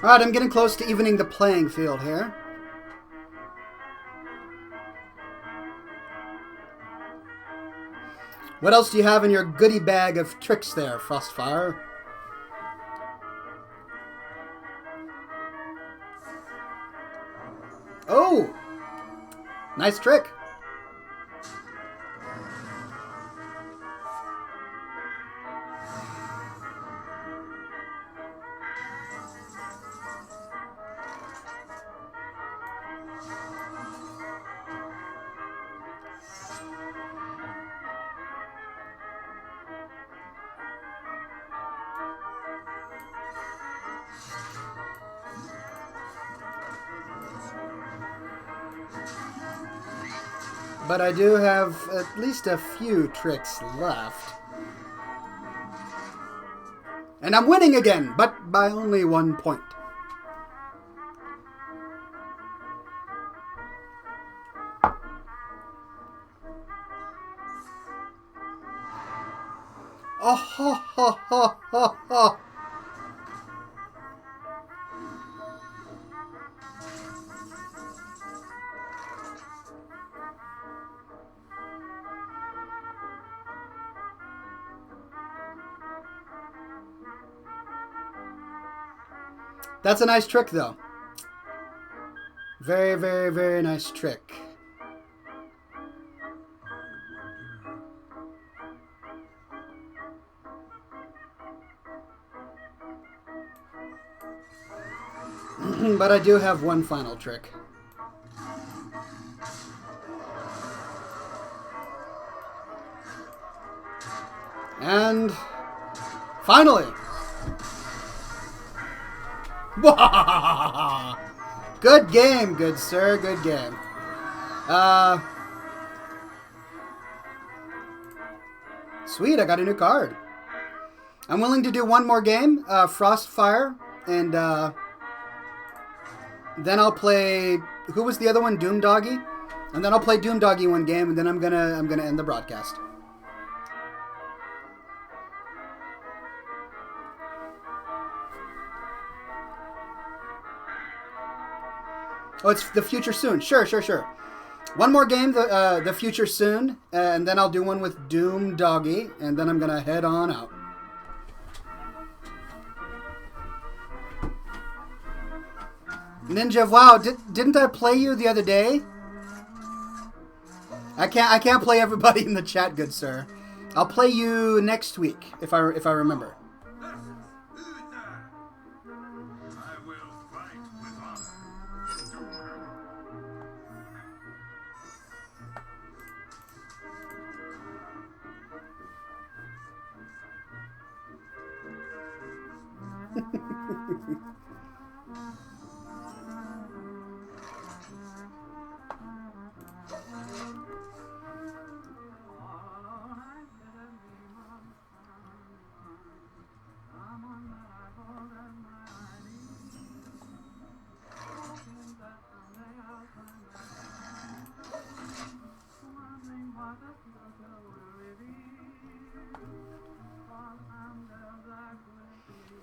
Alright, I'm getting close to evening the playing field here. What else do you have in your goodie bag of tricks there, Frostfire? Oh! Nice trick. But I do have at least a few tricks left. And I'm winning again, but by only 1 point. Oh, ho, ho, ho, ho, ho. That's a nice trick, though. Very, very, very nice trick. But I do have one final trick. And finally! Good game, good sir, good game. Sweet, I got a new card. I'm willing to do one more game, Frostfire, and then I'll play. Who was the other one? Doom Doggy, and then I'll play Doom Doggy one game, and then I'm gonna end the broadcast. Oh, it's the future soon. Sure. One more game, the future soon, and then I'll do one with Doom Doggy, and then I'm gonna head on out. Ninja, wow, didn't I play you the other day? I can't play everybody in the chat, good sir. I'll play you next week if I remember.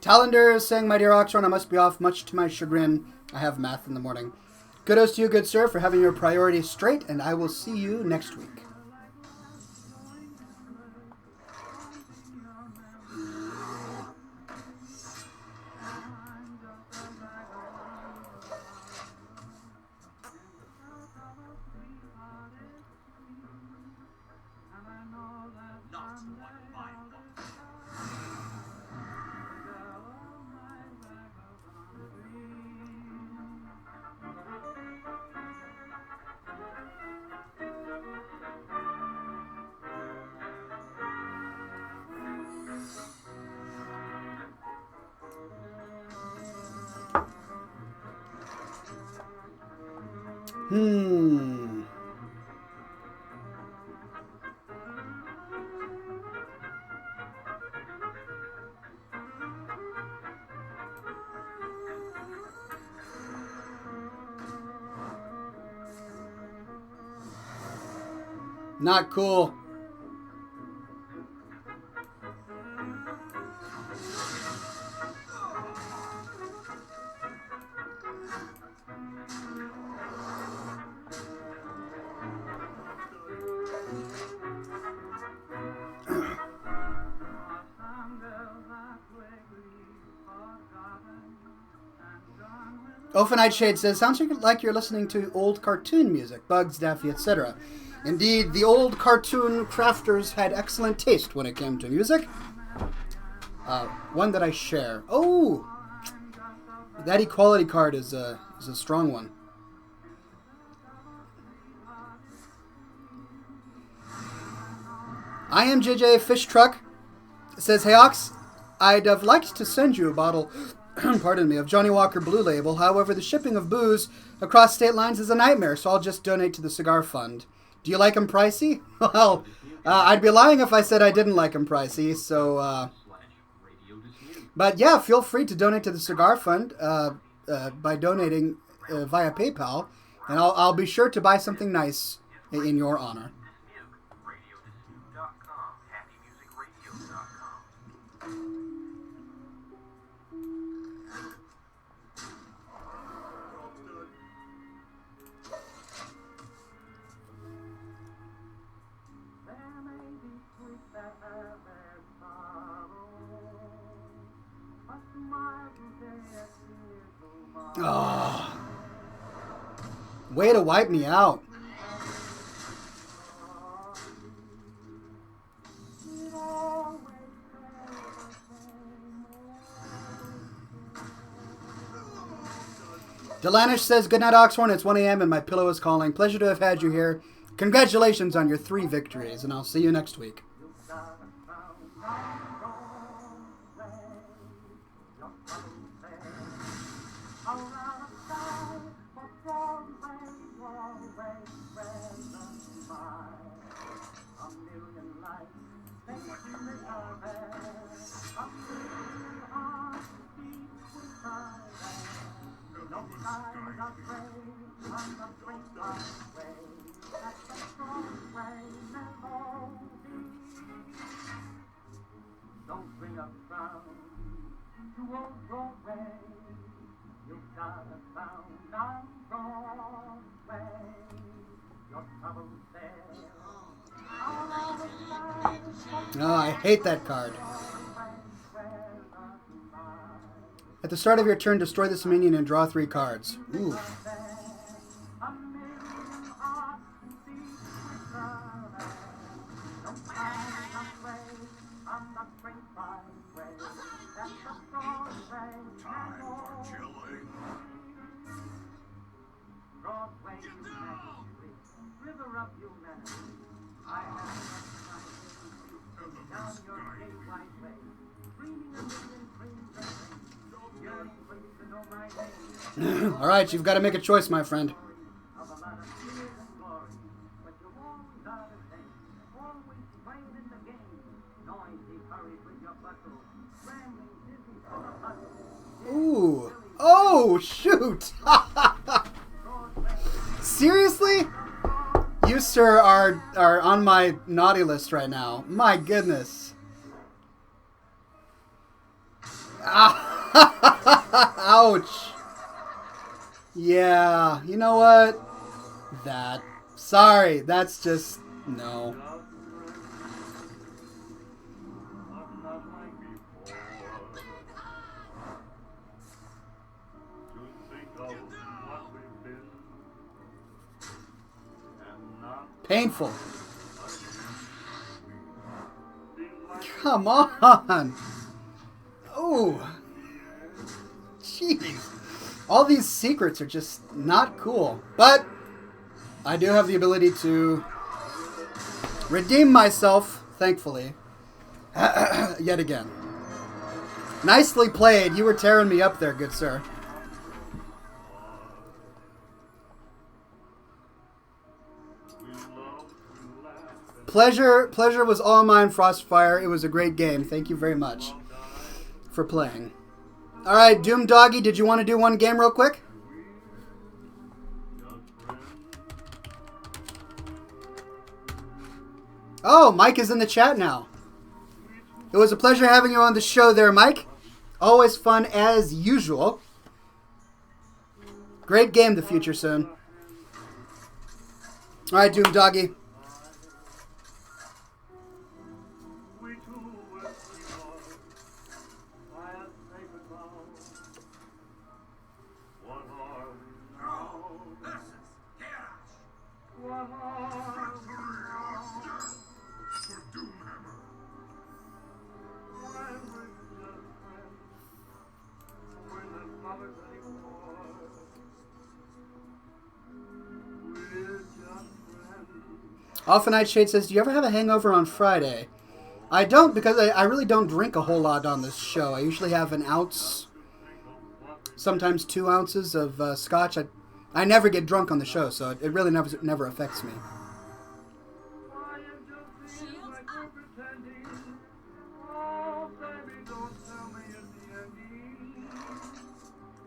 Talander is saying, my dear Oxhorn, I must be off, much to my chagrin. I have math in the morning. Kudos to you, good sir, for having your priorities straight, and I will see you next week. Not cool. Ofa Nightshade says, sounds like you're listening to old cartoon music, Bugs, Daffy, etc. Indeed, the old cartoon crafters had excellent taste when it came to music. One that I share. Oh! That equality card is a strong one. I am JJ Fish Truck. Says, hey Ox, I'd have liked to send you a bottle pardon me, of Johnny Walker Blue Label. However, the shipping of booze across state lines is a nightmare, so I'll just donate to the Cigar Fund. Do you like them pricey? Well, I'd be lying if I said I didn't like them pricey, so, but yeah, feel free to donate to the Cigar Fund by donating via PayPal, and I'll be sure to buy something nice in your honor. Oh, way to wipe me out. Delanish says, good night, Oxhorn. It's 1 a.m. and my pillow is calling. Pleasure to have had you here. Congratulations on your 3 victories, and I'll see you next week. Don't bring up frown to old Broadway. You've got a sound on Broadway. Your troubles there. Oh, I hate that card. At the start of your turn, destroy this minion and draw 3 cards. Ooh. All right, you've got to make a choice, my friend. Ooh. Oh, shoot. Seriously? You, sir, are on my naughty list right now. My goodness. Ouch. Yeah, you know what? Sorry, that's just... no. Painful. Come on. Oh. Jeez. All these secrets are just not cool. But I do have the ability to redeem myself, thankfully, yet again. Nicely played. You were tearing me up there, good sir. Pleasure was all mine, Frostfire. It was a great game. Thank you very much for playing. All right, Doom Doggy, did you want to do one game real quick? Oh, Mike is in the chat now. It was a pleasure having you on the show there, Mike. Always fun as usual. Great game, the future soon. All right, Doom Doggy. Off Nightshade says, do you ever have a hangover on Friday? I don't, because I really don't drink a whole lot on this show. I usually have an ounce, sometimes 2 ounces of scotch. I never get drunk on the show, so it really never affects me.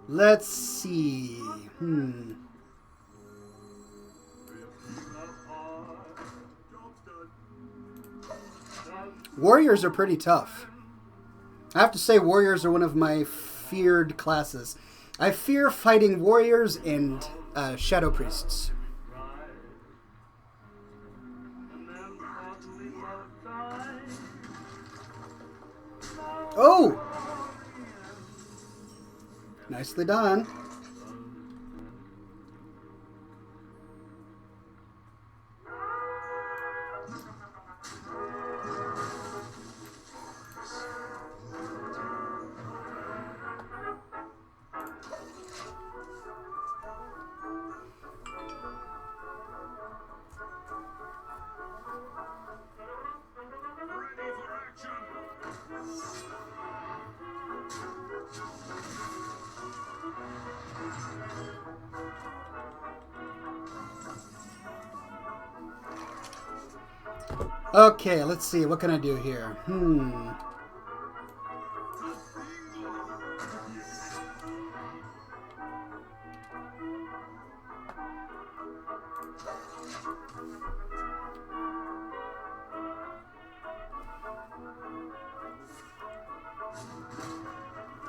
Let's see. Warriors are pretty tough. I have to say, warriors are one of my feared classes. I fear fighting warriors and shadow priests. Oh! Nicely done. Okay, let's see. What can I do here?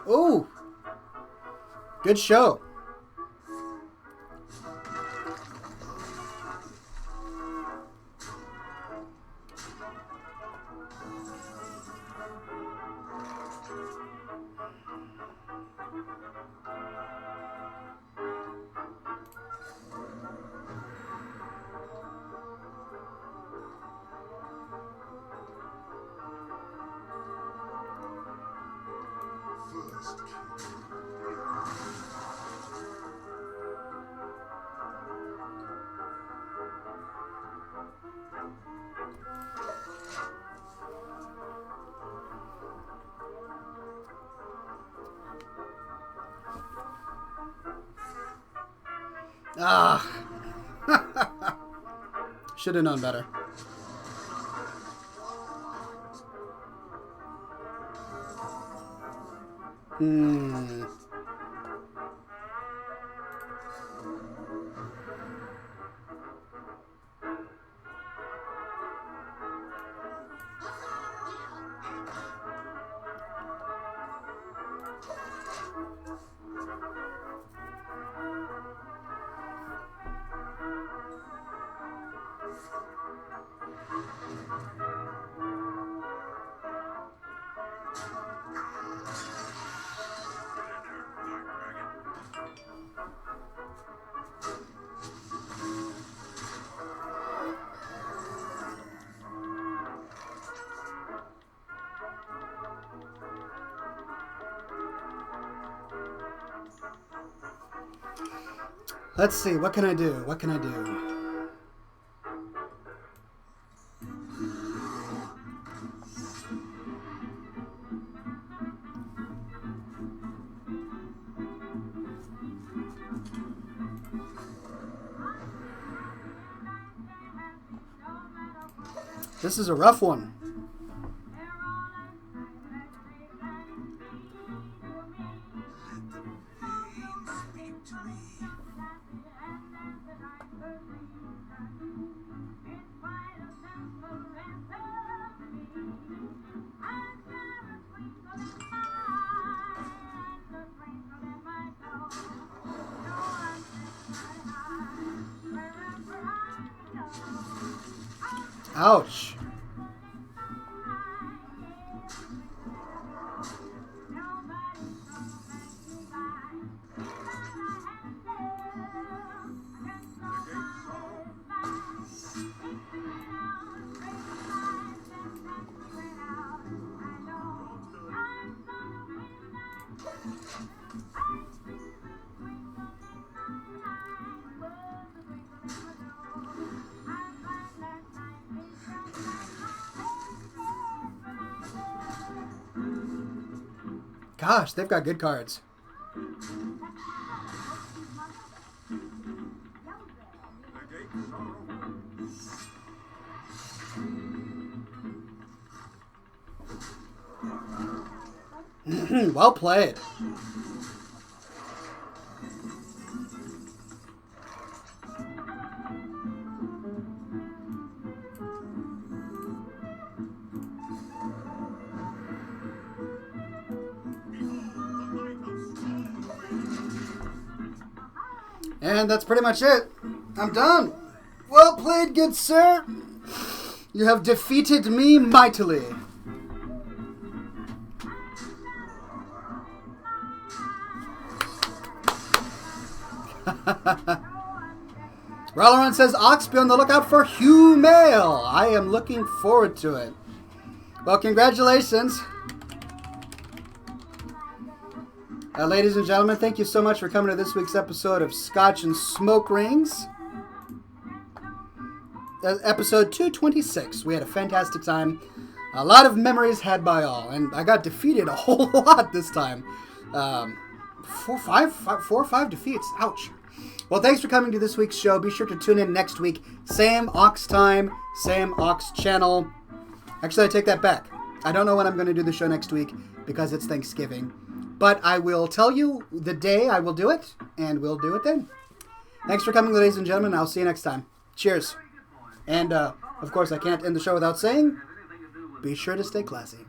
Oh! Good show. Ah. Should have known better. Let's see. What can I do? What can I do? This is a rough one. Ouch. Gosh, they've got good cards. Well played. And that's pretty much it. I'm done. Well played, good sir. You have defeated me mightily. Ralloran says, Ox, be on the lookout for Hugh Mail. I am looking forward to it. Well, congratulations. Ladies and gentlemen, thank you so much for coming to this week's episode of Scotch and Smoke Rings. Episode 226. We had a fantastic time. A lot of memories had by all. And I got defeated a whole lot this time. 4 or 5 defeats. Ouch. Well, thanks for coming to this week's show. Be sure to tune in next week. Same Ox time, same Ox channel. Actually, I take that back. I don't know when I'm going to do the show next week because it's Thanksgiving. But I will tell you the day I will do it, and we'll do it then. Thanks for coming, ladies and gentlemen. I'll see you next time. Cheers. And, of course, I can't end the show without saying, be sure to stay classy.